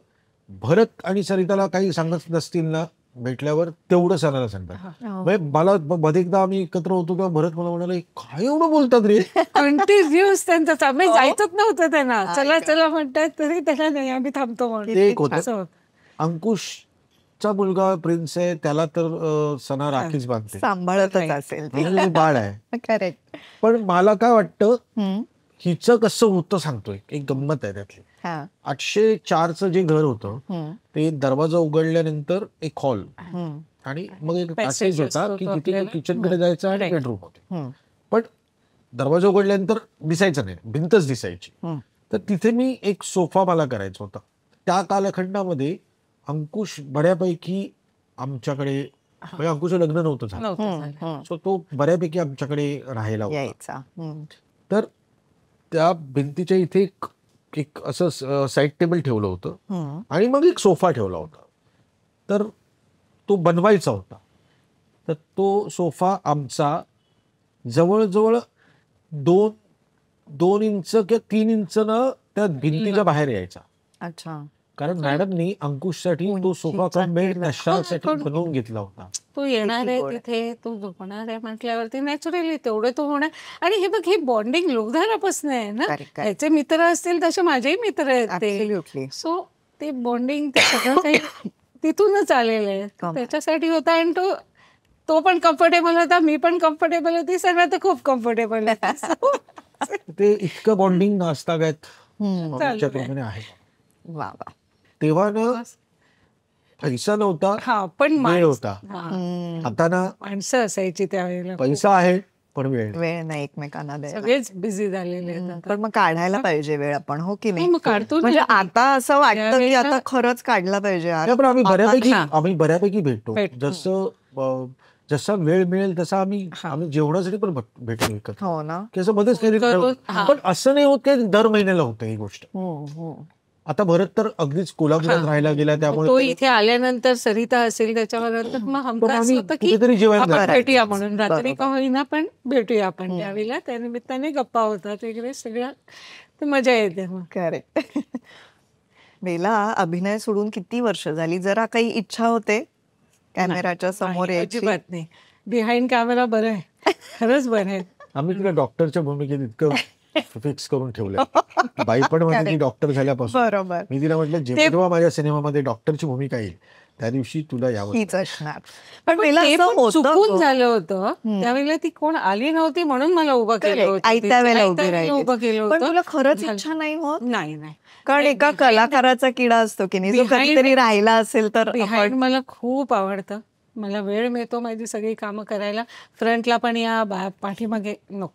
भरत आणि सरिताला काही सांगत नसतील ना, भेटल्यावर तेवढं सणाला सांगतात. हो. म्हणजे मला मध्ये एकदा आम्ही एकत्र होतो तेव्हा भरत मला म्हणाला, काय एवढं बोलतात रे. कंटिन्यूस त्यांचं आम्ही हो. जायचंच नव्हतं त्यांना. काय चला का? चला म्हणतात तरी त्याला नाही, आम्ही थांबतो म्हणून. ते एक होतं. असं होतं. अंकुशचा मुलगा प्रिन्स आहे, त्याला तर सणा राखीच बांधते, सांभाळतच Right. असेल ती. म्हणजे ते बाळ आहे. करेक्ट. पण मला काय वाटतं, हिचं कसं होतं सांगतोय, एक गंमत आहे त्यातली. हा. 804चं जे घर होतं हम्म, ते दरवाजा उघडल्यानंतर एक हॉल हम्म, आणि मग एक Passage पॅसेज होता असतो की तो तिथे आपल्याला. किचनकडे जायचं आणि Right. बेडरूम होते. हम्म, पण दरवाजा उघडल्यानंतर दिसायचं नाही, भिंतच दिसायची. हम्म. तर तिथे मी एक सोफा मला करायचा होता. त्या कालखंडामध्ये अंकुश बऱ्यापैकी आमच्याकडे, म्हणजे अंकुशचं लग्न नव्हतं झालं, नव्हतं हम्म, झालं. हम्म. सो तो बऱ्यापैकी आमच्याकडे राहायला होता. यायचा. हम्म, तर त्या भिंतीच्या इथे एक असं साईड टेबल ठेवलं होतं हम्म, आणि मग एक सोफा ठेवला होता. तर तो बनवायचा होता. तर तो सोफा आमचा जवळजवळ 2 इंच किंवा 3 इंच न त्या भिंतीच्या बाहेर यायचा. अच्छा. कारण मॅडमनी अंकुशसाठी तो सोफा उंचीचा कमेड केला. नशासाठी पण- बनवून घेतला होता. तू येणार आहे गोड. तिथे, तू झोपणार आहे म्हटल्यावरती नॅचरली तेवढं तो होणार. आणि हे बघ, हे बॉन्डिंग लोकधारापासून आहे ना. Correct, correct. ह्याचे मित्र असतील तसे माझेही मित्र आहेत ते. Absolutely. सो ते बॉन्डिंग ते सगळं काही तिथूनच आलेलं आहे. कमाल. त्याच्यासाठी होता. आणि तो पण कम्फर्टेबल होता, मी पण कम्फर्टेबल होती, सगळं तर खूप कम्फर्टेबल आहे. ते इतकं बॉन्डिंग असतागत हम्म, आमच्याकडे आहे. वा वा. तेव्हा ना पैसा नव्हता, हा, पण वेळ होता. हा, हम्म. आता ना माणसं असायची त्यावेळेला. पैसा आहे पण वेळ नाही. वेळ नाही एकमेकांना द्यायला. सगळेच बिझी झालेले आहेत आता. पण मग काढायला पाहिजे वेळ आपण, हो की हो, नाही? मग काढतो ना. म्हणजे आता असं वाटतं की त्यावेळेला- आता खरंच काढला पाहिजे यार. नाही, पण आम्ही हा. बऱ्यापैकी भेटतो. भेटतो. जसा वेळ मिळेल तसा आम्ही हा. जेवणासाठी पण भेटतो एकत्र. हो ना. की असं मध्येच काहीतरी करतो. ठरवतो. हा. पण असं नाही होत की दर महिन्याला होतं ही गोष्ट. हम्म, हम्म. आता भरत तर अगदीच कोल्हापुरात हा. राहायला गेला, तो त्यामुळे इथे आल्यानंतर सरिता असेल, त्याच्यानंतर मग पण हमखास आम्ही होतं की कुठेतरी जेवायला आपण जातो. भेटूया म्हणून, रात्री का बरोबर. होईना पण भेटूया आपण त्यावेळेला. त्या निमित्ताने गप्पा होतात वगैरे सगळं, ते मजा येते मग. करेक्ट. बेला, अभिनय सोडून किती वर्ष झाली? जरा काही इच्छा होते कॅमेराच्या समोर नाही, यायची? अजिबात नाही. बिहाइंड कॅमेरा बरं आहे, खरंच बरं आहे. आम्ही तुला डॉक्टरच्या भूमिकेत इतकं फिक्स करून ठेवलंय. बाई पण म्हणजे डॉक्टर झाल्यापासून बरोबर. मी तिला म्हटलं, जेव्हा माझ्या सिनेमामध्ये डॉक्टरची भूमिका येईल त्या दिवशी तुला यावं. हीच असणार. पण पण बेला ते असं पण होतं चुकून गं. झालं होतं. त्यावेळेला ती कोण आली नव्हती म्हणून मला उभं केलं Correct. होतं. आयत्या वेळेला आयत्या उभी वेळेला राहिली. उभं केलं पण होतं. तुला खरंच झालं. इच्छा नाही होत? नाही. कारण एका कलाकाराचा किडा असतो की नाही, जो Behind- कधीतरी राहिला असेल तर बिहाइंड मला खूप आवडतं. मला वेळ मिळतो माझी सगळी कामं करायला. फ्रंटला पण या, पाठीमागे नको,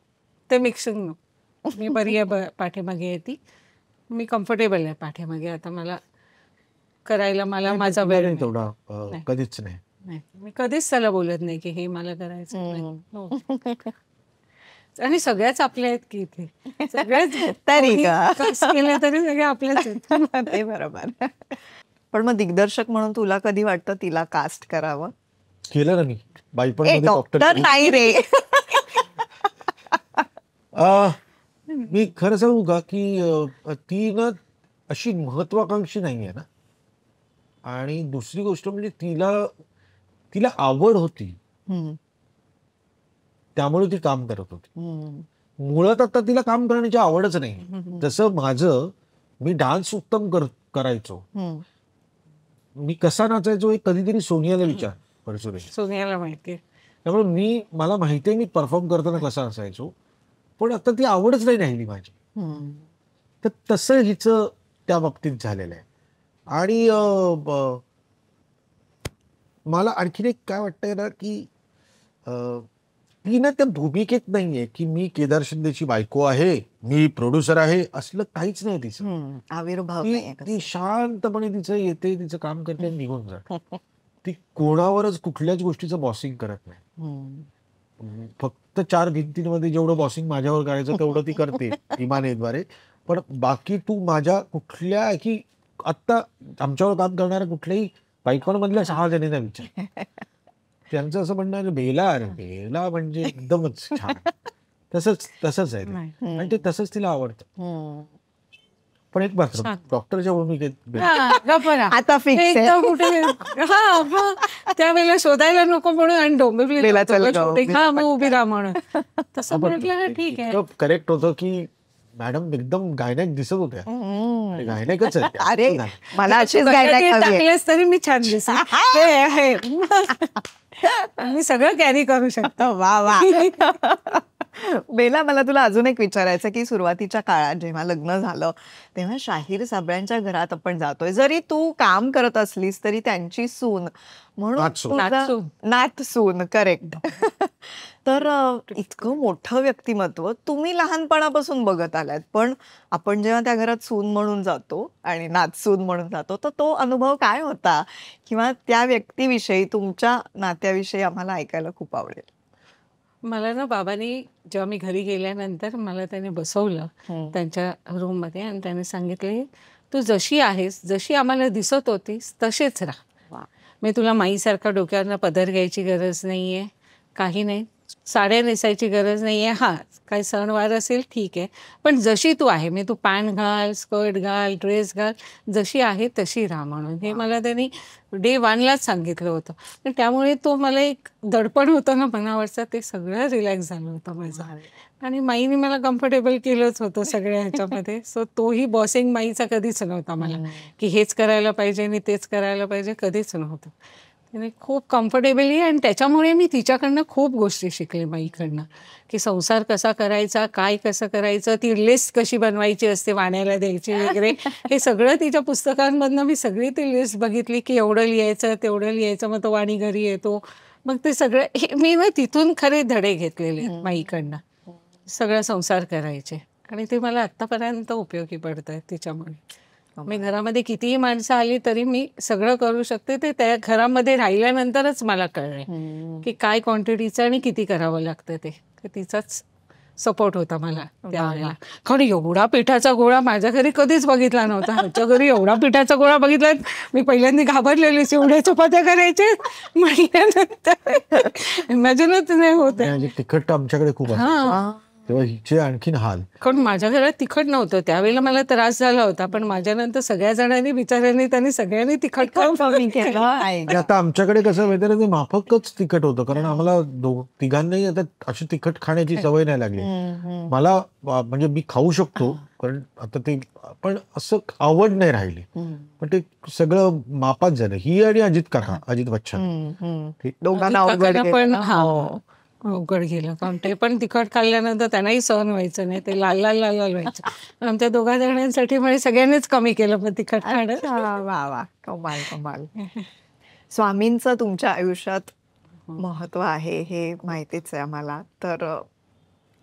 ते मिक्सिंग नको. मी बरी आहे पाठीमागे येते, मी कम्फर्टेबल आहे पाठीमागे. आता मला करायला माझा वेळ नाही नाही. तेवढा कधीच नाही. नाही, मी कधीच त्याला बोलत नाही की हे मला करायचं नाही. हो. आणि सगळ्याच आपल्या आहेत की इथे, सगळ्याच तरी कोणी का? कसं केलं तरी सगळे आपल्याच आहेत. ते बरोबर. पण मग दिग्दर्शक म्हणून तुला कधी वाटतं तिला कास्ट करावं? केलं ना मी बाईपण डॉक्टर नाही रे. मी खरं सांगू का की ती ना अशी महत्वाकांक्षी नाहीये ना. आणि दुसरी गोष्ट म्हणजे तिला आवड होती, त्यामुळे ती काम करत होती. मुळात आता तिला काम करण्याची आवडच नाही. जसं मी डान्स उत्तम करायचो, मी कसा नाचायचो हे कधीतरी सोनियाला विचार, सोनियाला माहिती. त्यामुळे मला माहितीये मी परफॉर्म करताना कसा असायचो, पण आता ती आवडच नाही राहिली माझी. तर तसं हिचं त्या बाबतीत झालेलं आहे. आणि मला आणखीन एक काय वाटतंय ना की ती ना त्या भूमिकेत नाहीये की मी केदार शिंदेची बायको आहे, मी प्रोड्युसर आहे, असलं काहीच नाही तिचं. आविर्भाव ती शांतपणे तिचं येते, तिचं काम करते, निघून जाते. ती कोणावरच कुठल्याच गोष्टीचं बॉसिंग करत नाही. फक्त 4 भिंतींमध्ये जेवढं बॉसिंग माझ्यावर करायचं तेवढं ती करते इमानेद्वारे. पण बाकी तू माझ्या कुठल्या की आत्ता आमच्यावर काम करणाऱ्या कुठल्याही बायकोंमधल्या 6 जणींना विचार, त्यांचं असं म्हणणं आहे बेला म्हणजे एकदमच छान. तसंच आहे ते. आणि ते तसंच तिला आवडतं. पण एक मात्र डॉक्टरच्या भूमिकेत आता फिक्स त्यावेळेला शोधायला नको म्हणून आणि डोंबिवलीला मग उभी राहा म्हणून तसं म्हटलं ठीक आहे. करेक्ट होतं की मॅडम एकदम गायनेक दिसत होत्या, गायनेकच आहे. अरे मला अशीच गायनेक तरी मी छान दिसत, मी सगळं कॅरी करू शकतो. वा वा. बेला, मला तुला अजून एक विचारायचं की सुरुवातीच्या काळात जेव्हा लग्न झालं तेव्हा शाहीर साबळ्यांच्या घरात आपण जातोय, जरी तू काम करत असलीस तरी त्यांची सून म्हणून नातसून, करेक्ट. तर इतकं मोठं व्यक्तिमत्व तुम्ही लहानपणापासून बघत आलात, पण आपण जेव्हा त्या घरात सून म्हणून जातो आणि नातसून म्हणून जातो तर तो अनुभव काय होता, किंवा त्या व्यक्तीविषयी, तुमच्या नात्याविषयी आम्हाला ऐकायला खूप आवडेल. मला ना बाबांनी जेव्हा मी घरी गेल्यानंतर मला त्याने बसवलं त्यांच्या रूममध्ये आणि त्याने सांगितले, तू जशी आहेस, जशी आम्हाला दिसत होतीस तसेच राहा. मी तुला माईसारखा डोक्यावरनं पदर घ्यायची गरज नाहीये, काही नाही, साड्या नेसायची गरज नाहीये. हा काही सणवार असेल ठीक आहे, पण जशी तू आहे, मी तू पॅन्ट घाल, स्कर्ट घाल, ड्रेस घाल, जशी आहे तशी राहा म्हणून. हे मला त्यांनी डे 1लाच सांगितलं होतं. पण त्यामुळे तो मला एक दडपण होतं ना मनावरचं, ते सगळं रिलॅक्स झालं होतं माझं. आणि माईने मला कम्फर्टेबल केलंच होतं सगळ्या ह्याच्यामध्ये. सो तोही बॉसिंग माईचा कधीच नव्हता मला, की हेच करायला पाहिजे आणि तेच करायला पाहिजे, कधीच नव्हतं. तिने खूप कम्फर्टेबली, आणि त्याच्यामुळे मी तिच्याकडनं खूप गोष्टी शिकले माईकडनं, की संसार कसा करायचा, काय कसं करायचं, ती लिस्ट कशी बनवायची असते वाण्याला द्यायची वगैरे, हे सगळं तिच्या पुस्तकांमधनं मी सगळी ती लिस्ट बघितली, की एवढं लिहायचं तेवढं लिहायचं, मग तो वाणी घरी येतो. मग ते सगळं मी ना तिथून खरे धडे घेतलेले माईकडनं, सगळं संसार करायचे, आणि ते मला आत्तापर्यंत उपयोगी पडत आहेत तिच्यामुळे. मी घरामध्ये कितीही माणसं आली तरी मी सगळं करू शकते. ते त्या घरामध्ये राहिल्यानंतरच मला कळलंय की काय क्वांटिटीचं आणि किती करावं लागतं. ते तिचाच सपोर्ट होता मला त्यावेळेला. कारण एवढा पिठाचा गोळा माझ्या घरी कधीच बघितला नव्हता. आमच्या घरी एवढा पिठाचा गोळा बघितला, मी पहिल्यांदा घाबरलेली, एवढ्या चपात्या करायचे महिन्यानंतर इमॅजिनच नाही होते. तिखट आमच्याकडे खूप तेव्हा हिचे आणखीन हाल. कारण माझ्या घरात तिखट नव्हतं त्यावेळेला, मला त्रास झाला होता, पण माझ्यानंतर सगळ्या जणांनी बिचाऱ्यांनी त्यांनी सगळ्यांनी तिखट कमी केलं. आता आमच्याकडे कसं माहिती आहे, ते माफकच तिखट होतं, कारण आम्हाला तिघांनाही आता अशी तिखट खाण्याची सवय नाही लागली. मला म्हणजे मी खाऊ शकतो, कारण आता ते पण असं आवड नाही राहिली, पण ते सगळं मापात झालं. ही आणि अजित काका, अजित बच्चन, दोघांना पण अवघड गेलं, कारण ते पण तिखट खाल्ल्यानंतर त्यांनाही सहन व्हायचं नाही, ते लाल लाल लाल लाल व्हायचं. पण आमच्या दोघा जणांसाठी म्हणजे सगळ्यांनीच कमी केलं मग तिखट खाणं. वा वा, कमाल कमाल. स्वामींचं तुमच्या आयुष्यात महत्व आहे हे माहितीच आहे आम्हाला, तर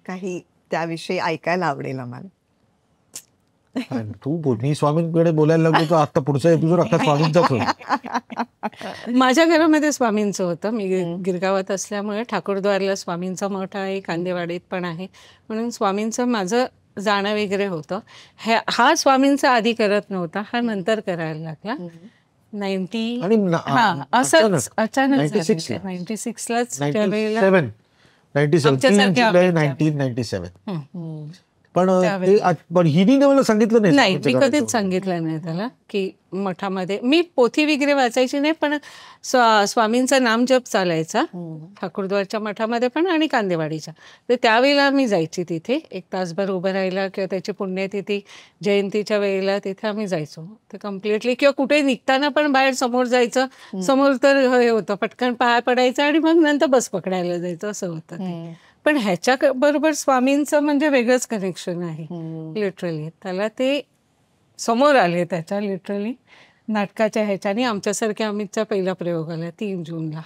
काही त्याविषयी ऐकायला आवडेल आम्हाला. तू बोल, मी स्वामींकडे बोलायला लागलो तर आता पुढचा एपिसोड अख्खा स्वामींचाच होईल. माझ्या घरामध्ये स्वामींचं होतं. मी गिरगावात असल्यामुळे ठाकूरद्वारला स्वामींचा मठ आहे, कांदेवाडीत पण आहे, म्हणून स्वामींचं माझं जाणं वगैरे होतं. हा स्वामींचा आधी करत नव्हता, हा नंतर करायला लागला. 90 आणि असंच अचानक 96 ला. 96लाच 97 आमच्यासारख्या जुलै आमच्या. 1997. पण त्यावेळी. पण हिने मला सांगितलं नाही, स्वामींचं मी करायचं कधीच सांगितलं नाही त्याला की मठामध्ये मी पोथी वगैरे वाचायची नाही, पण स्वामींचा नाम जप चालायचा ठाकूरद्वारच्या मठामध्ये पण आणि कांदेवाडीच्या. तर त्यावेळेला मी जायची तिथे 1 तासभर उभं राहायला, किंवा त्याची पुण्यतिथी जयंतीच्या वेळेला तिथे आम्ही जायचो. ते कम्प्लिटली, किंवा कुठे निघताना पण बाहेर समोर जायचं, समोर तर हे होतं पटकन पाया पडायचं आणि मग नंतर बस पकडायला जायचं, असं होतं ते. पण ह्याच्या बरोबर स्वामींचं म्हणजे वेगळंच कनेक्शन आहे लिटरली. त्याला ते समोर आले त्याच्या लिटरली नाटकाच्या ह्याच्याने. आमच्यासारख्या अमितचा पहिला प्रयोग आला 3 जूनला.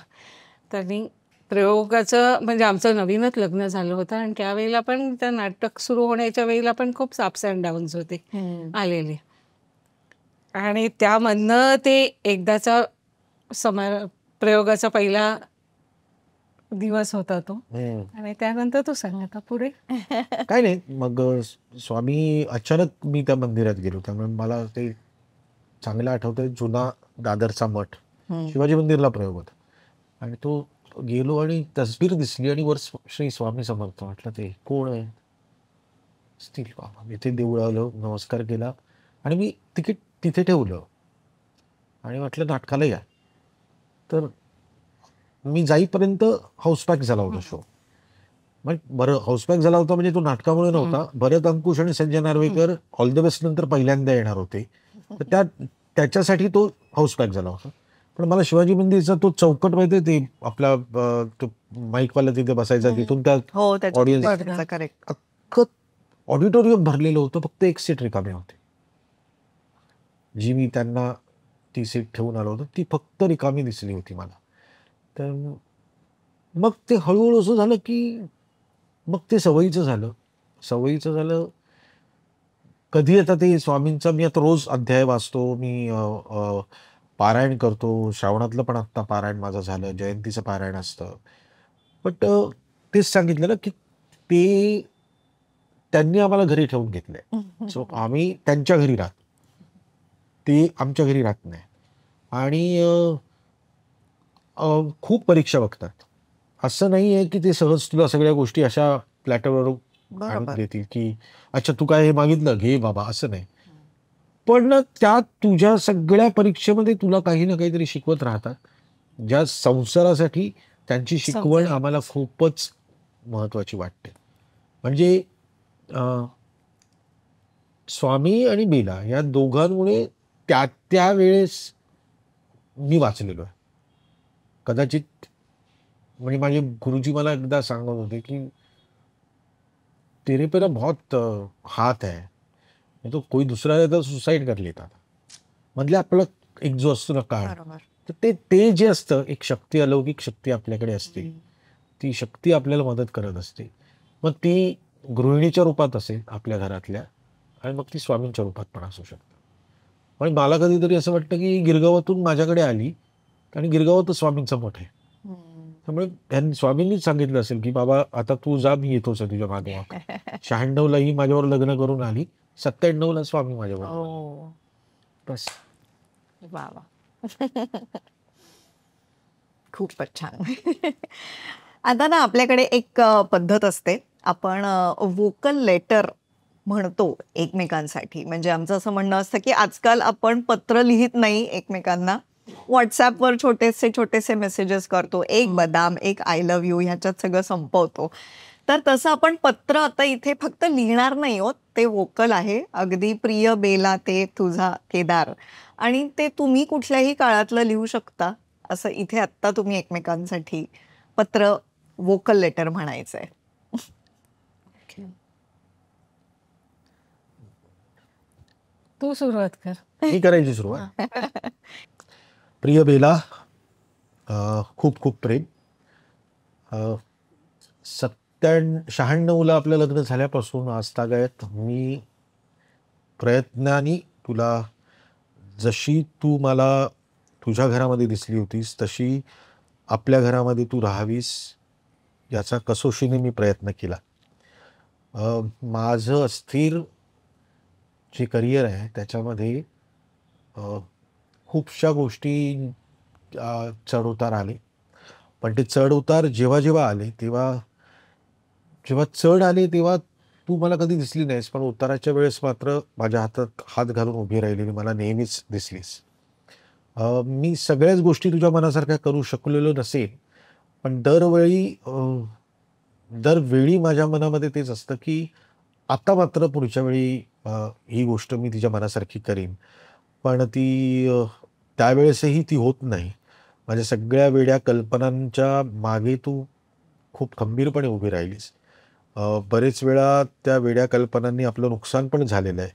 त्यांनी प्रयोगाचं म्हणजे आमचं नवीनच लग्न झालं होतं आणि त्यावेळेला पण त्या नाटक सुरू होण्याच्या वेळेला पण खूप अप्स अँड डाऊन्स होते आलेले. आणि त्यामधनं ते एकदाचा प्रयोगाचा पहिला दिवस होता तो. आणि त्यानंतर तो सांग आता पुढे. काय नाही, मग स्वामी अचानक मी त्या मंदिरात गेलो, त्यामुळे मला ते चांगलं आठवतंय. जुना दादरचा मठ शिवाजी मंदिरला प्रयोग होता आणि तो गेलो आणि तसबीर दिसली आणि वर श्री स्वामी समर्थ. म्हटलं ते कोण आहे असतील बाबा. इथे देवळालो, नमस्कार केला आणि मी तिकीट तिथे ठेवलं आणि म्हटलं नाटकाला या. तर मी जाईपर्यंत हाऊसपॅक झाला होता शो. मग बरं, हाऊसपॅक झाला होता म्हणजे तो नाटकामुळे नव्हता. भरत अंकुश आणि Sanjay Narvekar all the best नंतर पहिल्यांदा येणार होते, तर त्याच्यासाठी तो हाऊसपॅक झाला होता. पण मला शिवाजी मंदिरचा तो चौकट माहिती ते आपला तो माईकवाला तिथे बसायचा, तिथून त्या ऑडियन्स करेक्ट अख्खं ऑडिटोरियम भरलेलं होतं. फक्त 1 सीट रिकामी होती, जी मी त्यांना ती सीट ठेवून आलो होतो, ती फक्त रिकामी दिसली होती मला. तर मग ते हळूहळू असं झालं की मग ते सवयीचं झालं. कधी आता ते स्वामींचा मी आता रोज अध्याय वाचतो, मी पारायण करतो. श्रावणातलं पण आत्ता पारायण माझं झालं, जयंतीचं पारायण असतं. बट तेच सांगितलं ना की ते त्यांनी आम्हाला घरी ठेवून घेतलंय. सो आम्ही त्यांच्या घरी राहतो, ते आमच्या घरी राहत नाही. आणि खूप परीक्षा बघतात. असं नाही आहे की ते सहज तुला सगळ्या गोष्टी अशा प्लॅटरवर आणून देतील की अच्छा तू काय हे मागितलं घे बाबा, असं नाही. पण त्या तुझ्या सगळ्या परीक्षेमध्ये तुला काही ना काहीतरी शिकवत राहतात. ज्या संसारासाठी त्यांची शिकवण आम्हाला खूपच महत्वाची वाटते. म्हणजे स्वामी आणि बेला या दोघांमुळे त्या वेळेस मी वाचलेलो आहे. कदाचित म्हणजे माझे गुरुजी मला एकदा सांगत होते की तेरे पे ना बहुत हात है, तो कोई दुसरा रहता सुसाईड कर लेता. मधले आपला एक जो असतो ना काळ, तर ते जे असतं एक शक्ती, अलौकिक शक्ती आपल्याकडे असते. ती शक्ती आपल्याला मदत करत असते. मग ती गृहिणीच्या रूपात असेल आपल्या घरातल्या, आणि मग ती स्वामींच्या रूपात पण असू शकते. पण मला कधीतरी असं वाटतं की गिरगावातून माझ्याकडे आली आणि गिरगावातच स्वामींचा मठ आहे. त्यामुळे त्यांनी स्वामींनीच सांगितलं असेल की बाबा आता तू जा, मी येतोच आहे तुझ्या मागे. 96ला ही माझ्यावर लग्न करून आली, 97ला स्वामी माझ्यावर. बस. वा वा. खूपच छान. आता ना आपल्याकडे एक पद्धत असते, आपण वोकल लेटर म्हणतो एकमेकांसाठी. म्हणजे आमचं असं म्हणणं असतं की आजकाल आपण पत्र लिहित नाही एकमेकांना, व्हॉट्सॲपवर छोटेसे मेसेजेस करतो. एक बदाम, एक आय लव्ह यू, ह्याच्यात सगळं संपवतो. तर तसं आपण पत्र आता इथे फक्त लिहिणार नाही आहोत, ते वोकल आहे. अगदी प्रिय बेला ते तुझा केदार, आणि ते तुम्ही कुठल्याही काळातलं लिहू शकता. असं इथे आत्ता तुम्ही एकमेकांसाठी पत्र वोकल लेटर म्हणायचंय. तू सुरुवात कर. मी करायची सुरुवात. प्रिय बेला, खूप खूप प्रेम. 96ला आपलं लग्न झाल्यापासून आजतागायत मी प्रयत्नाने तुला, जशी तू मला तुझ्या घरामध्ये दिसली होतीस तशी आपल्या घरामध्ये तू राहावीस याचा कसोशीने मी प्रयत्न केला. माझं अस्थिर जे करिअर आहे त्याच्यामध्ये खूपशा गोष्टी चढ उतार आले, पण ते चढ उतार जेव्हा जेव्हा आले जेव्हा चढ आले तेव्हा तू मला कधी दिसली नाहीस, पण उताराच्या वेळेस मात्र माझ्या हातात हात घालून उभी राहिलेली मला नेहमीच दिसलीस. मी सगळ्याच गोष्टी तुझ्या मनासारख्या करू शकलेलो नसेल, पण दरवेळी माझ्या मनामध्ये तेच असतं की आता मात्र पुढच्या वेळी ही गोष्ट मी तिच्या मनासारखी करीन. पण त्यावेळेसही ती होत नाही. माझ्या सगळ्या वेड्या कल्पनांच्या मागे तू खूप खंबीरपणे उभी राहिलीस. बरेच वेळा त्या वेड्या कल्पनांनी आपलं नुकसान पण झालेलं आहे,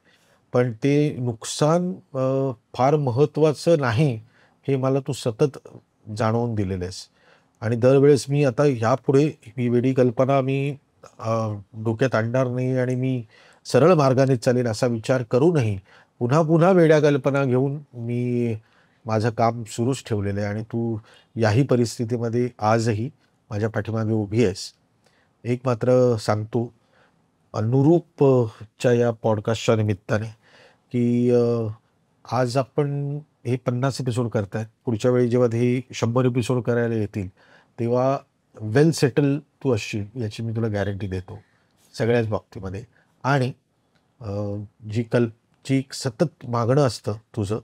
पण ते नुकसान फार महत्त्वाचं नाही हे मला तू सतत जाणवून दिलेलं आहेस. आणि दरवेळेस मी आता ह्यापुढे ही वेडी कल्पना मी डोक्यात आणणार नाही आणि मी सरळ मार्गाने चालेल असा विचार करूनही पुन्हा पुन्हा वेड्या कल्पना घेऊन मी माझं काम सुरूच ठेवलेलं आहे. आणि तू याही परिस्थितीमध्ये आजही माझ्या पाठीमागे उभी आहेस. एक मात्र सांगतो अनुरूपच्या या पॉडकास्टच्या निमित्ताने की आज आपण हे 50 एपिसोड करतायत, पुढच्या वेळी जेव्हा हे 100 एपिसोड करायला येतील तेव्हा वेल सेटल तू असशील याची मी तुला गॅरंटी देतो सगळ्याच बाबतीमध्ये. आणि जी सतत मागणं असतं तुझं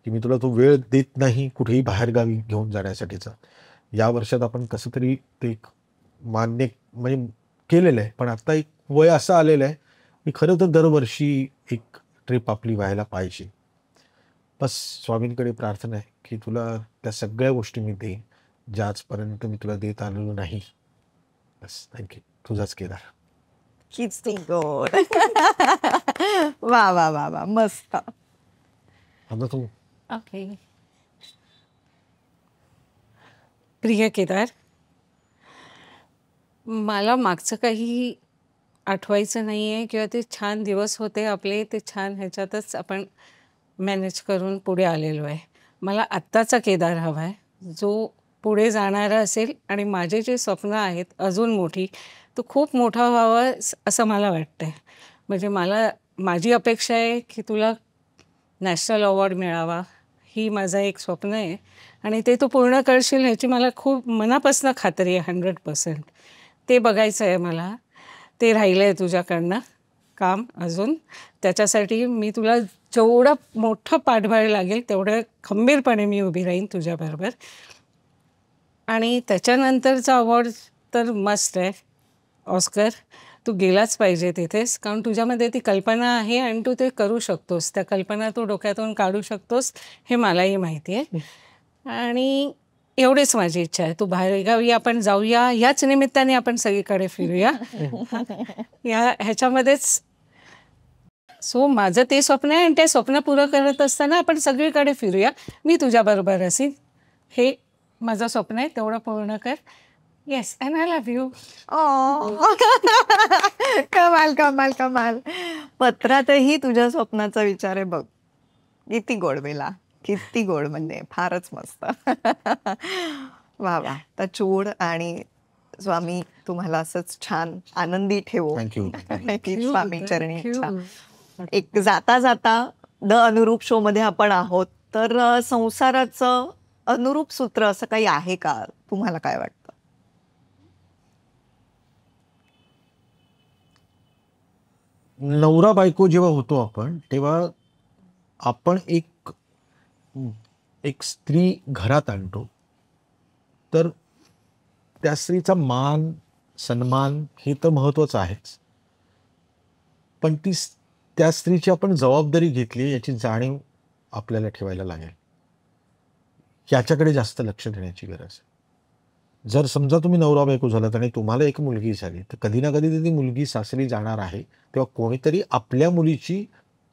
की मी तुला तो वेळ देत नाही कुठेही बाहेरगावी घेऊन जाण्यासाठीचा, या वर्षात आपण कसं तरी ते मान्य म्हणजे केलेलं आहे. पण आता एक वय असं आलेलं आहे की खरं तर दरवर्षी एक ट्रिप आपली व्हायला पाहिजे. बस स्वामींकडे प्रार्थना आहे की तुला त्या सगळ्या गोष्टी मी देईन ज्या आजपर्यंत मी तुला देत आलेलो नाही. बस थँक्यू. तुझाच केदार. किती गोड. वा वा वा वा, मस्त. आता तू. ओके. प्रिय केदार, मला मागचं काही आठवायचं नाही आहे किंवा ते छान दिवस होते आपले, ते छान ह्याच्यातच आपण मॅनेज करून पुढे आलेलो आहे. मला आत्ताचा केदार हवा आहे, जो पुढे जाणारा असेल आणि माझे जे स्वप्न आहेत अजून मोठी, तो खूप मोठा व्हावा असं मला वाटतं आहे. म्हणजे माझी अपेक्षा आहे की तुला नॅशनल अवॉर्ड मिळावा, ही माझं एक स्वप्न आहे आणि ते तू पूर्ण करशील ह्याची मला खूप मनापासून खात्री आहे. 100%. ते बघायचं आहे मला. ते राहिलं आहे तुझ्याकडनं काम अजून. त्याच्यासाठी मी तुला जेवढं मोठं पाठबळ लागेल तेवढं खंबीरपणे मी उभी राहीन तुझ्याबरोबर. आणि त्याच्यानंतरचा अवॉर्ड तर मस्ट आहे, ऑस्कर. तू गेलाच पाहिजे तिथेच, कारण तुझ्यामध्ये ती कल्पना आहे आणि तू ते करू शकतोस. त्या कल्पना तू डोक्यातून काढू शकतोस हे मलाही माहिती आहे. आणि एवढीच माझी इच्छा आहे. तू बाहेरगावी आपण जाऊया, याच निमित्ताने आपण सगळीकडे फिरूया. ह्याच्यामध्येच सो माझं ते स्वप्न आहे आणि ते स्वप्न पुरं करत असताना आपण सगळीकडे फिरूया. मी तुझ्याबरोबर असेल, हे माझं स्वप्न आहे. तेवढं पूर्ण कर. Yes, and I love you. कमाल कमाल कमाल. पत्रातही तुझ्या स्वप्नाचा विचार आहे बघ. किती गोड बेला, किती गोड. म्हणजे फारच मस्त. वा वा. तर चूड आणि स्वामी तुम्हाला असंच छान आनंदी ठेवो. थँक्यू. ही स्वामी चरणी इच्छा. एक जाता जाता द अनुरूप शो मध्ये आपण आहोत, तर संसाराचं अनुरूप सूत्र असं काही आहे का? तुम्हाला काय वाटतं? नवरा बायको जेव्हा होतो आपण, तेव्हा आपण एक स्त्री घरात आणतो, तर त्या स्त्रीचा मान सन्मान हे तर महत्वाचं आहेच, पण त्या स्त्रीची आपण जबाबदारी घेतली याची जाणीव आपल्याला ठेवायला लागेल. याच्याकडे जास्त लक्ष देण्याची गरज आहे. जर समजा तुम्ही नवरा बायको झालात आणि तुम्हाला एक मुलगी झाली, तर कधी ना कधी ती मुलगी सासरी जाणार आहे, तेव्हा कोणीतरी आपल्या मुलीची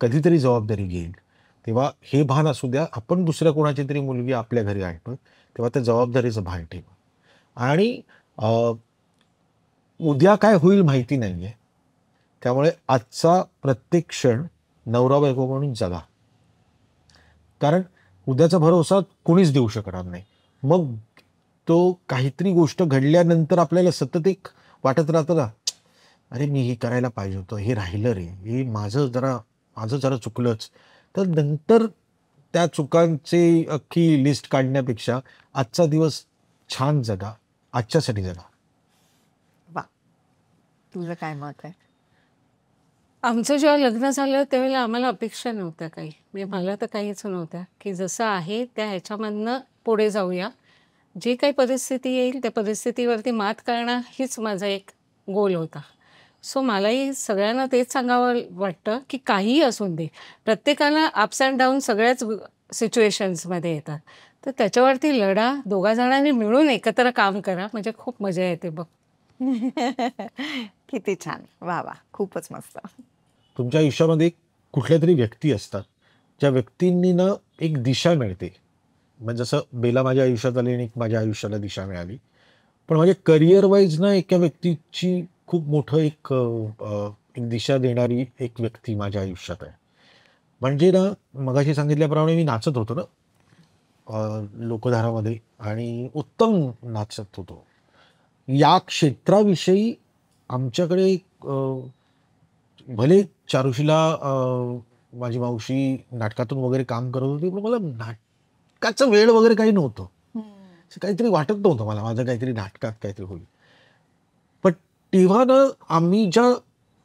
कधीतरी जबाबदारी घेईल. तेव्हा हे भान असू द्या, आपण दुसऱ्या कोणाची तरी मुलगी आपल्या घरी आणतो तेव्हा त्या जबाबदारीचं भान ठेवा. आणि उद्या काय होईल माहिती नाहीये, त्यामुळे आजचा प्रत्येक क्षण नवरा बायको म्हणून जगा. कारण उद्याचा भरोसा कोणीच देऊ शकणार नाही. मग तो काहीतरी गोष्ट घडल्यानंतर आपल्याला सतत एक वाटत राहतं ना, अरे मी हे करायला पाहिजे होतं, हे राहिलं रे, हे माझं जरा चुकलंच. तर नंतर त्या चुकांची अख्खी लिस्ट काढण्यापेक्षा आजचा दिवस छान जगा, आजच्यासाठी जगा. वा, तुझं काय मत आहे? आमचं जेव्हा लग्न झालं त्यावेळेला आम्हाला अपेक्षा नव्हत्या काही, म्हणजे मला तर काहीच नव्हत्या, की जसं आहे त्या ह्याच्यामधनं पुढे जाऊया. जे काही परिस्थिती येईल त्या परिस्थितीवरती मात करणं हीच माझा एक गोल होता. सो मलाही सगळ्यांना तेच सांगावं वाटतं की काहीही असून दे, प्रत्येकाला अप्स अँड डाऊन सगळ्याच सिच्युएशन्समध्ये येतात, तर त्याच्यावरती लढा, दोघा जणांनी मिळून एकत्र काम करा, म्हणजे खूप मजा येते बघ. किती छान, वा वा, खूपच मस्त. तुमच्या आयुष्यामध्ये कुठल्या तरी व्यक्ती असतात, ज्या व्यक्तींनी ना एक दिशा मिळते. म्हणजे जसं बेला माझ्या आयुष्यात आली आणि माझ्या आयुष्याला दिशा मिळाली, पण माझ्या करिअर वाईज ना एका व्यक्तीची खूप मोठं एक दिशा देणारी एक व्यक्ती माझ्या आयुष्यात आहे. म्हणजे ना मगाशी सांगितल्याप्रमाणे मी नाचत होतो ना लोकधारामध्ये, आणि उत्तम नाचत होतो. या क्षेत्राविषयी आमच्याकडे भले चारुशीला माझी मावशी नाटकातून वगैरे काम करत होती, पण मला नाटकाचं वेळ वगैरे काही नव्हतं. काहीतरी वाटत नव्हतं मला माझं काहीतरी नाटकात काहीतरी होईल. पण तेव्हा ना आम्ही ज्या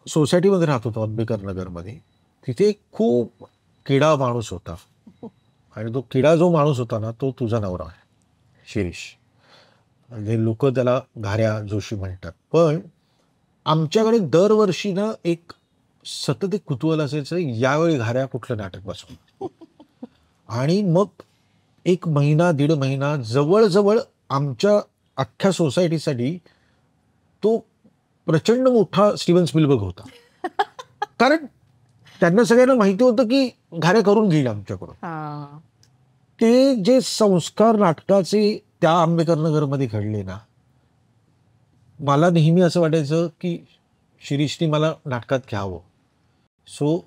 सोसायटीमध्ये राहत होतो आंबेकर नगरमध्ये, तिथे खूप किडा माणूस होता, आणि तो किडा जो माणूस होता ना तो तुझा नवरा आहे, शिरीष. म्हणजे लोक त्याला घाऱ्या जोशी म्हणतात. पण आमच्याकडे दरवर्षी ना एक सतत एक कुतूहल असायचं, यावेळी घाऱ्या कुठलं नाटक बसवणार. आणि मग एक महिना दीड महिना जवळजवळ आमच्या अख्ख्या सोसायटीसाठी तो प्रचंड मोठा स्टीव्हन स्पिलबर्ग होता. कारण त्यांना सगळ्यांना माहिती होतं की घाऱ्या करून घेईल आमच्याकडून. ते जे संस्कार नाटकाचे त्या आंबेकर नगरमध्ये घडले ना, मला नेहमी असं वाटायचं की शिरीषने मला नाटकात घ्यावं. सो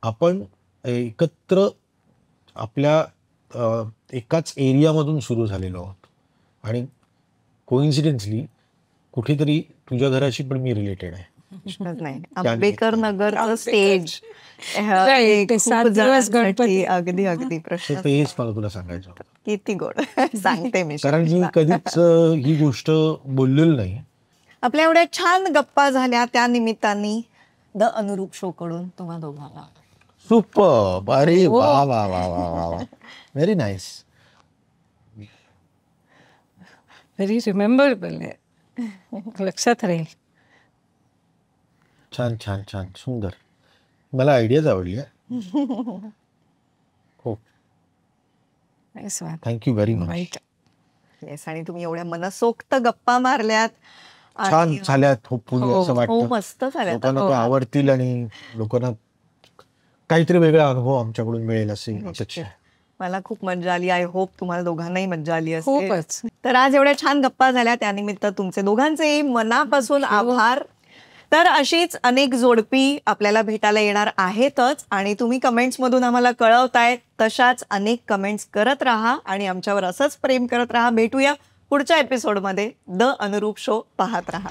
आपण एकत्र आपल्या एकाच एरियामधून सुरू झालेलो आहोत, आणि कोइन्सिडेंटली कुठेतरी तुझ्या घराशी पण मी रिलेटेड आहे. नाही, आंबेकर नगरचं स्टेज Right, सात दिवस गणपती. अगदी अगदी प्रश्न. हेच मला तुला सांगायचं होतं. किती गोड. सांगते मी. कारण मी कधीच ही गोष्ट बोललेलो नाही. आपल्या एवढ्या छान गप्पा झाल्या त्या निमित्ताने द अनुरूप शो कडून तुम्हा दोघांना सुपर. अरे वा वा वा वा वा वा, व्हेरी नाईस. व्हेरी रिमेंबरेबल आहे, लक्षात राहील. छान छान छान, सुंदर. मला आयडियाच आवडली. हो, थँक्यू व्हेरी मच. येस, आणि तुम्ही एवढ्या मनसोक्त गप्पा मारल्यात, छान झाल्यात. होपफुली असं हो, वाटतं मस्त झाल्यात. लोकांना ते आवडतील आणि लोकांना काहीतरी वेगळा अनुभव आमच्याकडून मिळेल असे अपेक्षा आहे. मला खूप मजा आली. आय होप तुम्हाला दोघांनाही मजा आली असेल. खूपच. तर आज एवढ्या छान गप्पा झाल्या त्यानिमित्त तुमचे दोघांचे मनापासून आभार. तर अशीच अनेक जोडपी आपल्याला भेटायला येणार आहेतच, आणि तुम्ही कमेंट्समधून आम्हाला कळवताय तशाच अनेक कमेंट्स करत राहा आणि आमच्यावर असंच प्रेम करत राहा. भेटूया पुढच्या एपिसोडमध्ये. द अनुरूप शो पाहत राहा.